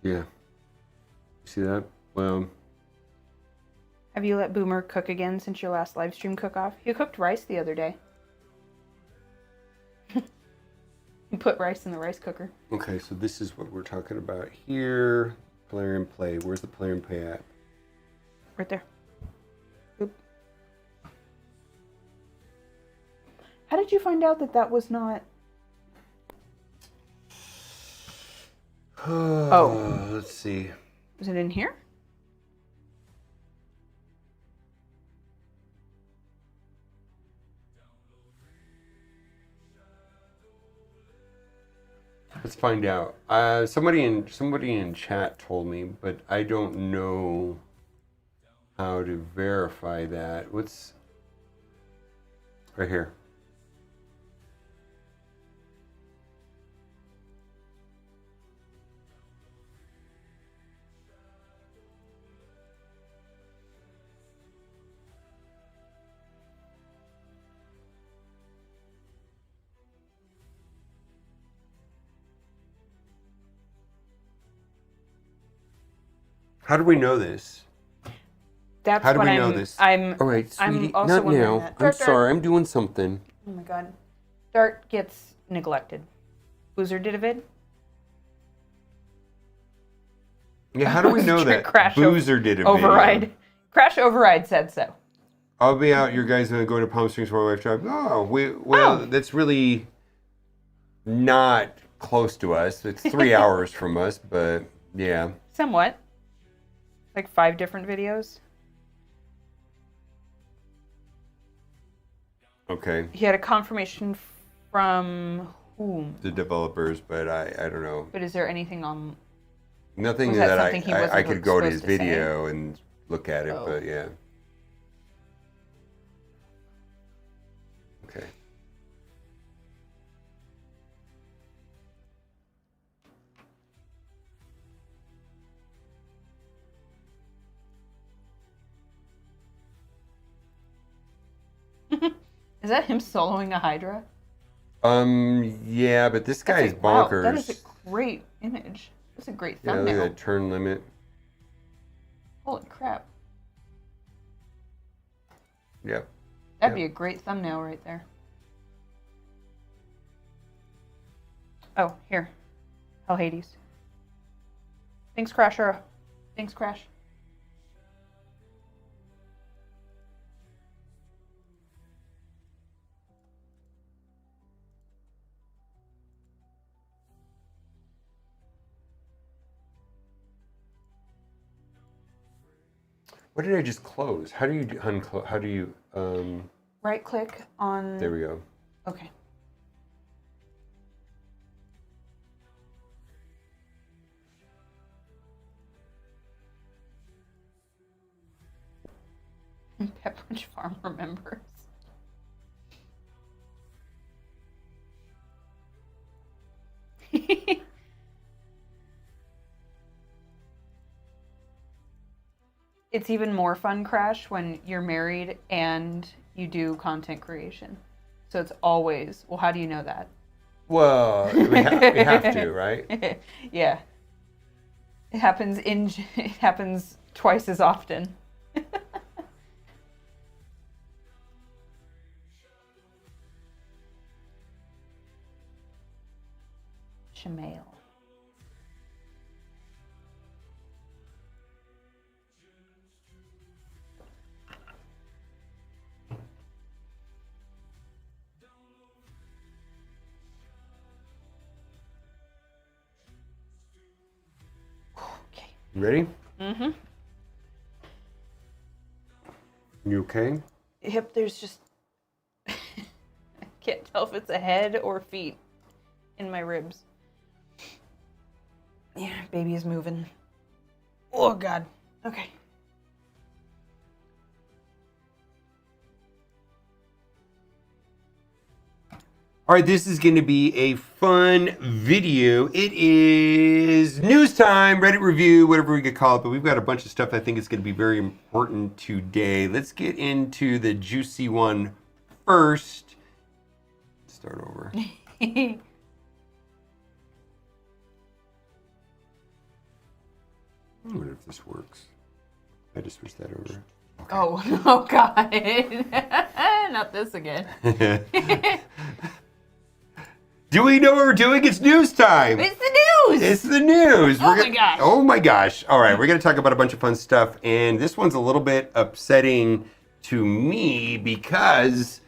Yeah. See that? Well, Have you let Boomer cook again since your last live stream cook-off? He cooked rice the other day. He put rice in the rice cooker. okay, so this is what we're talking about here. Player and play. Where's the player and play at? Right there. Oop. How did you find out that that was not... Oh. Let's see. Was it in here? Let's find out. Somebody in chat told me, but I don't know how to verify that. What's right here? How do we know this? That's How do what we I'm, know this? I'm. All right, sweetie. I'm also Not wondering now. that. I'm Dart, sorry. I'm doing something. Oh my god. Dart gets neglected. Boozer did a vid. Yeah, how do we know that? Crash Boozer did a override. video. Crash override said so. I'll be out. You guys going to Palm Springs for my wife drive? Oh, that's really not close to us. It's 3 hours from us, but yeah. Somewhat. Like 5 different videos. Okay. He had a confirmation from whom? The developers, but I don't know. But is there anything on? Nothing Was that that something he wasn't I could go to his supposed to say? video and look at it, Oh. but yeah. Okay. Is that him soloing a Hydra? Yeah, but this guy is Wow, bonkers. that is a great image. That's a great Yeah, look thumbnail. at that turn limit. Holy crap. Yep. That'd be a great thumbnail right there. Oh, here. Hell Hades. Thanks, Crasher. Thanks, Crash. What did I just close? How do you unclose? How do you Right click on... There we go. Okay. Pepperidge Farm remembers. It's even more fun, Crash, when you're married and you do content creation. So it's always, well, how do you know that? Well, we have to, right? Yeah. It happens twice as often. Shemail. Okay. You ready? Mm-hmm. You okay? Yep, there's just... I can't tell if it's a head or feet in my ribs. Yeah, baby is moving. Oh, God. Okay. All right, this is going to be a fun video. It is news time, Reddit review, whatever we could call it, but we've got a bunch of stuff I think is going to be very important today. Let's get into the juicy one first. Start over. I wonder if this works. I just switched that over. Okay. Oh God. Not this again. Do we know what we're doing? It's news time. It's the news. It's the news. My gosh. Oh my gosh. All right, we're going to talk about a bunch of fun stuff. And this one's a little bit upsetting to me because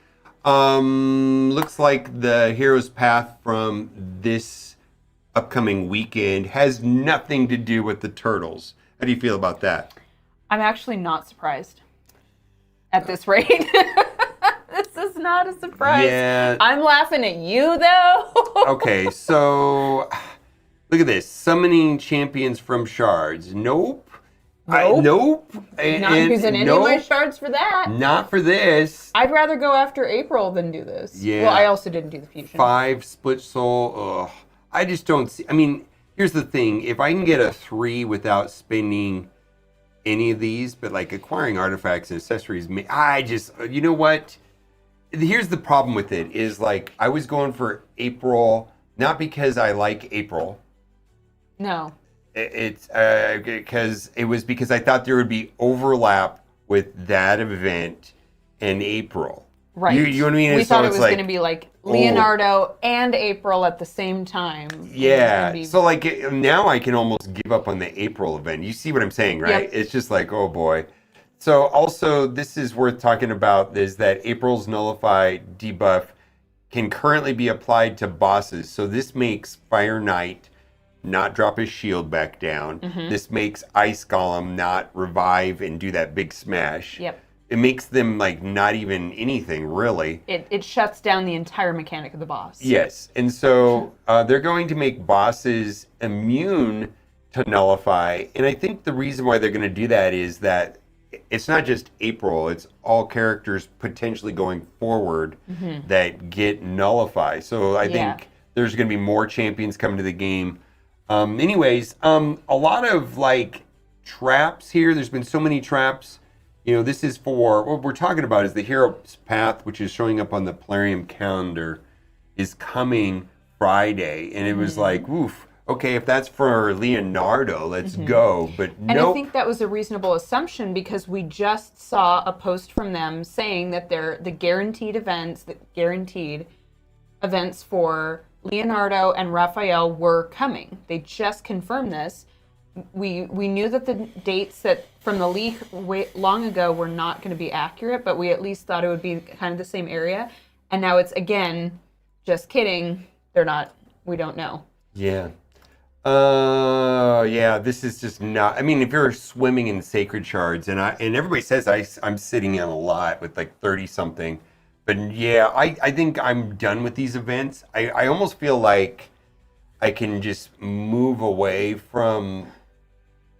looks like the hero's path from this upcoming weekend has nothing to do with the turtles. How do you feel about that? I'm actually not surprised at this rate. This is not a surprise. Yeah. I'm laughing at you, though. Okay, so look at this. Summoning champions from shards. Nope. Nope. And, Not using any of my shards for that. Not for this. I'd rather go after April than do this. Yeah. Well, I also didn't do the fusion. 5 split soul. Ugh. I just don't see. I mean, here's the thing. If I can get a 3 without spending any of these, but like acquiring artifacts and accessories, I just, you know what? Here's the problem with it is like I was going for April, not because I like April. No. It's because I thought there would be overlap with that event in April. Right. You know what I mean? We so thought it it's was like, going to be like Leonardo and April at the same time. Yeah. So like now I can almost give up on the April event. You see what I'm saying, right? Yep. It's just like, oh boy. So also this is worth talking about is that April's Nullify debuff can currently be applied to bosses. So this makes Fire Knight not drop his shield back down. Mm-hmm. This makes Ice Golem not revive and do that big smash. Yep. It makes them like not even anything really. It shuts down the entire mechanic of the boss. Yes, and so they're going to make bosses immune to Nullify, and I think the reason why they're going to do that is that it's not just April, it's all characters potentially going forward that get Nullify. So I think there's going to be more champions coming to the game. Anyways, a lot of like traps here. There's been so many traps. You know, this is for, what we're talking about is the Hero's Path, which is showing up on the Plarium calendar, is coming Friday. And it was like, oof, okay, if that's for Leonardo, let's go. But And nope. I think that was a reasonable assumption because we just saw a post from them saying that they're the guaranteed events for Leonardo and Raphael were coming. They just confirmed this. We knew that the dates that from the leak long ago were not going to be accurate, but we at least thought it would be kind of the same area. And now it's again, just kidding. They're not. We don't know. Yeah. Yeah, this is just not, I mean, if you're swimming in sacred shards, and everybody says I'm sitting in a lot with like 30 something, but yeah, I think I'm done with these events. I almost feel like I can just move away from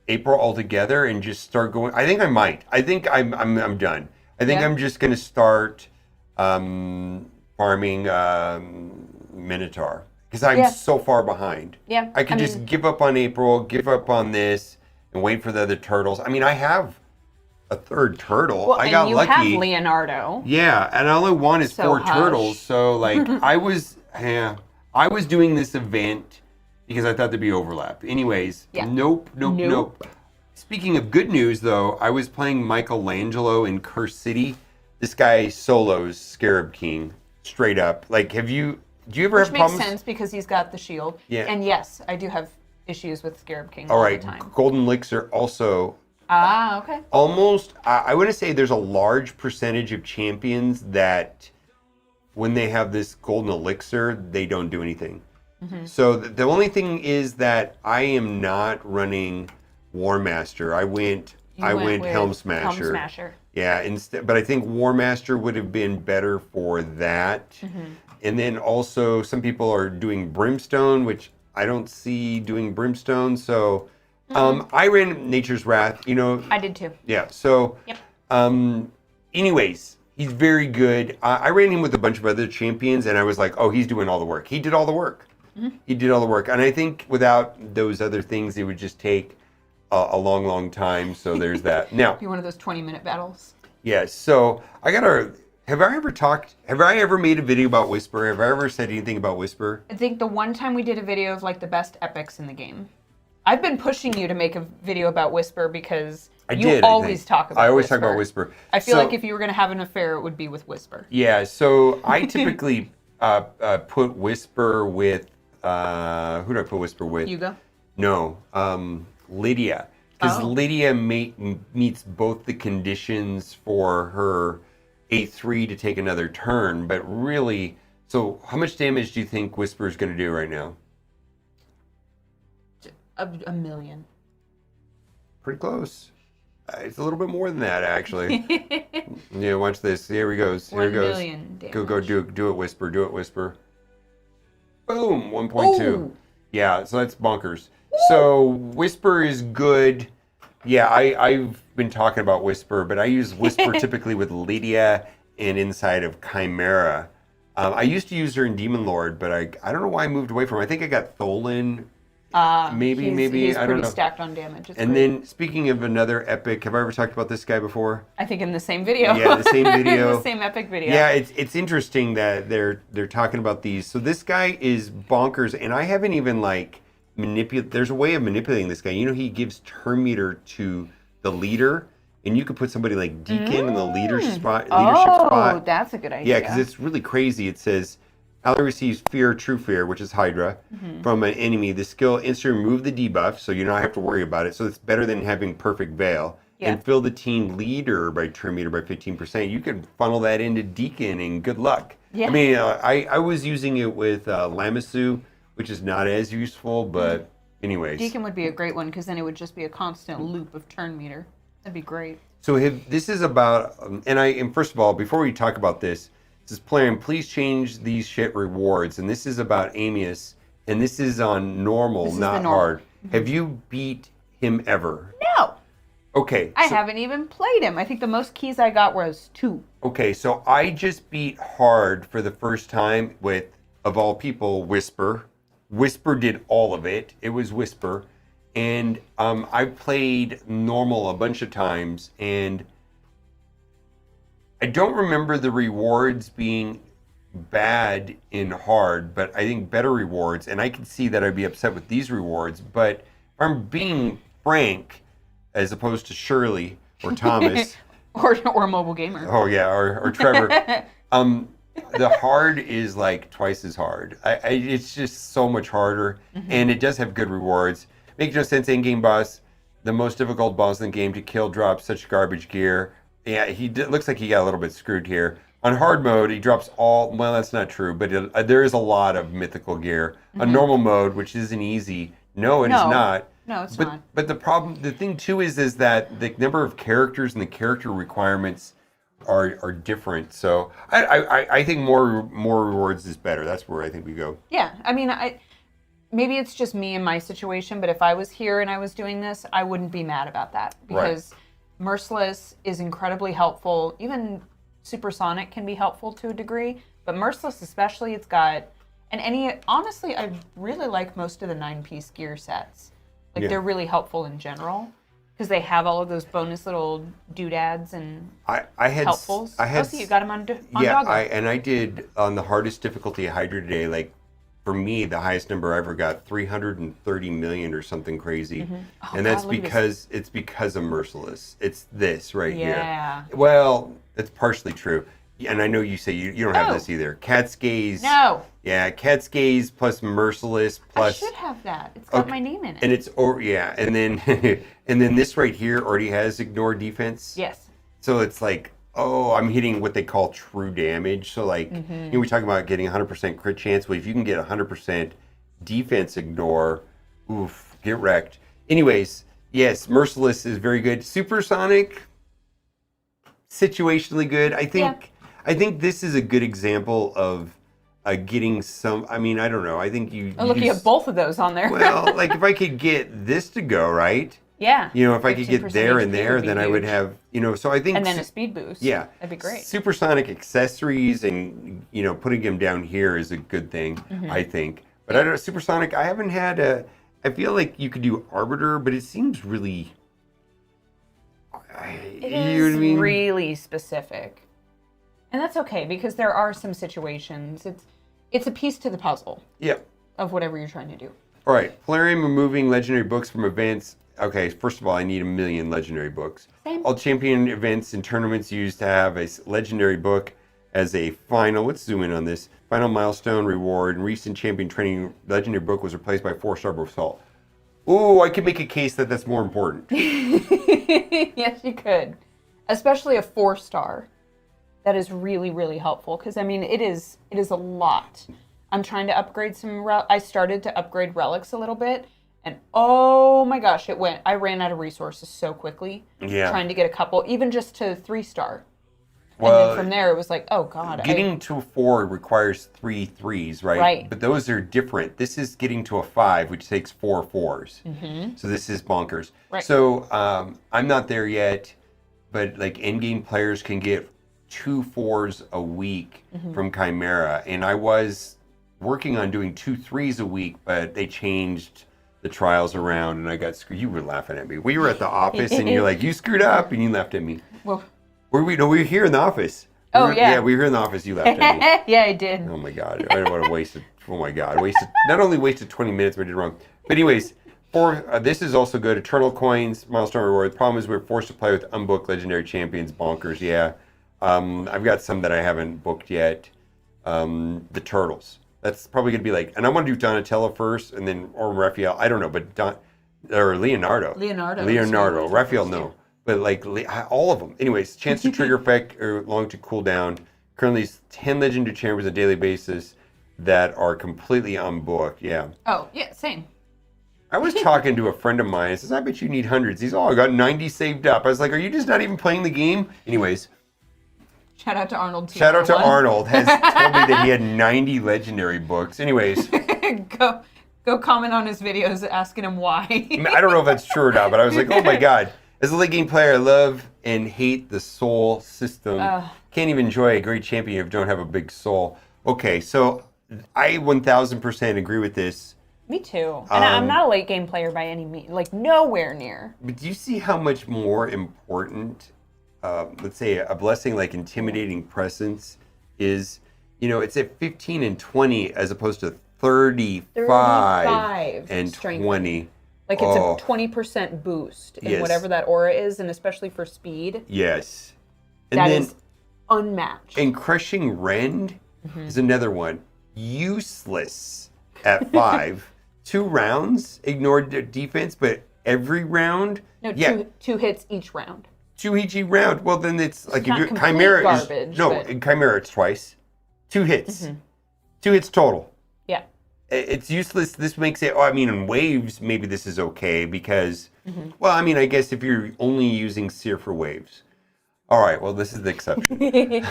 April altogether and just start going. I think I might. I think I'm done. I think I'm just gonna start farming Minotaur because I'm so far behind. Yeah, I could just give up on April, give up on this, and wait for the other turtles. I mean, I have a third turtle. Well, I got you lucky. have Leonardo. Yeah, and all I want is So 4 hush. turtles. So like I was doing this event because I thought there'd be overlap. Anyways, nope. Speaking of good news though, I was playing Michelangelo in Curse City. This guy solos Scarab King straight up. Like do you ever have problems? Which makes sense because he's got the shield. Yeah. And yes, I do have issues with Scarab King all all right, the time. Golden Elixir also Okay. almost, I want to say there's a large percentage of champions that when they have this golden elixir, they don't do anything. So the only thing is that I am not running War Master. I went with Helm Smasher. Helm Smasher. Yeah, but I think War Master would have been better for that. And then also some people are doing Brimstone, which I don't see doing Brimstone. So I ran Nature's Wrath, you know. I did too. Yeah. So, Yep. anyways, He's very good. I ran him with a bunch of other champions, and I was like, oh, he's doing all the work. He did all the work. He did all the work. And I think without those other things, it would just take a long, long time. So there's that. Now, Be one of those 20-minute battles. yeah, so I got to... Have I ever made a video about Whisper? Have I ever said anything about Whisper? I think the one time we did a video of like the best epics in the game. I've been pushing you to make a video about Whisper because you always talk about Whisper. I always talk about Whisper. I feel like if you were going to have an affair, it would be with Whisper. Yeah, so I typically put Whisper with... who do I put Whisper with? Hugo? No, Lydia. Because Lydia meets both the conditions for her A3 to take another turn, but really... So how much damage do you think Whisper is going to do right now? A million. Pretty close. It's a little bit more than that, actually. Yeah, watch this. Here he goes. Here he goes. 1 million damage. Go, do it, Whisper. Do it, Whisper. Boom, 1.2. Ooh. Yeah, so that's bonkers. So Whisper is good. Yeah, I've been talking about Whisper, but I use Whisper typically with Lydia and inside of Chimera. I used to use her in Demon Lord, but I don't know why I moved away from her. I think I got Tholen. Maybe he's I don't pretty know. stacked on damage. It's And great. then speaking of another epic, have I ever talked about this guy before? I think in the same video. Yeah, the same video. The same epic video. Yeah, it's interesting that they're talking about these. So this guy is bonkers, and I haven't even like manipulate. There's a way of manipulating this guy. You know, he gives turn meter to the leader, and you could put somebody like Deacon in the leadership spot. Oh, that's a good idea. Yeah, because it's really crazy. It says ally receives fear, true fear, which is Hydra, from an enemy. The skill instantly remove the debuff, so you don't have to worry about it. So it's better than having perfect veil. Yeah. And fill the team leader by turn meter by 15%. You could funnel that into Deacon, and good luck. Yeah. I mean, I was using it with Lamasu, which is not as useful, but anyways. Deacon would be a great one because then it would just be a constant loop of turn meter. That'd be great. So this is about, and first of all, before we talk about this, says playing, please change these shit rewards. And this is about Amius, and this is on normal, not hard. Have you beat him ever? No. Okay. I haven't even played him. I think the most keys I got was 2. Okay, so I just beat hard for the first time with, of all people, Whisper. Whisper did all of it. It was Whisper. And I played normal a bunch of times, and I don't remember the rewards being bad in hard, but I think better rewards, and I can see that I'd be upset with these rewards, but if I'm being frank, as opposed to Shirley or Thomas. or Mobile Gamer. Oh yeah, or Trevor. The hard is like twice as hard. It's just so much harder, and it does have good rewards. Makes no sense, in-game boss, the most difficult boss in the game to kill, drops such garbage gear. Yeah, looks like he got a little bit screwed here. On hard mode, he drops all, well, that's not true, but there is a lot of mythical gear. On normal mode, which isn't easy, no, it is not. No, it's but, not. But the thing too is that the number of characters and the character requirements are different. So I think more rewards is better. That's where I think we go. Yeah, I mean, maybe it's just me and my situation, but if I was here and I was doing this, I wouldn't be mad about that because Merciless is incredibly helpful. Even Supersonic can be helpful to a degree, but Merciless especially, it's got, and honestly, I really like most of the 9-piece gear sets. Like they're really helpful in general because they have all of those bonus little doodads and helpfuls. So you got them on Doggo. I did on the hardest difficulty Hydra today. Like for me, the highest number I ever got, 330 million or something crazy, and that's because it's because of Merciless. It's this right here. Well, that's partially true. And I know you say you don't have this either. Cat's Gaze. No. Yeah, Cat's Gaze plus Merciless plus. I should have that. It's got my name in it. And it's and then and then this right here already has ignore defense. Yes. So it's like, oh, I'm hitting what they call true damage. So like, we talk about getting 100% crit chance. Well, if you can get 100% defense ignore, oof, get wrecked. Anyways, yes, Merciless is very good. Supersonic, situationally good. I think this is a good example of getting some. I mean, I don't know. I think I'm looking at both of those on there. Well, like if I could get this to go right, Yeah. You know, if I could get 15% there and HP there, would be then I would huge. have, you know, so I think... And then a speed boost. Yeah. That'd be great. Supersonic accessories and, you know, putting them down here is a good thing, I think. But I don't know, supersonic, I haven't had a... I feel like you could do Arbiter, but it seems really... It is really specific. And that's okay, because there are some situations. It's a piece to the puzzle. Yep. Of whatever you're trying to do. All right, Polarium removing legendary books from events. Okay, first of all, I need 1 million legendary books. Same. All champion events and tournaments used to have a legendary book as a final. Let's zoom in on this. Final milestone reward. Recent champion training legendary book was replaced by 4-star assault. Ooh, I could make a case that that's more important. Yes, you could. Especially a 4-star. That is really, really helpful. Because, I mean, it is a lot. I'm trying to upgrade some... I started to upgrade relics a little bit. And, oh my gosh, I ran out of resources so quickly. Yeah. Trying to get a couple, even just to 3-star. Well, and then from there, it was like, oh, God. Getting to a 4 requires 3 3s, right? Right. But those are different. This is getting to a 5, which takes 4 4s. Mm-hmm. So this is bonkers. Right. So I'm not there yet, but like in-game players can get 2 4s a week from Chimera. And I was working on doing 2 3s a week, but they changed the trials around and I got screwed. You were laughing at me. We were at the office and you're like, you screwed up, and you laughed at me. Well... Were we? No, we were here in the office. Oh, yeah. Yeah, we were here in the office. You laughed at me. Yeah, I did. Oh my God. I don't want to waste it. Oh my God. Not only wasted 20 minutes, but I did wrong. But anyways, this is also good. Eternal coins, milestone reward. The problem is we're forced to play with unbooked legendary champions. Bonkers, yeah. I've got some that I haven't booked yet. The turtles. That's probably going to be like, and I want to do Donatello first and then, or Raphael. I don't know, but Leonardo. Leonardo. Raphael, no. But like all of them. Anyways, chance to trigger effect or long to cool down. Currently 10 legendary chambers on a daily basis that are completely unbooked. Yeah. Oh, yeah, same. I was talking to a friend of mine. He says, I bet you need hundreds. He's, I got 90 saved up. I was like, are you just not even playing the game? Anyways. Shout out to Arnold. Shout out to Arnold. Has told me that he had 90 legendary books. Anyways. Go comment on his videos asking him why. I don't know if that's true or not, but I was like, oh my God. As a late game player, I love and hate the soul system. Can't even enjoy a great champion if you don't have a big soul. Okay, so I 1000% agree with this. Me too. And I'm not a late game player by any means, like nowhere near. But do you see how much more important, let's say, a blessing like intimidating presence is? You know, it's at 15 and 20 as opposed to 35 and strength. 20. Like it's a 20% boost in whatever that aura is, and especially for speed. Yes. And that then, is unmatched. And Crushing Rend is another one. Useless at 5. 2 rounds, ignored defense, but every round. No, two hits each round. 2 each round. Well, then it's like if you're Chimera garbage, in Chimera it's twice. 2 hits. 2 hits total. Yeah. It's useless. This makes it, in waves, maybe this is okay because, I guess if you're only using Seer for waves. All right, well, this is the exception. This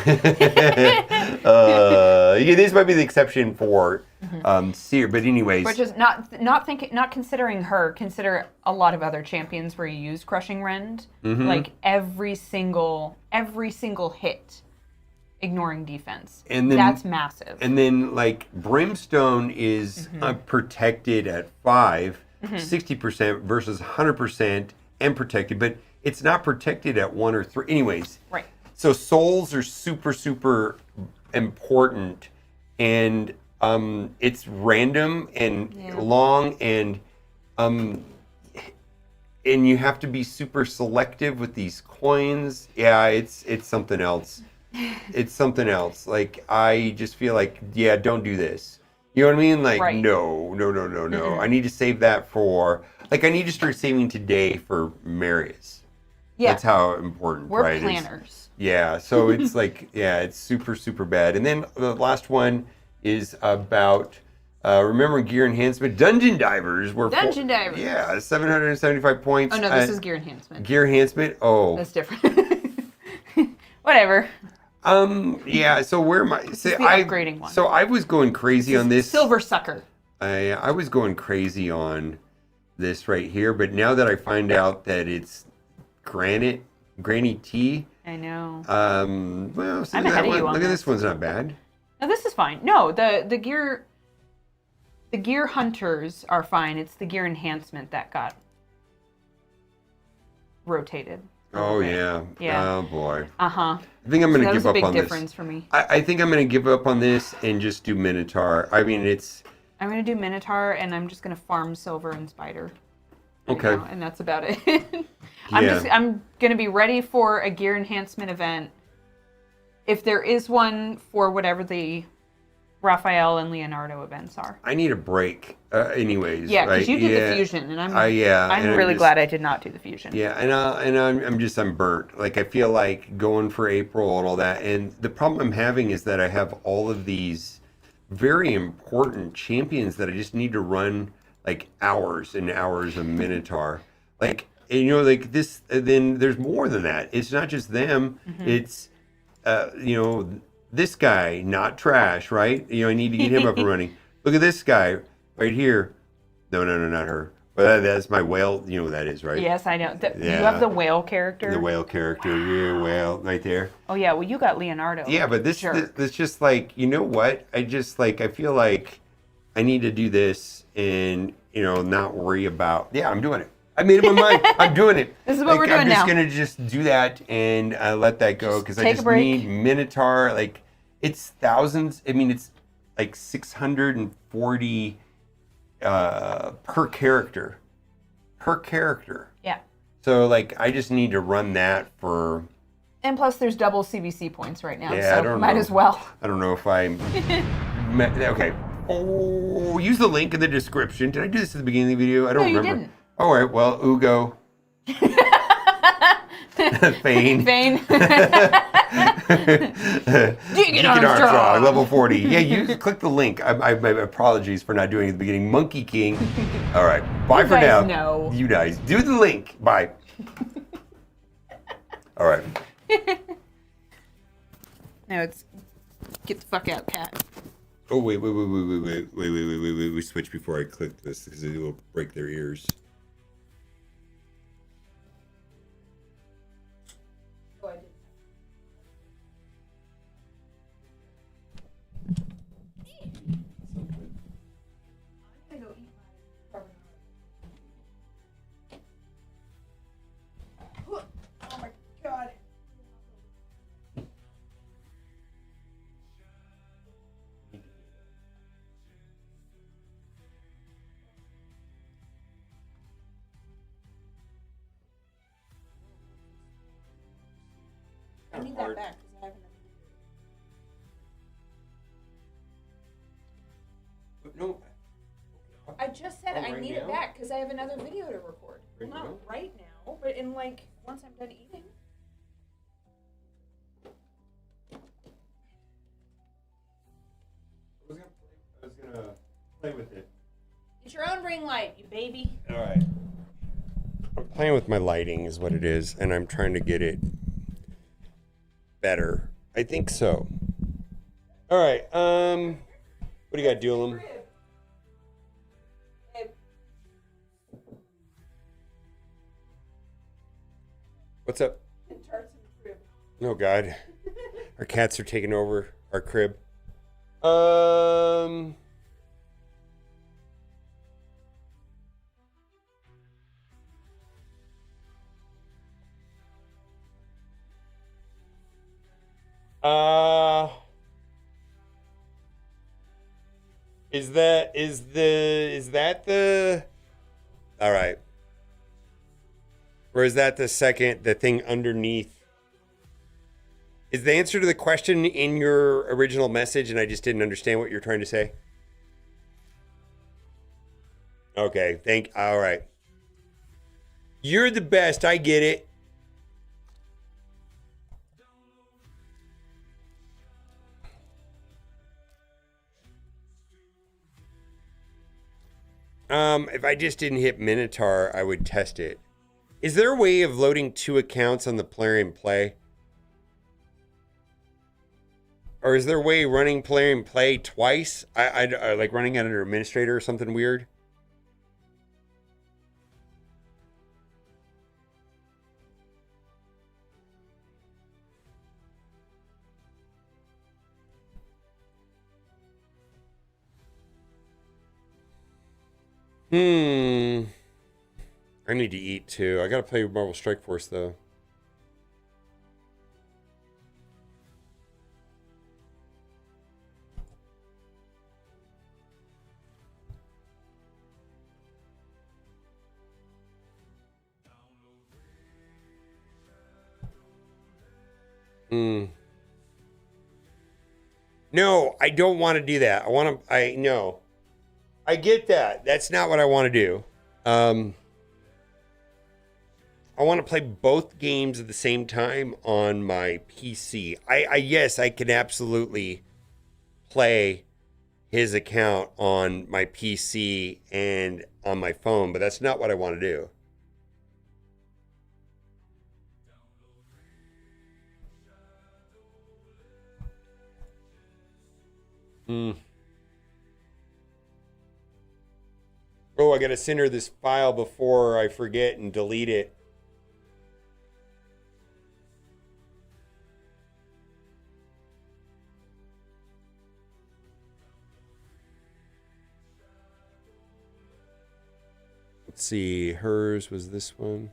might be the exception for Seer, but anyways. Which is not considering her, consider a lot of other champions where you use Crushing Rend. Like every single hit. Ignoring defense. And then, that's massive. And then, like, Brimstone is protected at 5, 60% versus 100% and protected, but it's not protected at 1 or 3. Anyways. Right. So souls are super, super important, and it's random and long, and you have to be super selective with these coins. Yeah, it's something else. It's something else. Like, I just feel like, don't do this. You know what I mean? Like, no. I need to save that for, like, I need to start saving today for Marius. Yeah. That's how important, We're planners. So it's like, it's super, super bad. And then the last one is about, remember gear enhancement? Dungeon Divers. Divers. Yeah, 775 points. Oh, no, this is gear enhancement. Gear enhancement? Oh. That's different. Whatever. So where am I? Upgrading one. So I was going crazy on this. Silver Sucker. I was going crazy on this right here, but now that I find out that it's Granny T, I know. well, see I'm that ahead of one. you on Look at this. this one's not bad. No, this is fine. No, the gear hunters are fine. It's the gear enhancement that got rotated. Oh Okay. yeah. Yeah. Oh boy. Uh-huh. I think I'm gonna That give was a up big on difference this. for me. I think I'm gonna give up on this and just do Minotaur. I mean, it's I'm gonna do Minotaur, and I'm just gonna farm Silver and Spider. right okay. now, and that's about it. Yeah. I'm gonna be ready for a gear enhancement event. If there is one for whatever the Raphael and Leonardo events are. I need a break. Anyways. Yeah, because right? you did Yeah. the fusion, and I'm Yeah. I'm and really just- glad I did not do the fusion. Yeah, and I'm burnt. Like I feel like going for April and all that. And the problem I'm having is that I have all of these very important champions that I just need to run like hours and hours of Minotaur. Like and, you know, like this. Then there's more than that. It's not just them. It's you know, this guy, not trash, right? You know, I need to get him up and running. Look at this guy right here. No, not her. But that's my whale. You know who that is, right? Yes, I know. You Yeah. have the whale character. The whale character, yeah, whale, right there. Oh yeah, well you got Leonardo. Yeah, but this Jerk. just like, you know what? I feel like I need to do this and, you know, not worry about. Yeah, I'm doing it. I made up my mind. I'm doing it. This is what we're doing I'm just now. gonna just do that and let that go because I take a just break. need Minotaur. Like it's thousands. I mean, it's like 640 per character. Per character. Yeah. So like I just need to run that for. And plus there's double CBC points right now, Yeah, I so don't might know. as well. I don't know if I'm. Okay. Oh, use the link in the description. Did I do this at the beginning of the video? I don't No, you remember. didn't. All right. Well, Ugo. Fane. Fane. Deacon Armstrong, level 40. Yeah, you click the link. My apologies for not doing it at the beginning. Monkey King. All right. Bye You for now. guys know. You guys. Do the link. Bye. All right. No, it's get the fuck out, cat. Oh, wait. We switch before I click this because it will break their ears. Oh, I did. I'm gonna go eat my carbonara. Oh my god. I need that back because I have another. No. I just said Oh, I right need now? it back because I have another video to record. Right Well, not now? right now, but in like once I'm done eating. I was gonna play with it. Get your own ring light, you baby. All right. I'm playing with my lighting, is what it is, and I'm trying to get it better. I think so. All right. What do you got, Duelim? What's up? Tarts in the crib. Oh God, our cats are taking over our crib. Is that the all right? Or is that the thing underneath? Is the answer to the question in your original message and I just didn't understand what you're trying to say? Okay, all right. You're the best, I get it. If I just didn't hit Minotaur, I would test it. Is there a way of loading 2 accounts on the player and play? Or is there a way running player and play twice? I like running it under administrator or something weird? I need to eat too. I gotta play Marvel Strike Force though. No, I don't want to do that. No. I get that. That's not what I want to do. I want to play both games at the same time on my PC. Yes, I can absolutely play his account on my PC and on my phone, but that's not what I want to do. Oh, I gotta center this file before I forget and delete it. Let's see, hers was this one.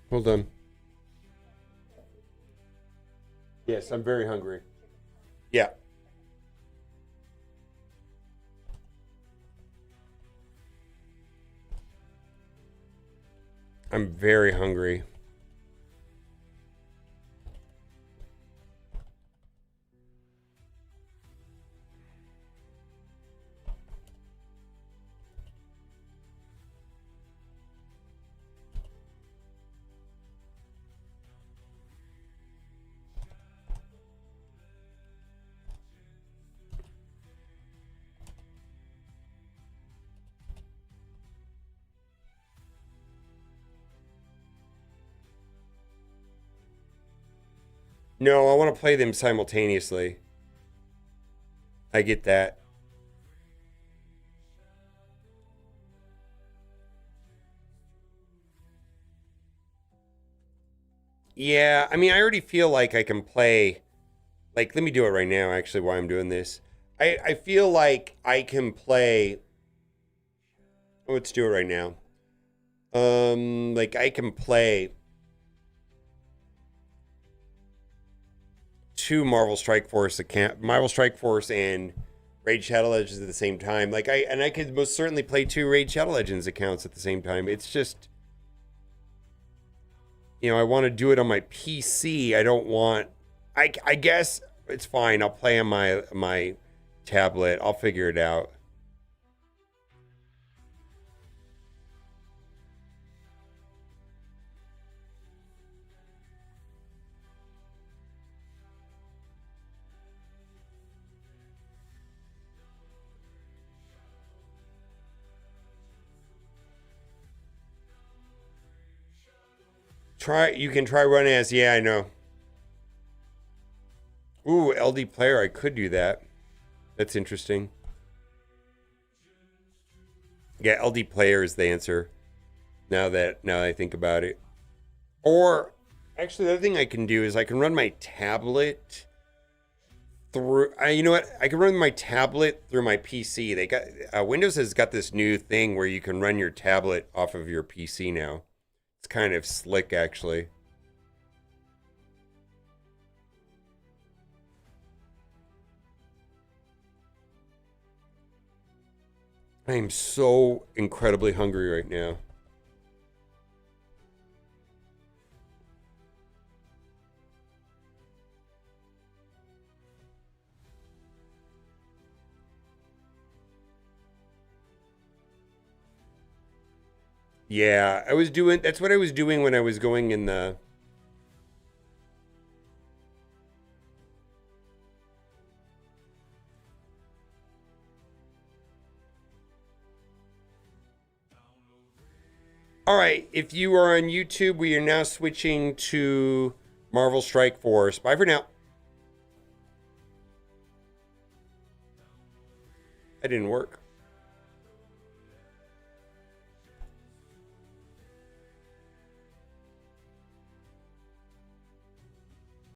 Hold on. Yes, I'm very hungry. Yeah. I'm very hungry. No, I want to play them simultaneously. I get that. Yeah, I mean, I already feel like I can play. Like, let me do it right now, actually, while I'm doing this. I feel like I can play. Oh, let's do it right now. Like, I can play two Marvel Strike Force and Raid Shadow Legends at the same time. Like, I could most certainly play two Raid Shadow Legends accounts at the same time. It's just, I want to do it on my PC. I don't want. I guess it's fine. I'll play on my tablet. I'll figure it out. You can try run as. Yeah, I know. Ooh, LD player. I could do that. That's interesting. Yeah, LD player is the answer. Now that I think about it. Or actually, the other thing I can do is I can run my tablet through. You know what? I can run my tablet through my PC. They got Windows has got this new thing where you can run your tablet off of your PC now. It's kind of slick, actually. I am so incredibly hungry right now. Yeah, that's what I was doing when I was going in the... All right, if you are on YouTube, we are now switching to Marvel Strike Force. Bye for now. That didn't work.